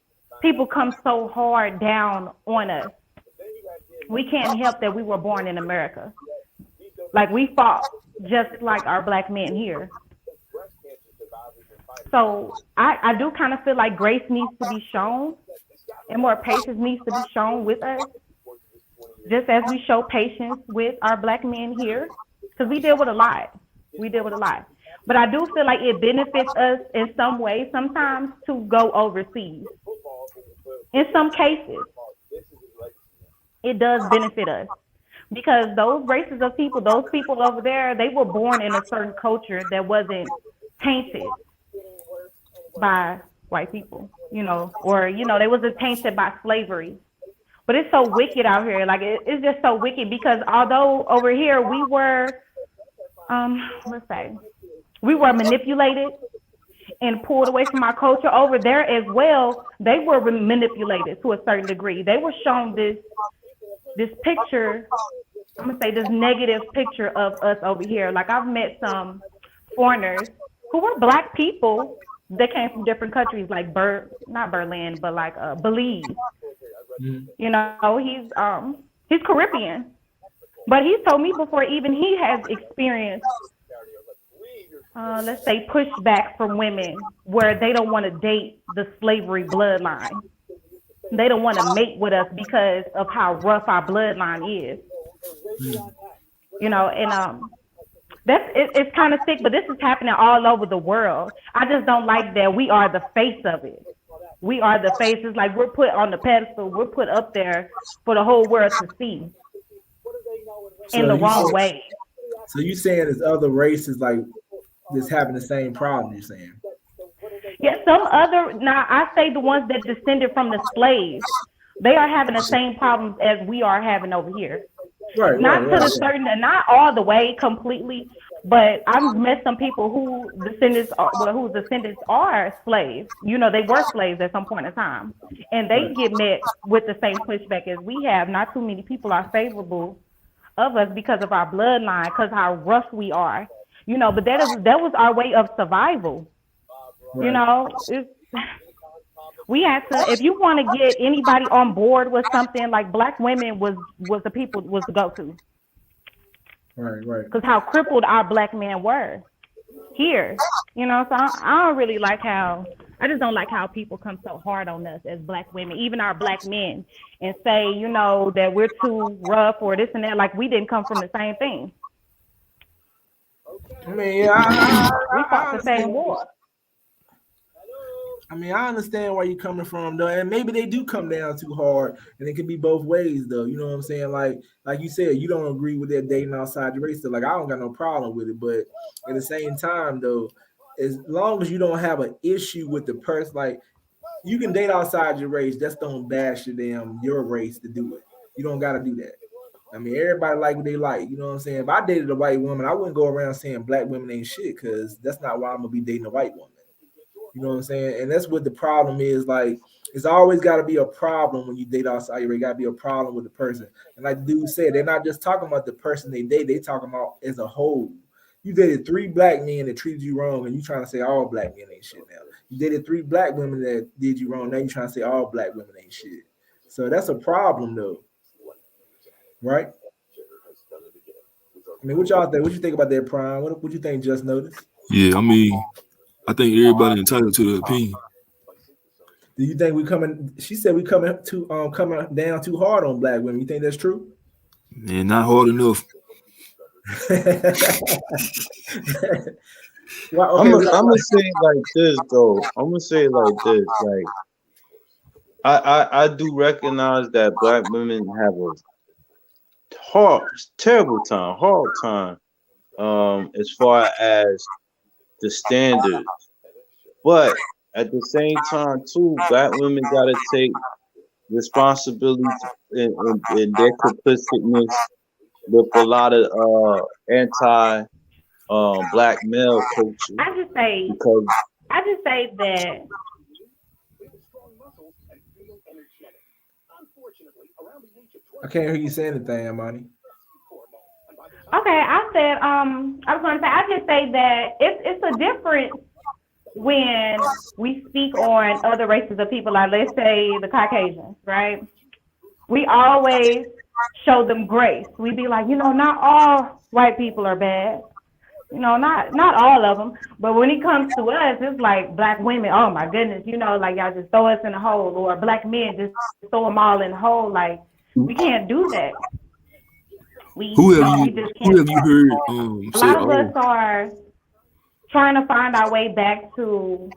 people come so hard down on us. We can't help that we were born in America. Like we fought just like our black men here. So I do kind of feel like grace needs to be shown and more patience needs to be shown with us. Just as we show patience with our black men here, because we deal with a lot. But I do feel like it benefits us in some way sometimes to go overseas. In some cases, it does benefit us because those races of people, those people over there, they were born in a certain culture that wasn't tainted by white people, or, they wasn't tainted by slavery. But it's so wicked out here. Like, it's just so wicked because although over here we were, we were manipulated and pulled away from our culture, over there as well, they were manipulated to a certain degree. They were shown this picture, I'm gonna say this negative picture of us over here. Like I've met some foreigners who were black people that came from different countries, like not Berlin, but like Belize. Mm-hmm. He's Caribbean, but he's told me before even he has experienced let's say pushback from women where they don't want to date the slavery bloodline. They don't want to mate with us because of how rough our bloodline is. You know, and it's kind of sick, but this is happening all over the world. I just don't like that we are the face of it. We are the face. It's like we're put on the pedestal. We're put up there for the whole world to see in the wrong way. So you saying there's other races like that's having the same problem? You're saying? Yeah, some other. Now I say the ones that descended from the slaves, they are having the same problems as we are having over here. Right. Not to the certain, not all the way completely, but I've met some people whose descendants are slaves. You know, they were slaves at some point in time, and they get met with the same pushback as we have. Not too many people are favorable of us because of our bloodline, because how rough we are. You know, but that was our way of survival. Right. You know, we had to. If you want to get anybody on board with something, like black women was the people was the go-to. Right. Because how crippled our black men were here. You know, so I don't really like how. I just don't like how people come so hard on us as black women, even our black men, and say, you know, that we're too rough or this and that. Like we didn't come from the same thing. I mean, yeah, we fought the same war. I mean, I understand where you're coming from, though, and maybe they do come down too hard, and it can be both ways, though. You know what I'm saying? Like you said, you don't agree with that dating outside your race. So, like, I don't got no problem with it, but at the same time, though, as long as you don't have an issue with the person, like, you can date outside your race. Just don't bash your race to do it. You don't got to do that. I mean, everybody like what they like. You know what I'm saying? If I dated a white woman, I wouldn't go around saying black women ain't shit, because that's not why I'm gonna be dating a white woman. You know what I'm saying? And that's what the problem is. Like, it's always got to be a problem when you date outside your race. Got to be a problem with the person. And like the dude said, they're not just talking about the person they date. They talking about as a whole. You dated 3 black men that treated you wrong, and you trying to say all black men ain't shit now. You dated 3 black women that did you wrong. Now you trying to say all black women ain't shit. So that's a problem, though. Right? I mean, what y'all think? What you think about that, Prime? What you think? Just noticed? Yeah, I mean, I think everybody entitled to their opinion. Do you think we coming? She said we coming down too hard on black women. You think that's true? Man, not hard enough. Well, okay, I'm gonna say it like this, though. I'm gonna say it like this. Like, I do recognize that black women have a hard time, as far as the standards, but at the same time too, black women gotta take responsibility in their complicitness with a lot of anti black male culture. I just say that I can't hear you say anything, Amani. Okay, I was going to say, I just say that it's a difference when we speak on other races of people, like let's say the Caucasians, right? We always show them grace. We be like, you know, not all white people are bad. You know, not all of them. But when it comes to us, it's like black women, oh my goodness, you know, like y'all just throw us in a hole, or black men just throw them all in a hole. Like, we can't do that. Who have you heard a lot of us are trying to find our way back to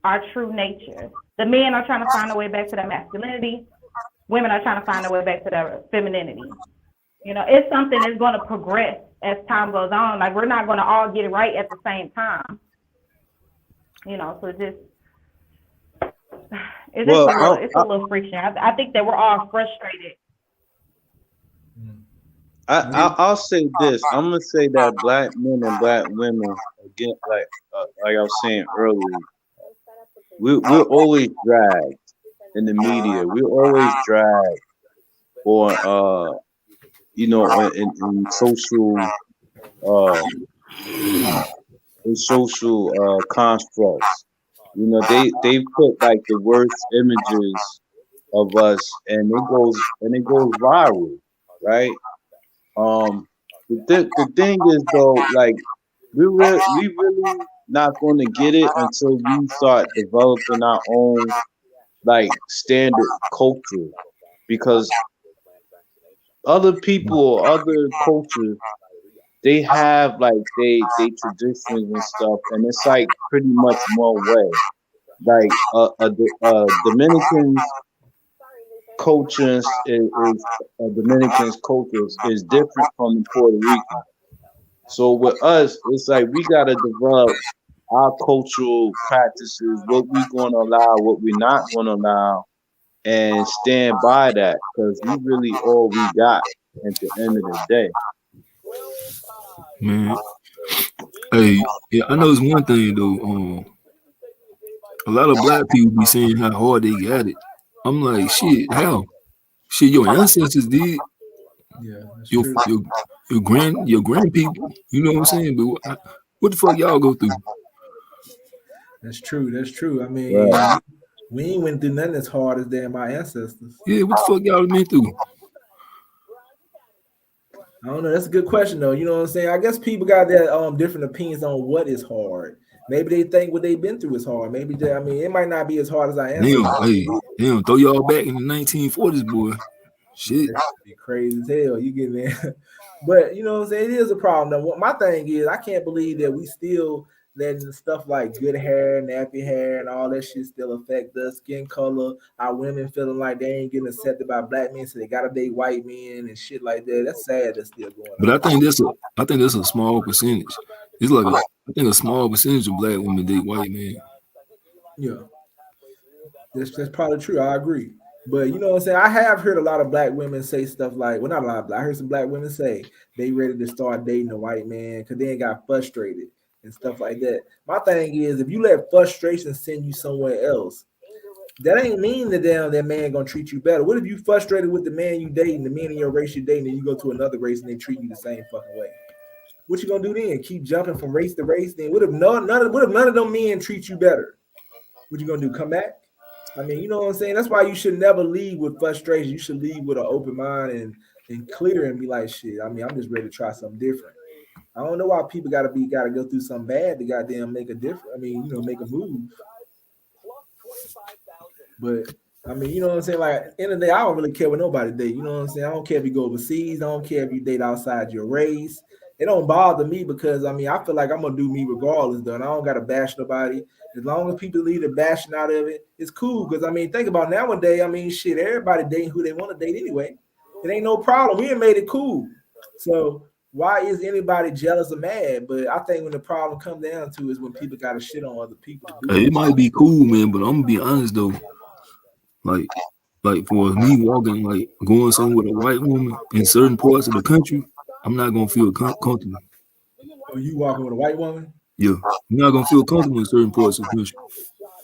our true nature. The men are trying to find their way back to their masculinity. Women are trying to find their way back to their femininity. You know, it's something that's going to progress as time goes on. Like, we're not going to all get it right at the same time. You know, so it's a little friction. I think that we're all frustrated. I'll say this. I'm gonna say that black men and black women, again, like I was saying earlier, we're always dragged in the media. We're always dragged, or you know, in social constructs. You know, they put like the worst images of us, and it goes viral, right? The thing is, though, like, we really not going to get it until we start developing our own like standard culture, because other people or other cultures, they have like they traditions and stuff, and it's like pretty much one way. Like Dominican's culture is Dominican's culture is different from the Puerto Rican. So with us, it's like we gotta develop our cultural practices, what we gonna allow, what we're not gonna allow, and stand by that, because we really all we got at the end of the day. Man, hey, yeah, I know it's one thing though. A lot of black people be saying how hard they got it. I'm like, shit, how? Shit, your ancestors did. Yeah, that's Your true. your your grandpeople. You know what I'm saying? But what the fuck y'all go through? That's true. That's true. I mean, Right. we ain't went through nothing as hard as damn my ancestors. Yeah, what the fuck y'all been through? I don't know. That's a good question though. You know what I'm saying? I guess people got that different opinions on what is hard. Maybe they think what they've been through is hard. Maybe I mean it might not be as hard as our ancestors. Damn, throw y'all back in the 1940s, boy. Shit. That'd be crazy as hell. You get there. But you know what I'm saying? It is a problem. Now, what my thing is, I can't believe that we still letting stuff like good hair, nappy hair, and all that shit still affect us. Skin color, our women feeling like they ain't getting accepted by black men, so they gotta date white men and shit like that. That's sad. That's still going But on. I think that's a small percentage. It's like I think a small percentage of black women date white men. Yeah, that's probably true. I agree. But you know what I'm saying? I have heard a lot of black women say stuff like, well, not a lot. I heard some black women say they ready to start dating a white man because they ain't got frustrated and stuff like that. My thing is, if you let frustration send you somewhere else, that ain't mean that that man gonna treat you better. What if you frustrated with the man you dating, the men in your race you dating, and you go to another race and they treat you the same fucking way? What you gonna do then? Keep jumping from race to race? Then what if none of them men treat you better? What you gonna do? Come back? I mean, you know what I'm saying? That's why you should never leave with frustration. You should leave with an open mind and clear and be like, shit. I mean, I'm just ready to try something different. I don't know why people gotta go through something bad to goddamn make a difference. I mean, make a move. But I mean, you know what I'm saying? Like, at the end of the day, I don't really care what nobody date. You know what I'm saying? I don't care if you go overseas. I don't care if you date outside your race. It don't bother me because I mean, I feel like I'm gonna do me regardless, though. And I don't gotta bash nobody. As long as people leave the bashing out of it, it's cool. Because I mean, think about nowadays. I mean, shit, everybody dating who they want to date anyway. It ain't no problem. We ain't made it cool. So why is anybody jealous or mad? But I think when the problem comes down to is when people got to shit on other people. Hey, it might be cool, man, but I'm gonna be honest though. Like for me walking, like going somewhere with a white woman in certain parts of the country, I'm not gonna feel comfortable. Oh, you walking with a white woman? Yeah, I'm not gonna feel comfortable in certain parts of the country.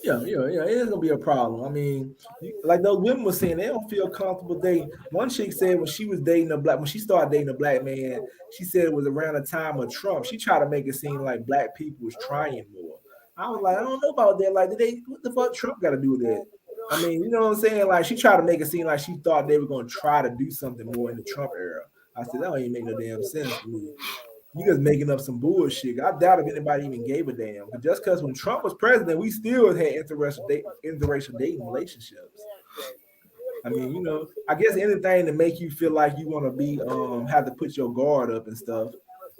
Yeah. It is gonna be a problem. I mean, like those women were saying, they don't feel comfortable dating. One chick said when she started dating a black man, she said it was around the time of Trump. She tried to make it seem like black people was trying more. I was like, I don't know about that. Like, what the fuck Trump got to do with that? I mean, you know what I'm saying? Like, she tried to make it seem like she thought they were gonna try to do something more in the Trump era. I said, that don't even make no damn sense to me. You just making up some bullshit. I doubt if anybody even gave a damn. But just because when Trump was president, we still had interracial dating relationships. I mean, I guess anything to make you feel like you want to be have to put your guard up and stuff.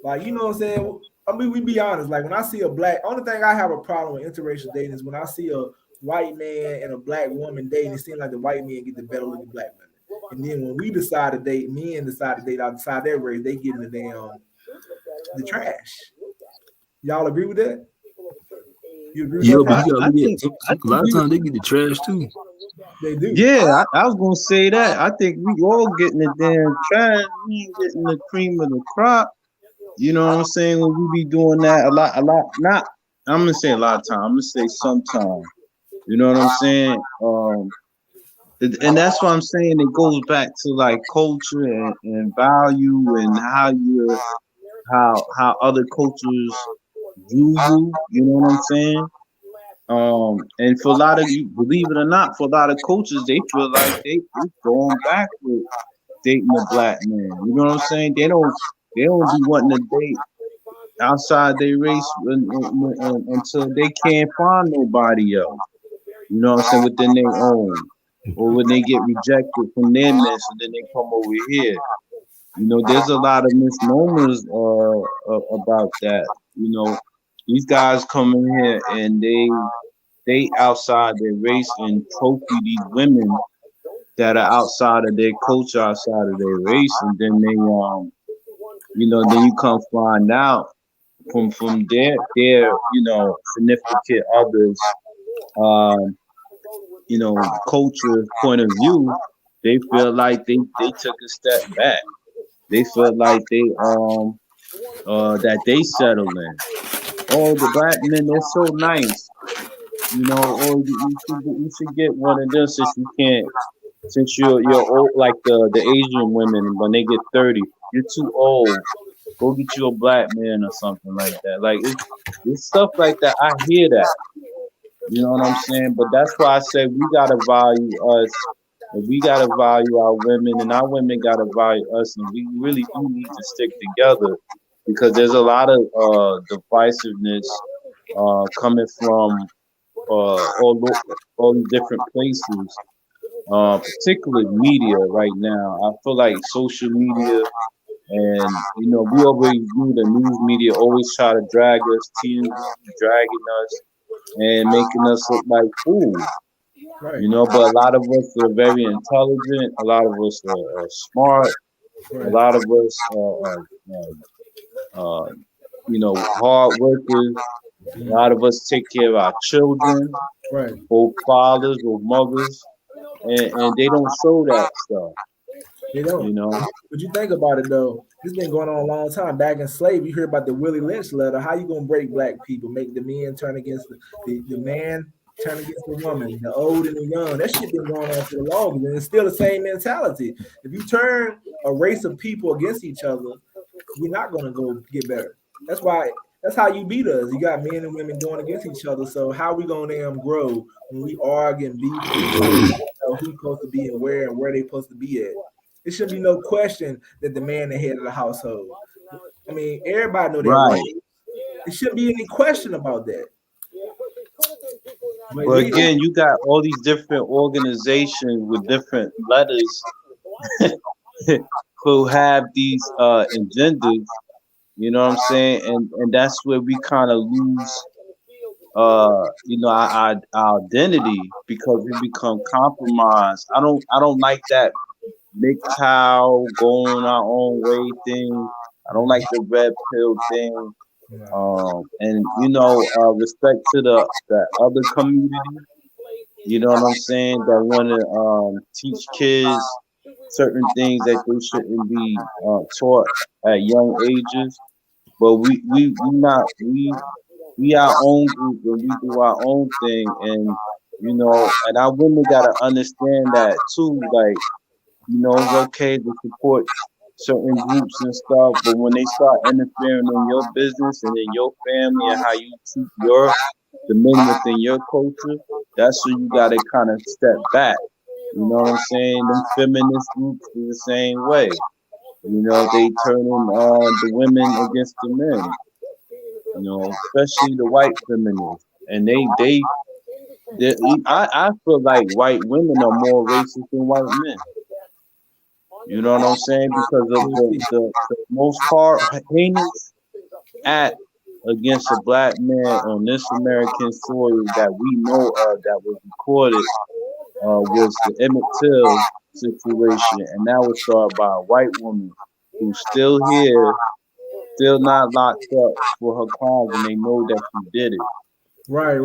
Like, you know what I'm saying? I mean, we be honest. Like, when I see a only thing I have a problem with interracial dating is when I see a white man and a black woman dating, it seems like the white men get the better looking black women. And then when we decide to date, men decide to date outside their race, they get in the trash. Y'all agree with that? You agree with Yeah, that? but you I gotta think a lot of times they get the trash too. They do. Yeah, I was gonna say that. I think we all getting the damn trash. We ain't getting the cream of the crop. You know what I'm saying? When we be doing that a lot. Not. I'm gonna say a lot of time. I'm gonna say sometime. You know what I'm saying? And that's what I'm saying. It goes back to like culture and value and how other cultures view you. You know what I'm saying? And for a lot of you, believe it or not, for a lot of cultures, they feel like they going back with dating a black man. You know what I'm saying? They don't be wanting to date outside their race until they can't find nobody else. You know what I'm saying? Within their own, or when they get rejected from their men, so then they come over here. You know, there's a lot of misnomers about that. You know, these guys come in here and they outside their race and trophy these women that are outside of their culture, outside of their race, and then they you know, then you come find out from their you know, significant others, you know, culture point of view, they feel like they took a step back. They feel like they that they settled in. Oh, the black men, they're so nice. You know, or you should get one of them since you can't, since you're old, like the Asian women when they get 30, you're too old. Go get you a black man or something like that. Like it's stuff like that. I hear that. You know what I'm saying? But that's why I said we gotta value us, and we gotta value our women, and our women gotta value us, and we really do need to stick together because there's a lot of divisiveness coming from all these different places, particularly media right now. I feel like social media, and you know, we always do the news media always try to drag us, TMZ dragging us and making us look like fools. Right. You know, but a lot of us are very intelligent. A lot of us are smart. A Right. lot of us you know, hard workers. A lot of us take care of our children, Right. both fathers or mothers, and they don't show that stuff. They don't. You know, But you think about it though, this been going on a long time. Back in slavery, you hear about the Willie Lynch letter. How you gonna break black people, make the men turn against the man turn against the woman, the old and the young? That shit been going on for the longest, and it's still the same mentality. If you turn a race of people against each other, we're not gonna go get better. That's why. That's how you beat us. You got men and women going against each other. So how we gonna damn grow when we argue and beef and fight, who's supposed to be and where they supposed to be at? It should be no question that the man the head of the household. I mean, everybody know that, right? right? It shouldn't be any question about that. But But again, you got all these different organizations with different letters who have these agendas. You know what I'm saying? And that's where we kind of lose you know, our identity because we become compromised. I don't like that MGTOW going our own way thing. I don't like the red pill thing. And you know, respect to the other community. You know what I'm saying? That want to teach kids certain things that they shouldn't be taught at young ages. But we our own group and we do our own thing, and you know, and our women gotta understand that too. Like, you know, it's okay to support certain groups and stuff, but when they start interfering in your business and in your family and how you treat the men within your culture, that's when you gotta kind of step back. You know what I'm saying? Them feminist groups are the same way. You know, they turning the women against the men. You know, especially the white feminists, and I feel like white women are more racist than white men. You know what I'm saying? Because of the most heinous act against a black man on this American soil that we know of that was recorded was the Emmett Till situation, and that was started by a white woman who's still here, still not locked up for her crimes, and they know that she did it. right.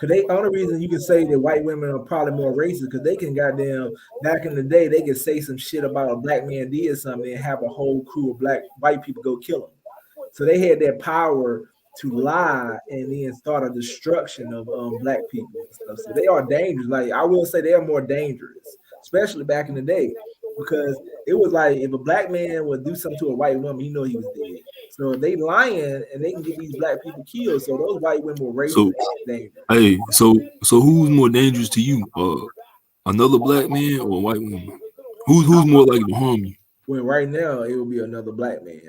Cause they only reason you can say that white women are probably more racist because they can goddamn back in the day they could say some shit about a black man did something and have a whole crew of white people go kill him. So they had that power to lie and then start a destruction of black people and stuff. So they are dangerous. Like I will say they are more dangerous, especially back in the day, because it was like if a black man would do something to a white woman, you know he was dead. So they lying and they can get these black people killed. So those white women were racist So, and dangerous. hey, so who's more dangerous to you? Another black man or a white woman? Who's more likely to harm you? When right now it would be another black man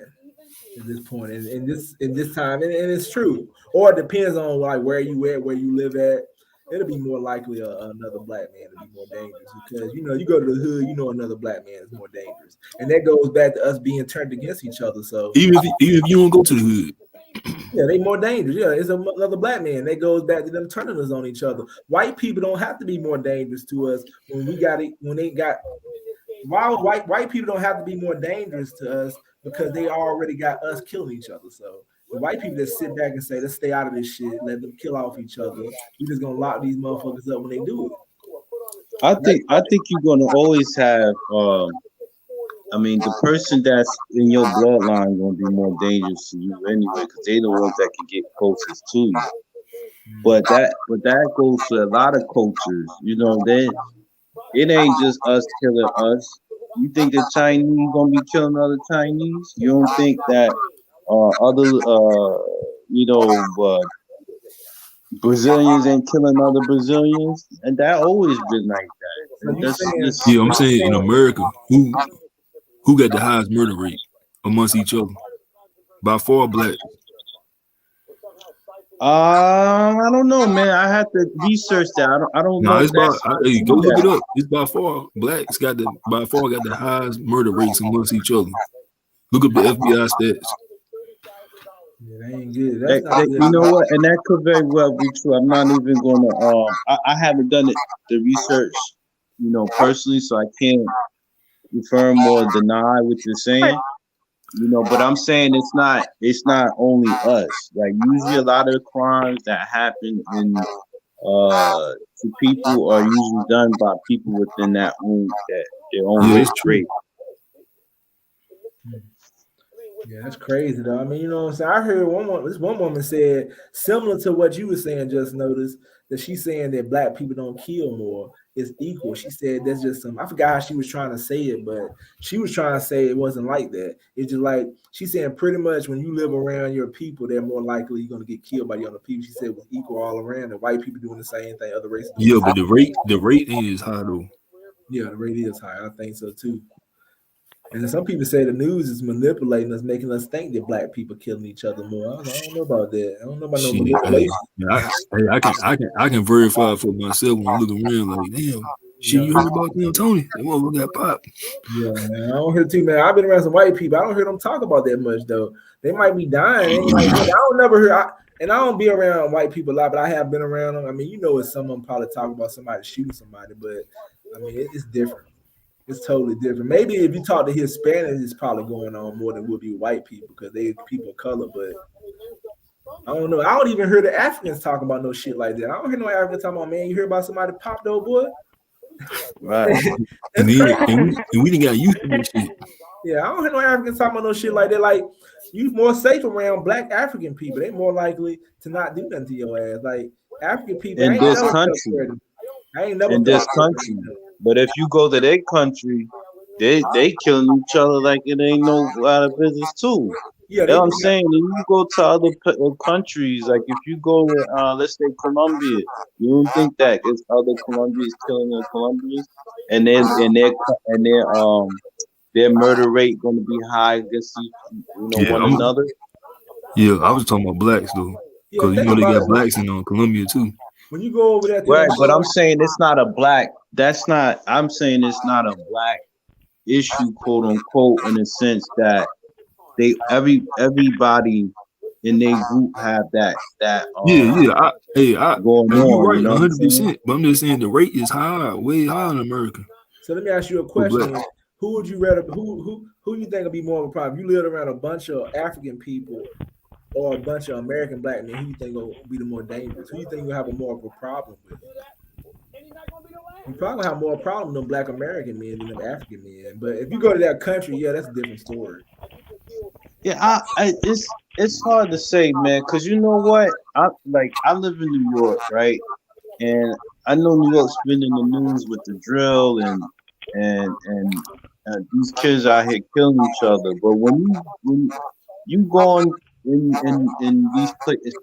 at this point, and in this time, and it's true. Or it depends on like where you at, where you live at. it'll be more likely another black man to be more dangerous because you go to the hood, another black man is more dangerous, and that goes back to us being turned against each other. So even if you don't go to the hood, yeah, they more dangerous. Yeah, it's another black man. That goes back to them turning us on each other. White people don't have to be more dangerous to us when we got it. When they got why white people don't have to be more dangerous to us because they already got us killing each other. So the white people that sit back and say, let's stay out of this shit, let them kill off each other. We just gonna lock these motherfuckers up when they do it. I think you're gonna always have I mean the person that's in your bloodline gonna be more dangerous to you anyway, because they're the ones that can get closest to you. But that goes to a lot of cultures, then it ain't just us killing us. You think the Chinese gonna be killing other Chinese? You don't think that other Brazilians ain't killing other Brazilians? And that always been like that. So And you saying this yeah, I'm saying in America, who got the highest murder rate amongst each other? By far, black. I don't know, man. I have to research that. I don't No, know if it's that's hey, go look it up. It's by far blacks by far got the highest murder rates amongst each other. Look up the FBI stats. Yeah, that ain't good. That's not good. You know what? And that could very well be true. I'm not even gonna I haven't done the research, personally, so I can't confirm or deny what you're saying. But I'm saying it's not only us. Like usually a lot of the crimes that happen to people are usually done by people within their own race. Yeah, that's crazy though. I mean, what I'm saying? I heard this one woman said similar to what you were saying. Just noticed that she's saying that black people don't kill more. It's equal. She said that's just some. I forgot how she was trying to say it, but she was trying to say it wasn't like that. It's just like she's saying pretty much when you live around your people, they're more likely you're gonna get killed by the other people. She said it was equal all around. And white people doing the same thing, other races. Yeah, but the rate is high though. Yeah, the rate is high. I think so too. And some people say the news is manipulating us, making us think that black people killing each other more. I don't know about that. I don't know about no manipulation. I can verify for myself when I look around like, damn, shit, you heard about them, Tony? That motherfucker got popped. Yeah, man. I don't hear too many. I've been around some white people. I don't hear them talk about that much though. They might be dying. Ain't like, I don't never hear. And I don't be around white people a lot, but I have been around them. I mean, it's some of them probably talk about somebody shooting somebody, but I mean, it's different. It's totally different. Maybe if you talk to Hispanics, it's probably going on more than would be white people because they people of color. But I don't know. I don't even hear the Africans talking about no shit like that. I don't hear no Africans talking about, man, you hear about somebody popped though, boy? Right. and we didn't got used to this shit. Yeah, I don't hear no Africans talking about no shit like that. Like, you more safe around black African people. They more likely to not do nothing to your ass. Like, African people in this country. I ain't never in this country. But if you go to their country, they killing each other like it ain't no out of business too. Yeah, you know what I'm saying? If you go to other countries, like if you go to let's say Colombia, you don't think that it's other Colombians killing the Colombians, and their murder rate going to be high against one another. Yeah, I was talking about blacks though, because they got blacks in Colombia too. When you go over there, right? But I'm saying it's not a black. I'm saying it's not a black issue, quote unquote, in the sense that everybody in their group have that. Going on. You're right, 100%. But I'm just saying the rate is high, way higher in America. So let me ask you a question: who would you rather? Who you think would be more of a problem? You live around a bunch of African people or a bunch of American black men, who you think will be the more dangerous? Who you think will have a more of a problem with? You probably have more problem than black American men than them African men. But if you go to that country, yeah, that's a different story. Yeah, it's hard to say, man, because you know what? I live in New York, right? And I know New York's been in the news with the drill and these kids out here killing each other. But when you go on in these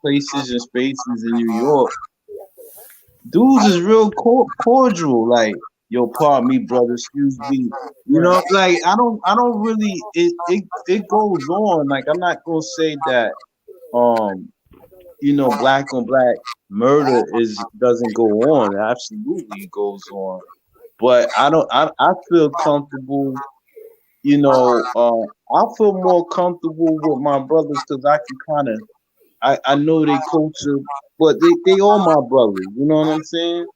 places and spaces in New York, dudes is real cordial, like, yo, pardon me, brother, excuse me. You know, like I don't really it goes on. Like, I'm not gonna say that you know, black on black murder doesn't go on. It absolutely goes on. But I feel comfortable, you know, I feel more comfortable with my brothers because I can kind of I know they culture, but they all my brothers. You know what I'm saying?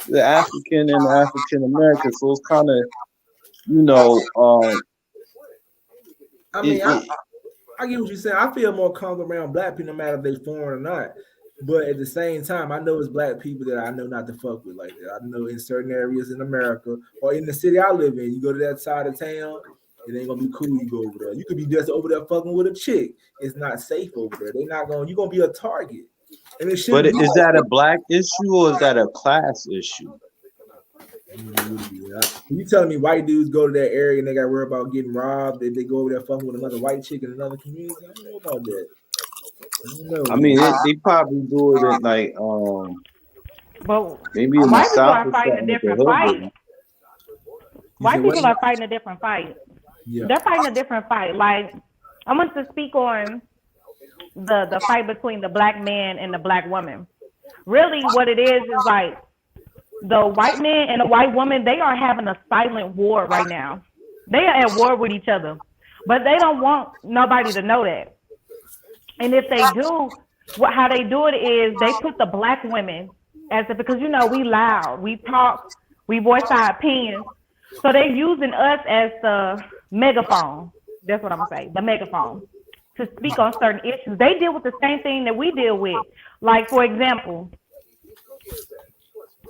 The African and the African American, so it's kind of, you know, I mean, I get what you're saying. I feel more comfortable around black people, no matter if they foreign or not. But at the same time, I know it's black people that I know not to fuck with like that. I know in certain areas in America or in the city I live in, you go to that side of town, it ain't gonna be cool. You go over there. You could be just over there fucking with a chick. It's not safe over there. They're not going. You're gonna be a target, and it but shouldn't be is like that a that. black issue or is that a class issue? Yeah. You telling me white dudes go to that area and they got to worry about getting robbed? They go over there fucking with another white chick in another community? I don't know about that. I don't know, I man. mean, they probably do it in like But maybe in the white people South are or fighting a something with the different hood. fight. You White said what? people are fighting a different fight. Yeah. They're fighting a different fight. Like, I want to speak on the fight between the black man and the black woman. Really, what it is like the white man and the white woman, they are having a silent war right now. They are at war with each other, but they don't want nobody to know that. And if they do, how they do it is they put the black women as if, because you know we loud, we talk, we voice our opinions, so they're using us as the megaphone. That's what I'm gonna say, the megaphone, to speak on certain issues. They deal with the same thing that we deal with. Like, for example,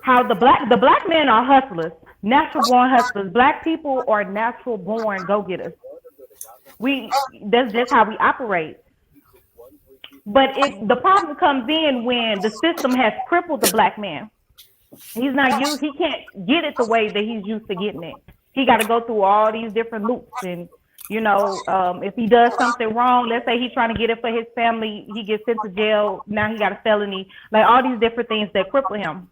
how the black men are hustlers, natural born hustlers. Black people are natural born go-getters. That's just how we operate. But the problem comes in when the system has crippled the black man. He can't get it the way that he's used to getting it. He got to go through all these different loops, and you know, if he does something wrong, let's say he's trying to get it for his family, he gets sent to jail. Now he got a felony, like all these different things that cripple him.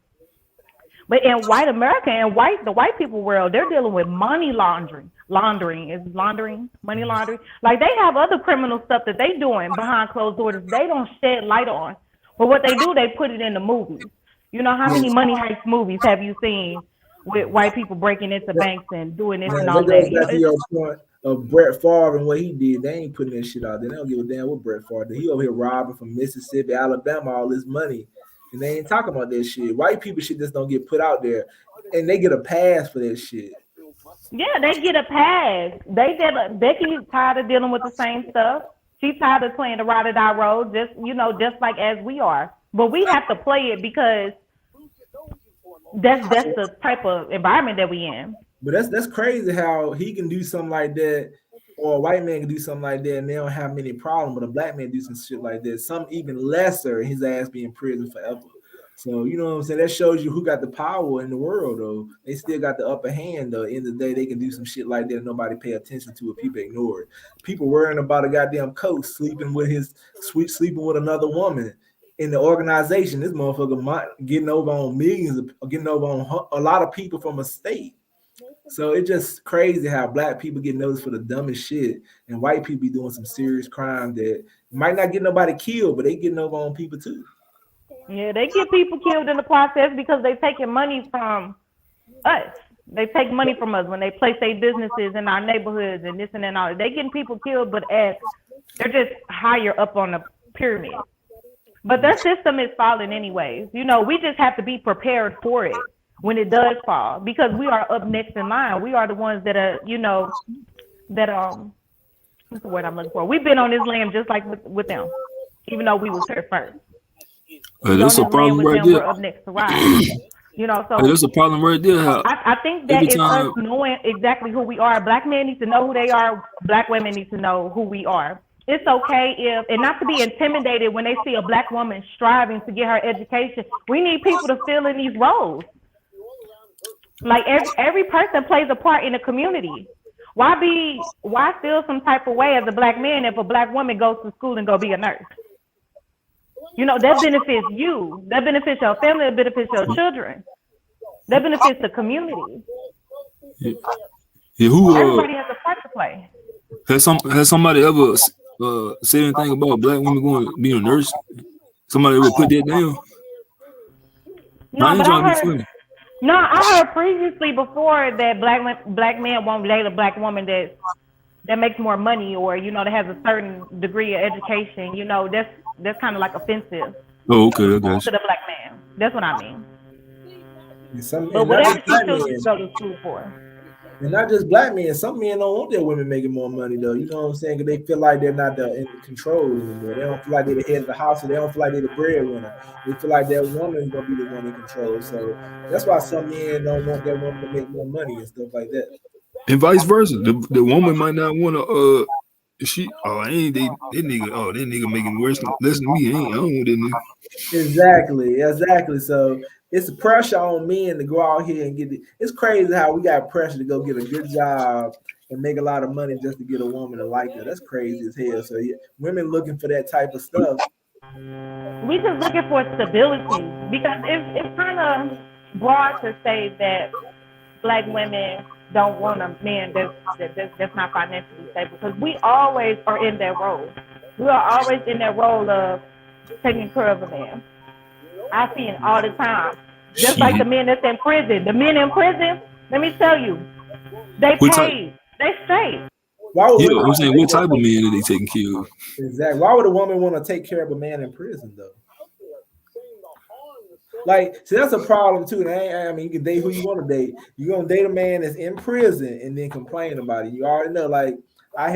But in white America and the white people world, they're dealing with money laundering. Money laundering. Like they have other criminal stuff that they doing behind closed doors. They don't shed light on. But what they do, they put it in the movies. You know, how many money heist movies have you seen with white people breaking into banks and doing this and all That that? goes back to your point of Brett Favre and what he did. They ain't putting that shit out there. They don't give a damn what Brett Favre did. He over here robbing from Mississippi, Alabama, all this money. And they ain't talking about that shit. White people shit just don't get put out there. And they get a pass for that shit. Yeah, they get a pass. Becky tired of dealing with the same stuff. She's tired of playing the ride or die road, just like as we are. But we have to play it because that's the type of environment that we in. But that's crazy how he can do something like that, or a white man can do something like that, and they don't have many problems. But a black man do some shit like that, some even lesser, and his ass be in prison forever. So you know what I'm saying? That shows you who got the power in the world, though. They still got the upper hand, though. At the end of the day, they can do some shit like that and nobody pay attention to it. People ignore it. People worrying about a goddamn coach sleeping with another woman in the organization. This motherfucker getting over on millions, getting over on a lot of people from a state. So it's just crazy how black people get noticed for the dumbest shit, and white people be doing some serious crime that might not get nobody killed, but they getting over on people too. Yeah, they get people killed in the process because they taking money from us. They take money from us when they place their businesses in our neighborhoods and this and that. All. They getting people killed, but they're just higher up on the pyramid. But their system is falling anyways. You know, we just have to be prepared for it when it does fall, because we are up next in line. We are the ones that are, what's the word I'm looking for? We've been on this land just like with them, even though we was here first. That's a problem right there. We're up next to ride. So that's a problem right there. I think that it's us knowing exactly who we are. Black men need to know who they are. Black women need to know who we are. It's okay and not to be intimidated when they see a black woman striving to get her education. We need people to fill in these roles. Like every person plays a part in the community. Why feel some type of way as a black man if a black woman goes to school and go be a nurse? That benefits you. That benefits your family. That benefits your children. That benefits the community. Yeah, everybody has a part to play. Has somebody ever said anything about black women going to be a nurse? Somebody will put that down. No, I ain't but trying to I be heard. funny. No, I heard previously before that black men won't date a black woman that makes more money or that has a certain degree of education. That's kind of like offensive Oh, okay, I got to you. the black man. That's what I mean. But And not whatever just she black chooses men, to go to school for. and not just black men. Some men don't want their women making more money though. You know what I'm saying? Because they feel like they're not in control anymore. They don't feel like they're the head of the house, or they don't feel like they're the breadwinner. They feel like their woman's gonna be the one in control. So that's why some men don't want their woman to make more money and stuff like that. And vice versa. The woman might not want to I ain't that nigga. Oh, that nigga making less than me. I don't want that nigga. Exactly. So it's a pressure on men to go out here and get it. It's crazy how we got pressure to go get a good job and make a lot of money just to get a woman to like her. That's crazy as hell. So yeah, women looking for that type of stuff. We just looking for stability because it's kind of broad to say that black women don't want a man that's not financially stable because we always are in that role. We are always in that role of taking care of a man. I see it all the time. Just like the men that's in prison. The men in prison, let me tell you, they paid. They straight. I'm saying, what type of man are they taking care of? Exactly. Why would a woman want to take care of a man in prison though? Like, see, that's a problem too. I mean, you can date who you want to date. You're gonna date a man that's in prison and then complain about it. You already know. Like, I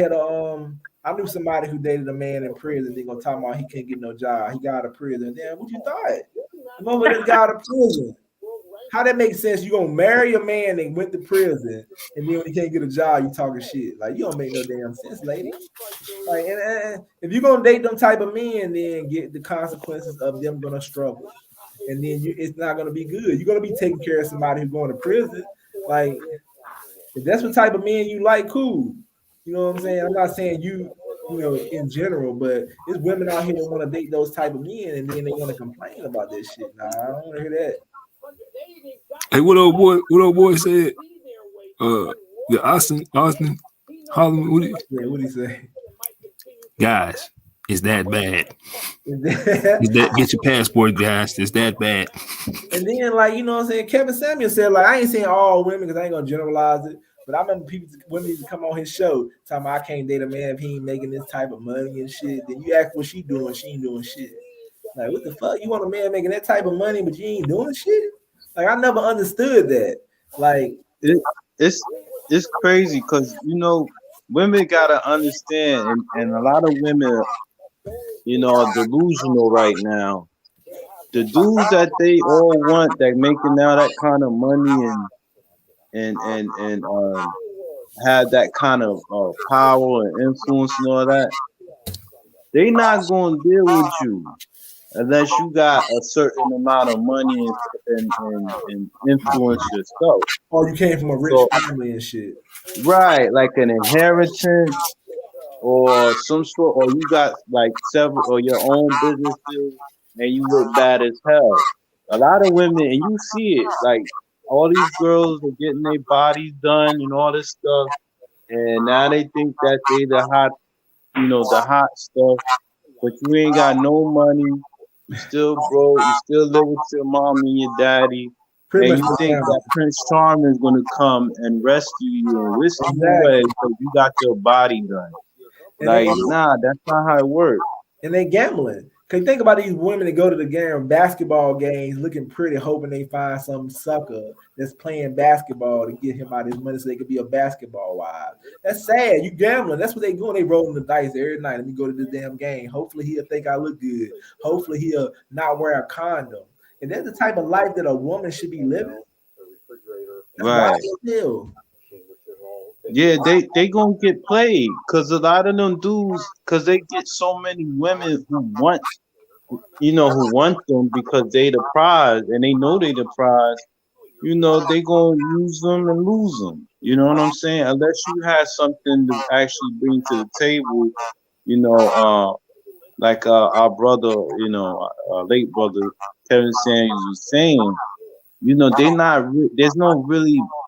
knew somebody who dated a man in prison. They gonna talk about he can't get no job. He got out of prison. Damn, what you thought? The mother that got out of prison. How that makes sense? You gonna marry a man that went to prison, and then when he can't get a job, you talking shit. Like, you don't make no damn sense, lady. Like, and if you're gonna date them type of men, then get the consequences of them gonna struggle. And then it's not gonna be good. You're gonna be taking care of somebody who's going to prison. Like, if that's what type of men you like, cool. You know what I'm saying? I'm not saying you in general, but it's women out here that want to date those type of men, and then they want to complain about this shit. Nah, I don't want to hear that. Hey, what old boy said? The Austin Hollywood. What he say? Guys, it's that bad. Get your passport, guys. It's that bad. And then, like, you know what I'm saying? Kevin Samuel said, like, I ain't saying all women because I ain't gonna generalize it, but I remember women used to come on his show talking about I can't date a man if he ain't making this type of money and shit. Then you ask what she doing, she ain't doing shit. Like, what the fuck? You want a man making that type of money, but you ain't doing shit? Like, I never understood that. Like, it's crazy because women gotta understand, and a lot of women, are delusional right now. The dudes that they all want that making now that kind of money and have that kind of power and influence and all that, they not gonna deal with you unless you got a certain amount of money and influence yourself. Or you came from a rich family and shit. Right, like an inheritance or some sort, or you got like several or your own businesses and you look bad as hell. A lot of women, and you see it, like all these girls are getting their bodies done and all this stuff, and now they think that they the hot stuff, but you ain't got no money. You still broke. You still live with your mom and your daddy. And you think that Prince Charming is gonna come and rescue you and whisk you away because you got your body done. Like, nah, that's not how it works. And they gambling. Cause think about these women that go to the game basketball games looking pretty, hoping they find some sucker that's playing basketball to get him out his money so they could be a basketball wife. That's sad. You gambling. That's what they doing. They rolling the dice every night. Let me go to this damn game. Hopefully he'll think I look good. Hopefully he'll not wear a condom. And that's the type of life that a woman should be living. Right. Yeah, they gonna get played because a lot of them dudes, because they get so many women who want them because they the prize and they know they the prize. They gonna use them and lose them. You know what I'm saying? Unless you have something to actually bring to the table, like our brother, our late brother Kevin Samuels was saying, they not.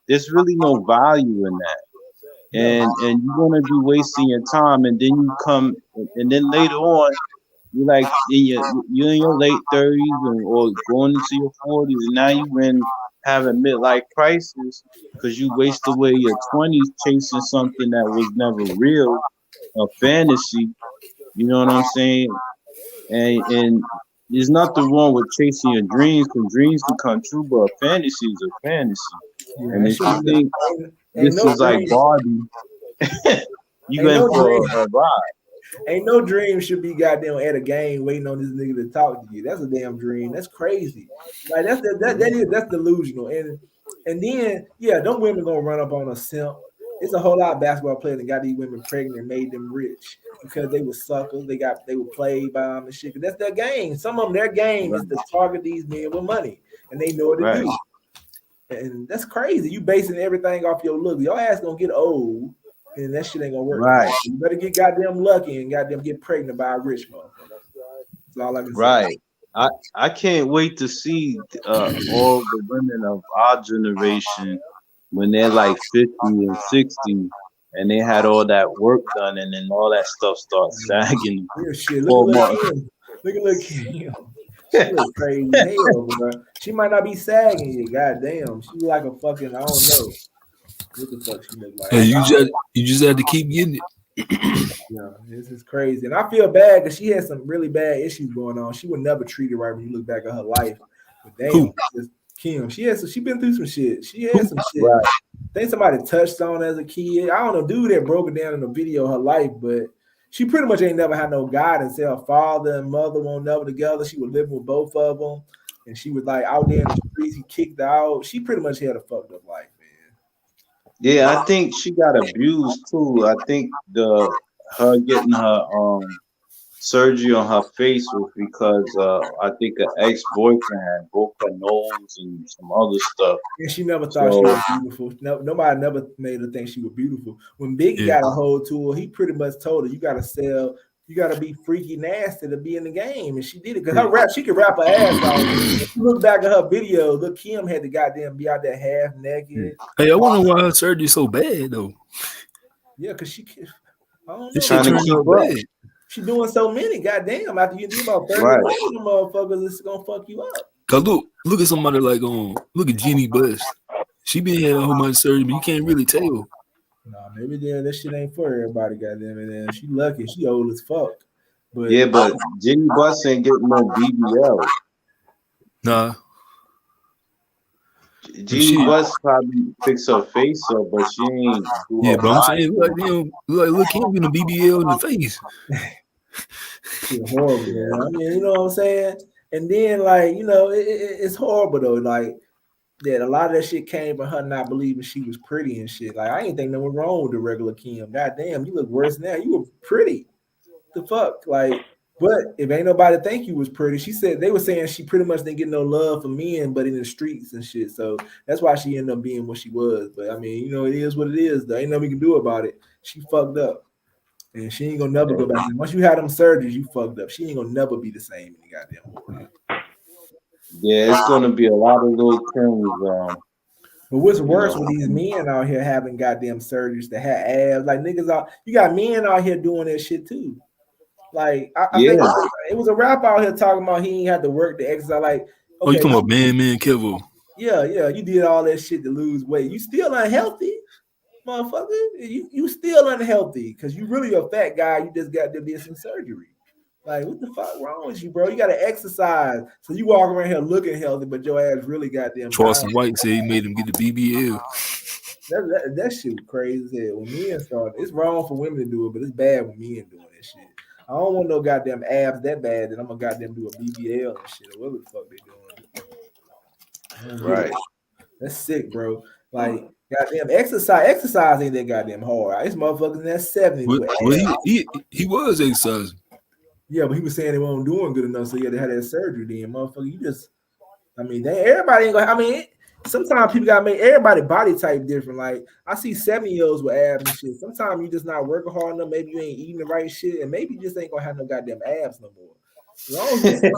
There's really no value in that. And you're gonna be wasting your time, and then you come, and then later on, you're in your late 30s or going into your 40s, and now you in having midlife crisis because you waste away your 20s chasing something that was never real, a fantasy. You know what I'm saying? And there's nothing wrong with chasing your dreams, because dreams can come true, but a fantasy is a fantasy. Yeah, And that if shit you think ain't this no is like dream. Barbie, you Ain't in no for dream. a ride. Ain't no dream should be goddamn at a game waiting on this nigga to talk to you. That's a damn dream. That's crazy. Like that's delusional. And then them women gonna run up on a simp. It's a whole lot of basketball players that got these women pregnant and made them rich because they were suckers. They were played by them and shit. That's their game. Some of them, their game is to target these men with money, and they know what to do. And that's crazy. You basing everything off your look. Your ass gonna get old, and that shit ain't gonna work. Right. You better get goddamn lucky and goddamn get pregnant by a rich motherfucker. That's all I can say. Right. I can't wait to see all the women of our generation when they're like 50 and 60 and they had all that work done, and then all that stuff starts sagging Yeah, shit. Look at 4 Lil' months. Kim. Look at Lil' Kim. She look crazy as hell, bro. She might not be sagging yet. Goddamn. She like a fucking, I don't know what the fuck she look like. Hey, you just had to keep getting it. Yeah, this is crazy. And I feel bad because she had some really bad issues going on. She would never treat it right when you look back at her life. But damn, Kim, she been through some shit. She had some shit. Right. I think somebody touched on as a kid. I don't know, dude that broke it down in the video of her life, but she pretty much ain't never had no guidance. Her father and mother weren't never together. She was living with both of them. And she was like out there in the streets. He kicked her out. She pretty much had a fucked up life, man. Yeah, I think she got abused too. I think her getting her surgery on her face was because I think an ex-boyfriend had broke her nose and some other stuff. And she never thought she was beautiful. No, nobody never made her think she was beautiful. When Biggie got a hold to her, he pretty much told her, "You gotta sell. You gotta be freaky nasty to be in the game." And she did it because she could rap her ass off. If you look back at her video, look, Kim had to goddamn be out there half naked. Hey, I wonder why her surgery so bad though. Yeah, because I don't know. This shit turned out bad. She doing so many, goddamn. After you do about 30 of them motherfuckers, it's gonna fuck you up. Cause look at somebody like look at Jeannie Buss. She been had a whole bunch of surgery, but you can't really tell. Nah, maybe that shit ain't for everybody, goddamn it. And she lucky, she old as fuck. But yeah, but Jeannie Buss ain't getting no BBL. Nah. Jeannie Buss probably fix her face up, but she ain't. But I'm saying look him in the BBL in the face. Shit horrible, man. I mean, you know what I'm saying? And then, like, you know, it's horrible though. Like that, a lot of that shit came from her not believing she was pretty and shit. Like, I ain't think nothing wrong with the regular Kim. Goddamn, you look worse now. You were pretty. The fuck, like. But if ain't nobody think you was pretty, she said they were saying she pretty much didn't get no love from men, but in the streets and shit. So that's why she ended up being what she was. But I mean, you know, it is what it is. There ain't nothing we can do about it. She fucked up, and she ain't gonna never go back. Once you had them surgeries, you fucked up. She ain't gonna never be the same in the goddamn world. Yeah, it's gonna be a lot of little Kims. But what's worse with these men out here having goddamn surgeries that have abs? Like niggas out, you got men out here doing that shit too. Like I think it was a rap out here talking about he ain't had to work to exercise. Like, okay, you talking about man, Kevo? Yeah, you did all that shit to lose weight. You still unhealthy, motherfucker. You still unhealthy because you really a fat guy. You just got to did some surgery. Like, what the fuck wrong with you, bro? You got to exercise. So you walk around here looking healthy, but your ass really goddamn. Charleston White said he made him get the BBL. That shit was crazy as hell. When men started, it's wrong for women to do it, but it's bad when men doing that shit. I don't want no goddamn abs that bad that I'm gonna goddamn do a BBL and shit or whatever the fuck they doing. Right. That's sick, bro. Like goddamn exercise ain't that goddamn hard. It's motherfuckers in that 70. Well, he was exercising. Yeah, but he was saying they weren't doing good enough, so he had to have that surgery. Then, motherfucker, you just, I mean, everybody ain't gonna. I mean, sometimes people gotta make everybody body type different. Like I see 70-year-olds with abs and shit. Sometimes you just not working hard enough. Maybe you ain't eating the right shit, and maybe you just ain't gonna have no goddamn abs no more. As long as you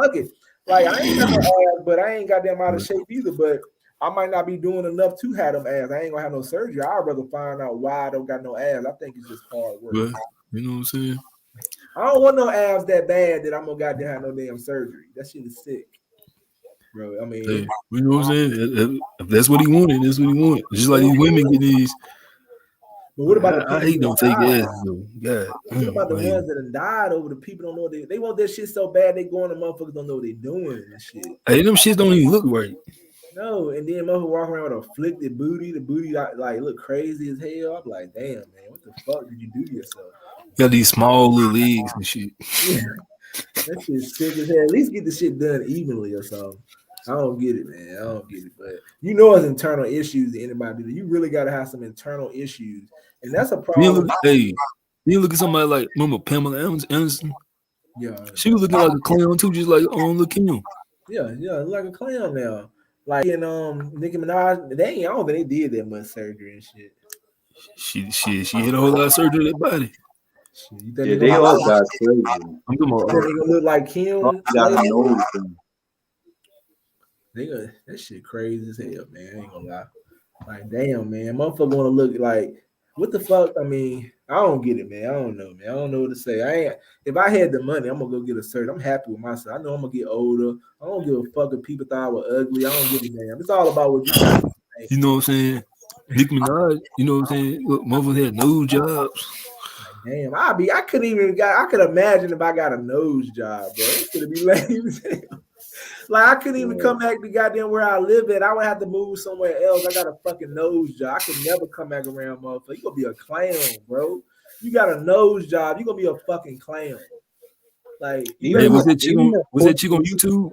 fuck it. Like I ain't got no abs, but I ain't goddamn out of shape either. But I might not be doing enough to have them abs. I ain't gonna have no surgery. I'd rather find out why I don't got no abs. I think it's just hard work. But, you know what I'm saying? I don't want no abs that bad that I'm gonna goddamn have no damn surgery. That shit is sick, bro. I mean, Hey, you know what I'm saying? If that's what he wanted, that's what he wanted. Just like these women get these. but what about the I people hate them that fake died? asses though. God, What about the like, ones that have died over the people don't know they want that shit so bad they going to motherfuckers don't know what they doing and shit. hey, them shits don't even look right. No, and then motherfucker walking around with a afflicted booty, the booty like look crazy as hell. I'm like, damn man, what the fuck did you do to yourself? Got these small little legs and shit. Yeah, that shit's sick as hell. At least get the shit done evenly or something. I don't get it, man. I don't get it. But you know it's internal issues to anybody. You really gotta have some internal issues. And that's a Then problem. look, hey, then look at somebody like remember Pamela Anderson. Yeah. She was looking like a clown too, just like on Lil' Kim. Yeah, like a clown now. Like and Nicki Minaj, I don't think they did that much surgery and shit. She had a whole lot of surgery to that body. Shit, you Yeah, they all got surgery. I'm talking about they gonna look like Kim. Got her nose done. That shit crazy as hell, man. I ain't gonna lie. Like, damn, man, motherfucker wanna look like what the fuck? I mean, I don't get it, man. I don't know, man. I don't know what to say. If I had the money, I'm gonna go get a surgery. I'm happy with myself. I know I'm gonna get older. I don't give a fuck if people thought I was ugly. I don't give a damn. It's all about what you got. You know what I'm saying? Nicki Minaj, you know what I'm saying? Look, motherfucker had nose jobs. Damn, I could imagine if I got a nose job, bro. It's gonna be lame as hell. Like I couldn't even come back to goddamn where I live at. I would have to move somewhere else. I got a fucking nose job. I could never come back around, motherfucker. You gonna be a clown, bro. You got a nose job. You gonna be a fucking clown. Like, hey, was that chick on YouTube?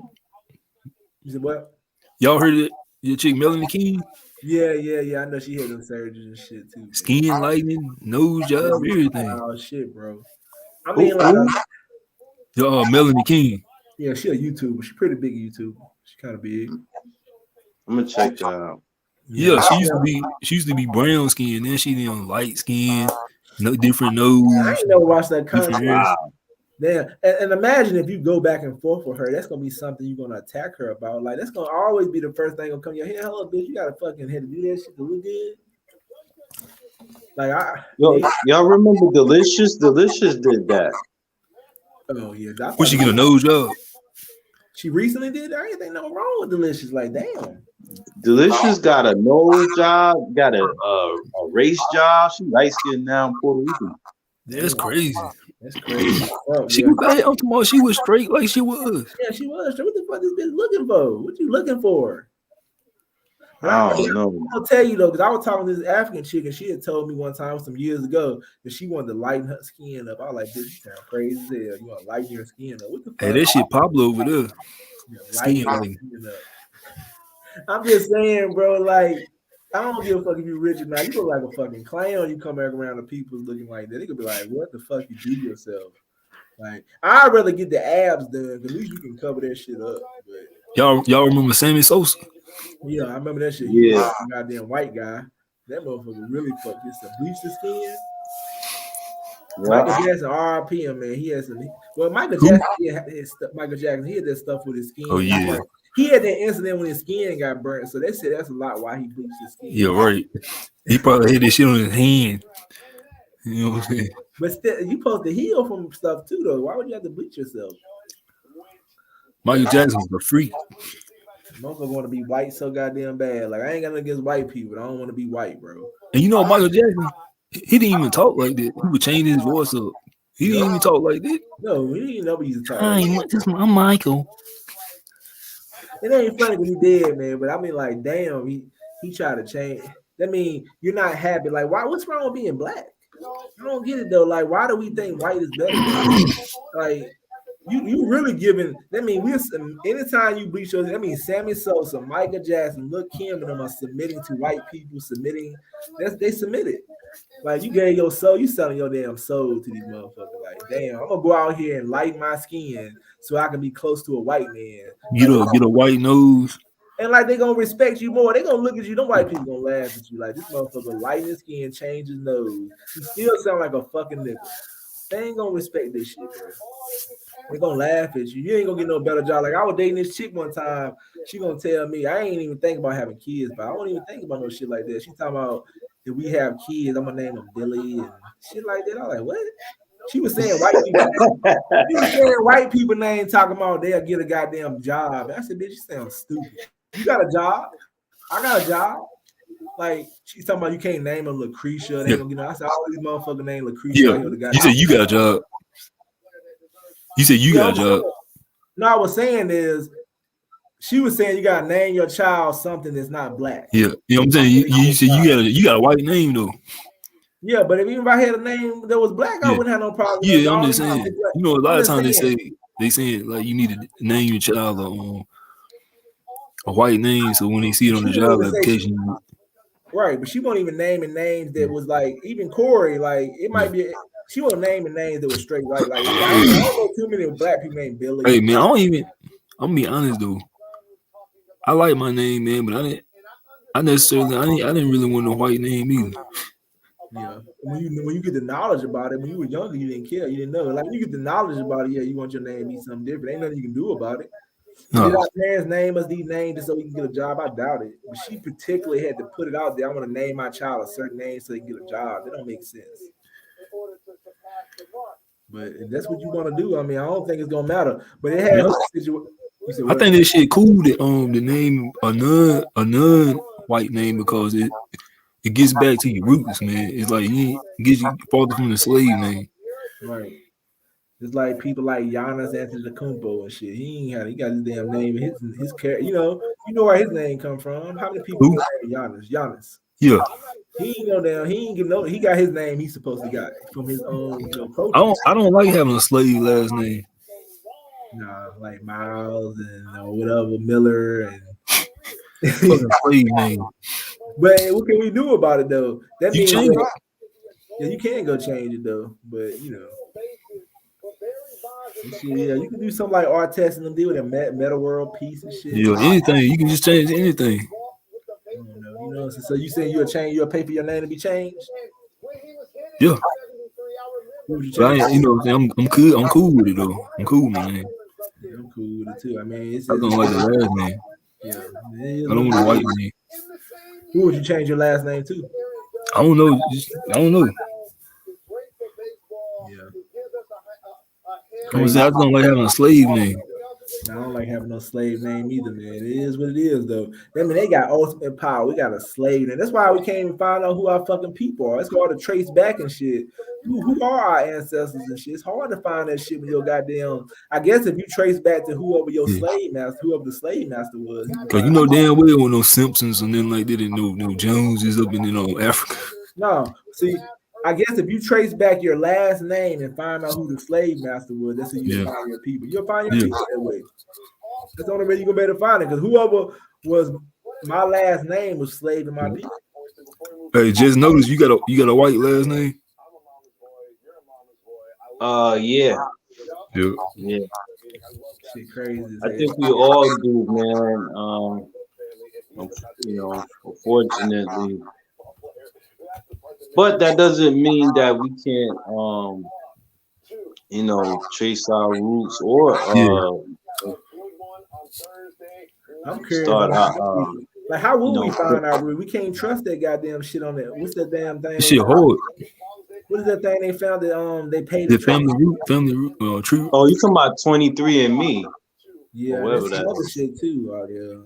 You said what? Y'all heard it? Your chick Melanie King? Yeah. I know she had them surgeries and shit too. Skin lightening, nose job, everything. Oh shit, bro. I mean, like, Melanie King. Yeah, she a YouTuber. She pretty big YouTuber. She kind of big. I'm gonna check that out. Yeah, she used to be brown skin, then she on light skin, no different nose. I ain't never watched that content. Wow. Damn. And imagine if you go back and forth with her, that's gonna be something you're gonna attack her about. Like that's gonna always be the first thing gonna come to your head. Hello, bitch, you gotta fucking head to do that shit to look good. Like y'all remember Delicious? Delicious did that. Oh yeah. Would she get a nose job? She recently did. There ain't anything no wrong with Delicious. Like damn. Delicious got a nose job, got a race job. She light skinned now in Puerto Rico. That's crazy. That's crazy. She was bad. I'm talking about she was straight like she was. Yeah, she was. What the fuck this bitch looking for? What you looking for? I don't know. I'll tell you though, because I was talking to this African chick and she had told me one time some years ago that she wanted to lighten her skin up. I was like, bitch, you sound crazy as hell. You want to lighten your skin up? What the fuck? Hey, that shit Pablo over there. Skin lighten up. I'm just saying, bro, like, I don't give a fuck if you're rich or not. You look like a fucking clown. You come back around to people looking like that. They could be like, what the fuck you do to yourself? Like, I'd rather get the abs done because at least you can cover that shit up. But y'all remember Sammy Sosa? Yeah, I remember that shit. Yeah. Goddamn white guy. That motherfucker really fucked this to bleach the skin. Yeah. Michael Jackson, R.I.P. him, man. He has some. Well, Michael Jackson, he had that stuff with his skin. Oh yeah. He had that incident when his skin got burnt, so they said that's a lot why he bleached his skin. Yeah, right. He probably had this shit on his hand. You know what I'm saying? But still, you supposed to heal from stuff too, though. Why would you have to bleach yourself? Michael Jackson was a freak. Motherfucker want to be white so goddamn bad. Like I ain't got nothing against white people. I don't want to be white, bro. And you know Michael Jackson, he didn't even talk like that. He would change his voice up. He didn't even talk like that. No, he didn't know he used to talk. I'm Michael. It ain't funny when he dead, man. But I mean, like, damn, he tried to change. I mean, you're not happy. Like, why? What's wrong with being black? I don't get it though. Like, why do we think white is better? Like, you really giving. I mean, anytime you bleach your. I mean, Sammy Sosa, Michael Jackson, Lil' Kim, and them are submitting to white people. They submitted. Like, you gave your soul. You selling your damn soul to these motherfuckers. Like, damn, I'm gonna go out here and lighten my skin so I can be close to a white man. Get a white nose. And like they gonna respect you more. They gonna look at you. Them white people gonna laugh at you. Like this motherfucker lighten his skin, change his nose. He still sound like a fucking nigga. They ain't gonna respect this shit, bro. They gonna laugh at you. You ain't gonna get no better job. Like I was dating this chick one time. She gonna tell me I ain't even think about having kids, but I don't even think about no shit like that. She talking about if we have kids, I'm gonna name them Billy and shit like that. I was like, what? She was saying white people. She was saying white people name talking about they'll get a goddamn job. I said, bitch, you sound stupid. You got a job? I got a job. Like she's talking about you can't name them Lucretia. They gonna get. I said all these motherfuckers named Lucretia. Yeah, you said you got a job. You said you got a job. No, I was saying is she was saying you gotta name your child something that's not black. Yeah, you know what I'm saying. You said you got a white name though. Yeah, but if I had a name that was black, I wouldn't have no problem. Yeah, I'm just saying. You know, a lot of times they say like you need to name your child a white name, so when they see it on the job application. Right, but she won't even name names that was like even Corey. Like it might be. She won't name names that was straight white. Like I don't know too many black people named Billy. Hey man, I'm gonna be honest though. I like my name, man, but I didn't really want a white name either. Yeah, when you get the knowledge about it, when you were younger, you didn't care, you didn't know. Like when you get the knowledge about it, yeah, you want your name to be something different. Ain't nothing you can do about it. No. Did our parents name us these names just so we can get a job? I doubt it. But she particularly had to put it out there. I want to name my child a certain name so they can get a job. That don't make sense. But if that's what you want to do, I mean, I don't think it's gonna matter. But it has I think this shit cool that the name a non-white name because it gets back to your roots, man. It's like it gets you farther from the slave name. Right. It's like people like Giannis Antetokounmpo and shit. He got his damn name and his character. You know where his name come from. How many people named Giannis? Yeah. He ain't no damn. He ain't get no. He got his name. He's supposed to got from his own coach. I don't like having a slave last name. Nah, like Miles and whatever Miller and slave name. But what can we do about it though? That means change it. Yeah, you can go change it though. But you know. Yeah, you can do something like Artest and them deal with a Meta World piece and shit. Yeah, anything. You can just change anything. I don't know, you know. So you saying you'll pay for your name to be changed? Yeah. But I'm cool with it though. I'm cool with my name. Yeah, I'm cool with it too. I mean, I don't like the last name. Yeah, I don't want a white name. Who would you change your last name to? I don't know. I don't know. I don't like having a slave name. I don't like having no slave name either, man. It is what it is, though. I mean, they got ultimate power. We got a slave name. That's why we can't even find out who our fucking people are. It's hard to trace back and shit. Who are our ancestors and shit? It's hard to find that shit when your goddamn. I guess if you trace back to whoever your slave master, whoever the slave master was. Cause you know damn well when no Simpsons and then like they didn't know no Jones is up in Africa. No, see. I guess if you trace back your last name and find out who the slave master was, that's who you find your people. You'll find your people that way. That's the only way you can better find it. Because whoever was my last name was slave to my people. Hey, just notice you got a white last name. Yeah. Shit crazy. I think we all do, man. Unfortunately. But that doesn't mean that we can't, trace our roots or I'm curious. Start like, how will we find our root? We can't trust that goddamn shit on that. What's that damn thing? Shit hard. What is that thing they found that they paid the family root tree? Oh, you talking about 23andMe? Yeah, that's other shit too out there.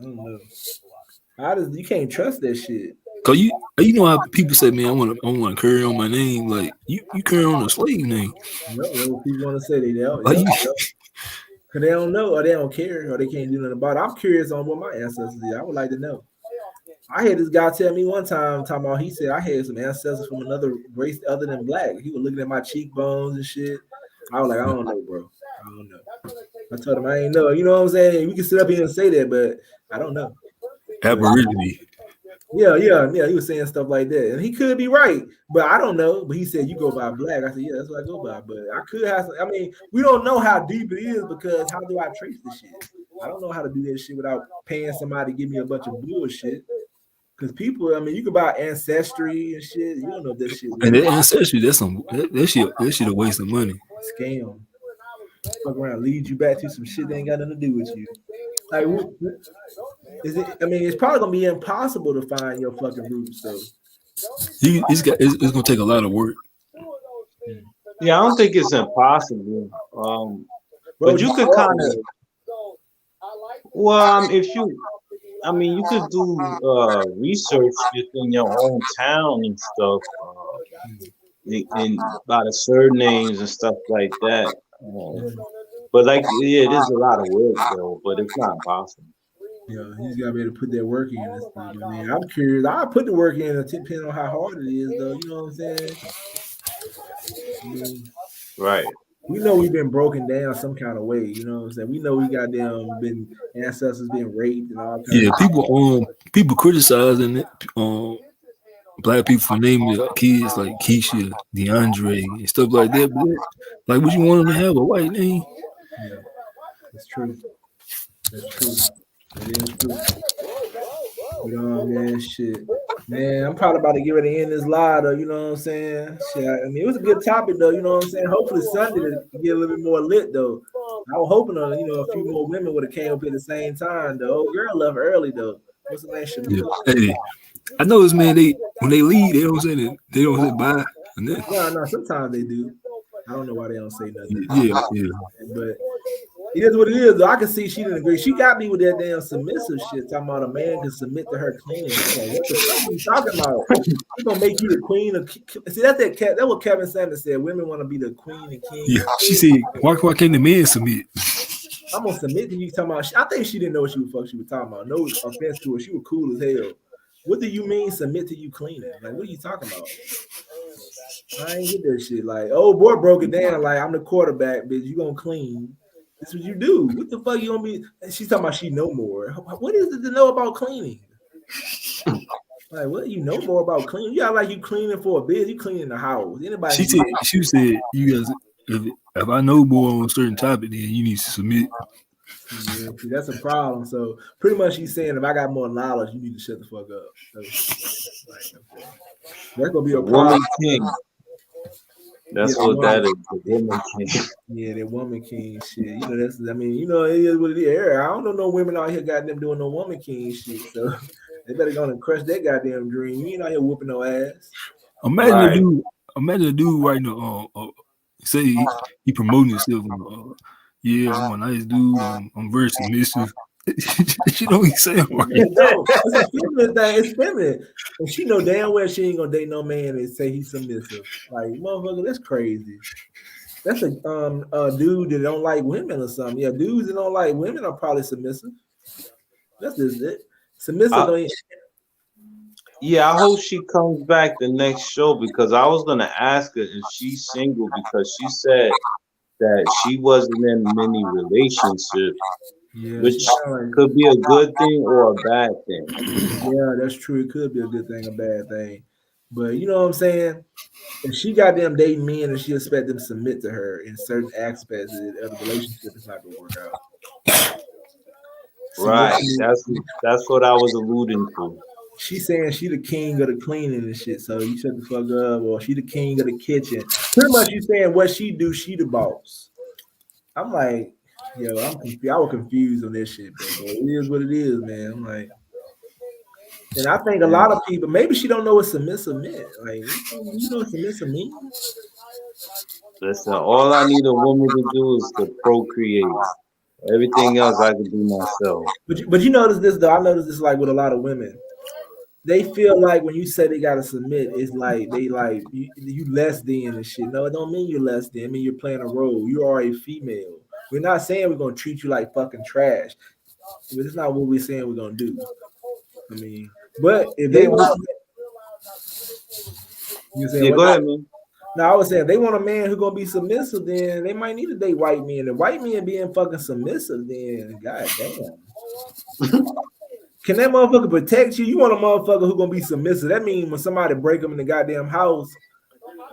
I don't know. You can't trust that shit. Cause you know how people say, man, I want to carry on my name. Like you carry on a slave name. No, people want to say they don't. Cause they don't know or they don't care or they can't do nothing about it. I'm curious on what my ancestors is. I would like to know. I had this guy tell me one time, he said I had some ancestors from another race other than black. He was looking at my cheekbones and shit. I was like, I don't know, bro. I don't know. I told him I ain't know. You know what I'm saying? We can sit up here and say that, but I don't know. Aborigine. Yeah. He was saying stuff like that, and he could be right, but I don't know. But he said you go by black. I said yeah, that's what I go by. But I could have. I mean, we don't know how deep it is because how do I trace this shit? I don't know how to do that shit without paying somebody to give me a bunch of bullshit. Because people, I mean, you can buy ancestry and shit. You don't know if that shit. And that ancestry, that shit a waste of money. Scam. Fuck around, lead you back to some shit that ain't got nothing to do with you. Like, is it? I mean, it's probably gonna be impossible to find your fucking roots. So it's gonna take a lot of work. Yeah, I don't think it's impossible. What But would you you could start kind of, with? well, if you, I mean, you could do research just in your own town and stuff, in by the surnames and stuff like that. But like, yeah, it is a lot of work though, but it's not impossible. Yeah, he's got to be able to put that work in and stuff. I mean, I'm curious. I put the work in, depending on how hard it is, though. You know what I'm saying? I mean, Right. we know we've been broken down some kind of way. You know what I'm saying? We know we got them been ancestors being raped and all kinds Yeah, of people criticizing it. Black people for naming their kids like Keisha, DeAndre, and stuff like that. But like, would you want them to have a white name? Yeah, that's true. That's true. That is true. But man, shit. Man, I'm probably about to get ready to end this live though, you know what I'm saying? Shit, I mean, it was a good topic though, you know what I'm saying? Hopefully Sunday to get a little bit more lit though. I was hoping a few more women would have came up at the same time though. Old girl left early though. What's the name? Yeah. Shamika? Hey, I know this man. They when they leave, they don't say bye. And then, No, sometimes they do. I don't know why they don't say nothing. yeah. But it is what it is. Though. I can see she didn't agree. She got me with that damn submissive shit. Talking about a man can submit to her cleaning. I'm like, what the fuck are you talking about? She's gonna make you the queen of. See, that's what Kevin Sanders said. Women want to be the queen and king. Yeah, she said, why can't the man submit? I'm gonna submit to you. Talking about. I think she didn't know what she was talking about. No offense to her. She was cool as hell. What do you mean submit to you cleaning? Like, what are you talking about? I ain't get that shit. Like, oh boy, broke it down. Like, I'm the quarterback, bitch. You gonna clean? This is what you do. What the fuck you gonna be? And she's talking about she know more. What is it to know about cleaning? Like, what you know more about cleaning? You got like you cleaning for a bitch. You cleaning the house. Anybody? She said, you guys, if I know more on a certain topic, then you need to submit. Yeah, see, that's a problem. So pretty much she's saying if I got more knowledge, you need to shut the fuck up. So, like, that's gonna be a problem. Woman king. That's what that is. The woman king. Yeah, that woman king shit. You know, that's. I mean, you know, it is what it is. I don't know no women out here goddamn doing no woman king shit. So they better go and crush that goddamn dream. You ain't out here whooping no ass. Imagine a dude writing say he promoting himself. Yeah, I'm a nice dude. I'm very submissive. You know what he's saying? Right? It's a feminine thing. It's feminine. And she know damn well she ain't gonna date no man and say he's submissive. Like, motherfucker, that's crazy. That's a dude that don't like women or something. Yeah, dudes that don't like women are probably submissive. That's just it. Submissive. Yeah, I hope she comes back the next show because I was gonna ask her if she's single because she said that she wasn't in many relationships, which could be a good thing or a bad thing. Yeah, that's true. It could be a good thing, a bad thing. But you know what I'm saying? If she got them dating men and she expect them to submit to her in certain aspects of the relationship, it's not gonna work out. Right. That's what I was alluding to. She's saying she the king of the cleaning and shit, so you shut the fuck up, or she the king of the kitchen. Pretty much you saying what she do, she the boss. I'm like, yo, I was confused on this shit, bro. It is what it is, man. I'm like, and I think a lot of people, maybe she don't know what submissive meant. Like, you know what submissive means? Listen, all I need a woman to do is to procreate. Everything else I can do myself. But you notice this though. I notice this like with a lot of women. They feel like when you say they gotta submit, it's like they like you less than and shit. No, it don't mean you're less than. I mean you're playing a role. You are a female. We're not saying we're gonna treat you like fucking trash. But it's not what we're saying we're gonna do. I mean, but if they want, go ahead, man. No, I was saying if they want a man who's gonna be submissive, then they might need to date white men. If white men being fucking submissive, then goddamn. Can that motherfucker protect you? You want a motherfucker who gonna be submissive? That means when somebody break him in the goddamn house,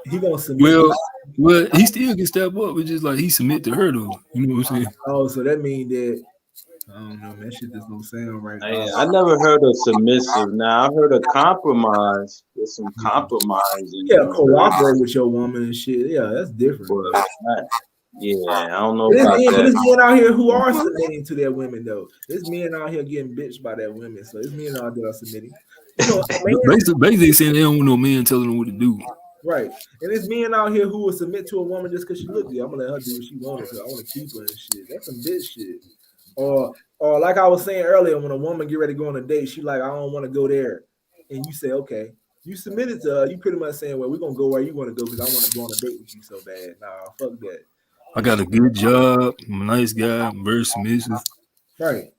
he gonna submit. Well, he still can step up, but just like he submit to her though. You know what I'm saying? Oh, so that means that I don't know, man. Shit just don't sound right. I never heard of submissive. Now I heard of compromise. There's some compromise. Yeah, cooperate with your woman and shit. Yeah, that's different. Yeah, I don't know about that. There's men out here who are submitting to their women, though. There's men out here getting bitched by their women, so there's men out there submitting. You know, basically saying they don't want no man telling them what to do. Right. And there's men out here who will submit to a woman just because she look good. I'm gonna let her do what she wanted because I want to keep her and shit. That's some bitch shit. Or like I was saying earlier, when a woman get ready to go on a date, she like, I don't want to go there. And you say, okay. You submitted to her, you pretty much saying, well, we're gonna go where you want to go because I want to go on a date with you so bad. Nah, fuck that. I got a good job. I'm a nice guy. I'm very submissive. Right.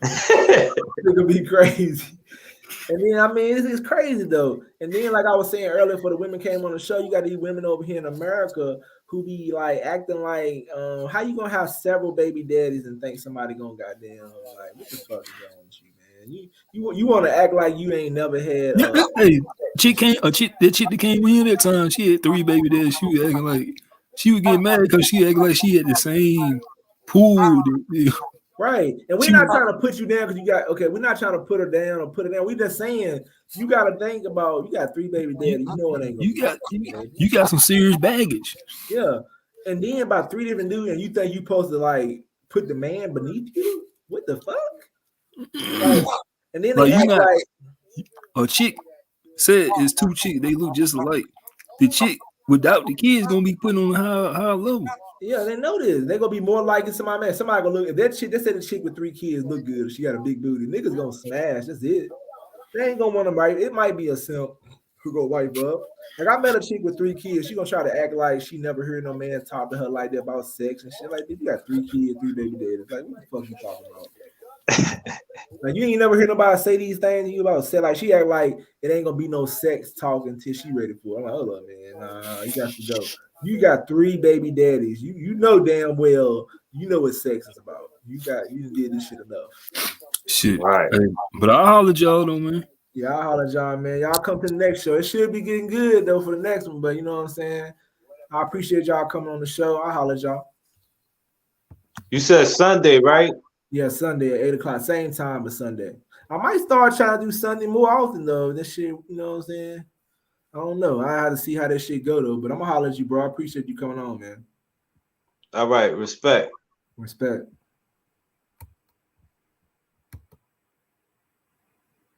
It's gonna be crazy. And then I mean, it's crazy though. And then, like I was saying earlier, before the women came on the show, you got these women over here in America who be like acting like, how you gonna have several baby daddies and think somebody gonna goddamn like what the fuck is wrong with you, man? You want to act like you ain't never had. Hey, that chick that came in that time, she had 3 baby daddies. She was acting like she would get mad because she acted like she had the same pool. Right. And we're not trying to put you down because you got we're not trying to put her down or put her down. We just saying you gotta think about you got 3 baby daddies. You know it ain't gonna you got some serious baggage. Yeah. And then about 3 different dudes, and you think you supposed to like put the man beneath you? What the fuck? Like, and then they act like a chick said it's 2 chicks, they look just alike. The chick without the kids gonna be putting on a high level. Yeah, they know this. They're gonna be more liking somebody, man. Somebody gonna look at that chick. They said the chick with 3 kids look good. She got a big booty. Niggas gonna smash. That's it. They ain't gonna want to write. It might be a simp who go wipe up. Like I met a chick with 3 kids. She gonna try to act like she never heard no man talk to her like that about sex and shit. Like, you got 3 kids, 3 baby daddies. Like, what the fuck you talking about? Like, you ain't never heard nobody say these things to you about sex. Like, she act like it ain't gonna be no sex talk until she ready for it. I'm like, hold up, man. Nah, you got to go. You got 3 baby daddies. You know damn well you know what sex is about. You did this shit enough. Shit. Right. Hey, but I'll holler at y'all though, man. Yeah, I'll holler at y'all, man. Y'all come to the next show. It should be getting good though for the next one, but you know what I'm saying? I appreciate y'all coming on the show. I'll holler at y'all. You said Sunday, right? Yeah, Sunday at 8 o'clock, same time as Sunday. I might start trying to do Sunday more often though. This shit, you know what I'm saying? I don't know. I have to see how that shit go though. But I'm gonna holler at you, bro. I appreciate you coming on, man. All right, respect. Respect.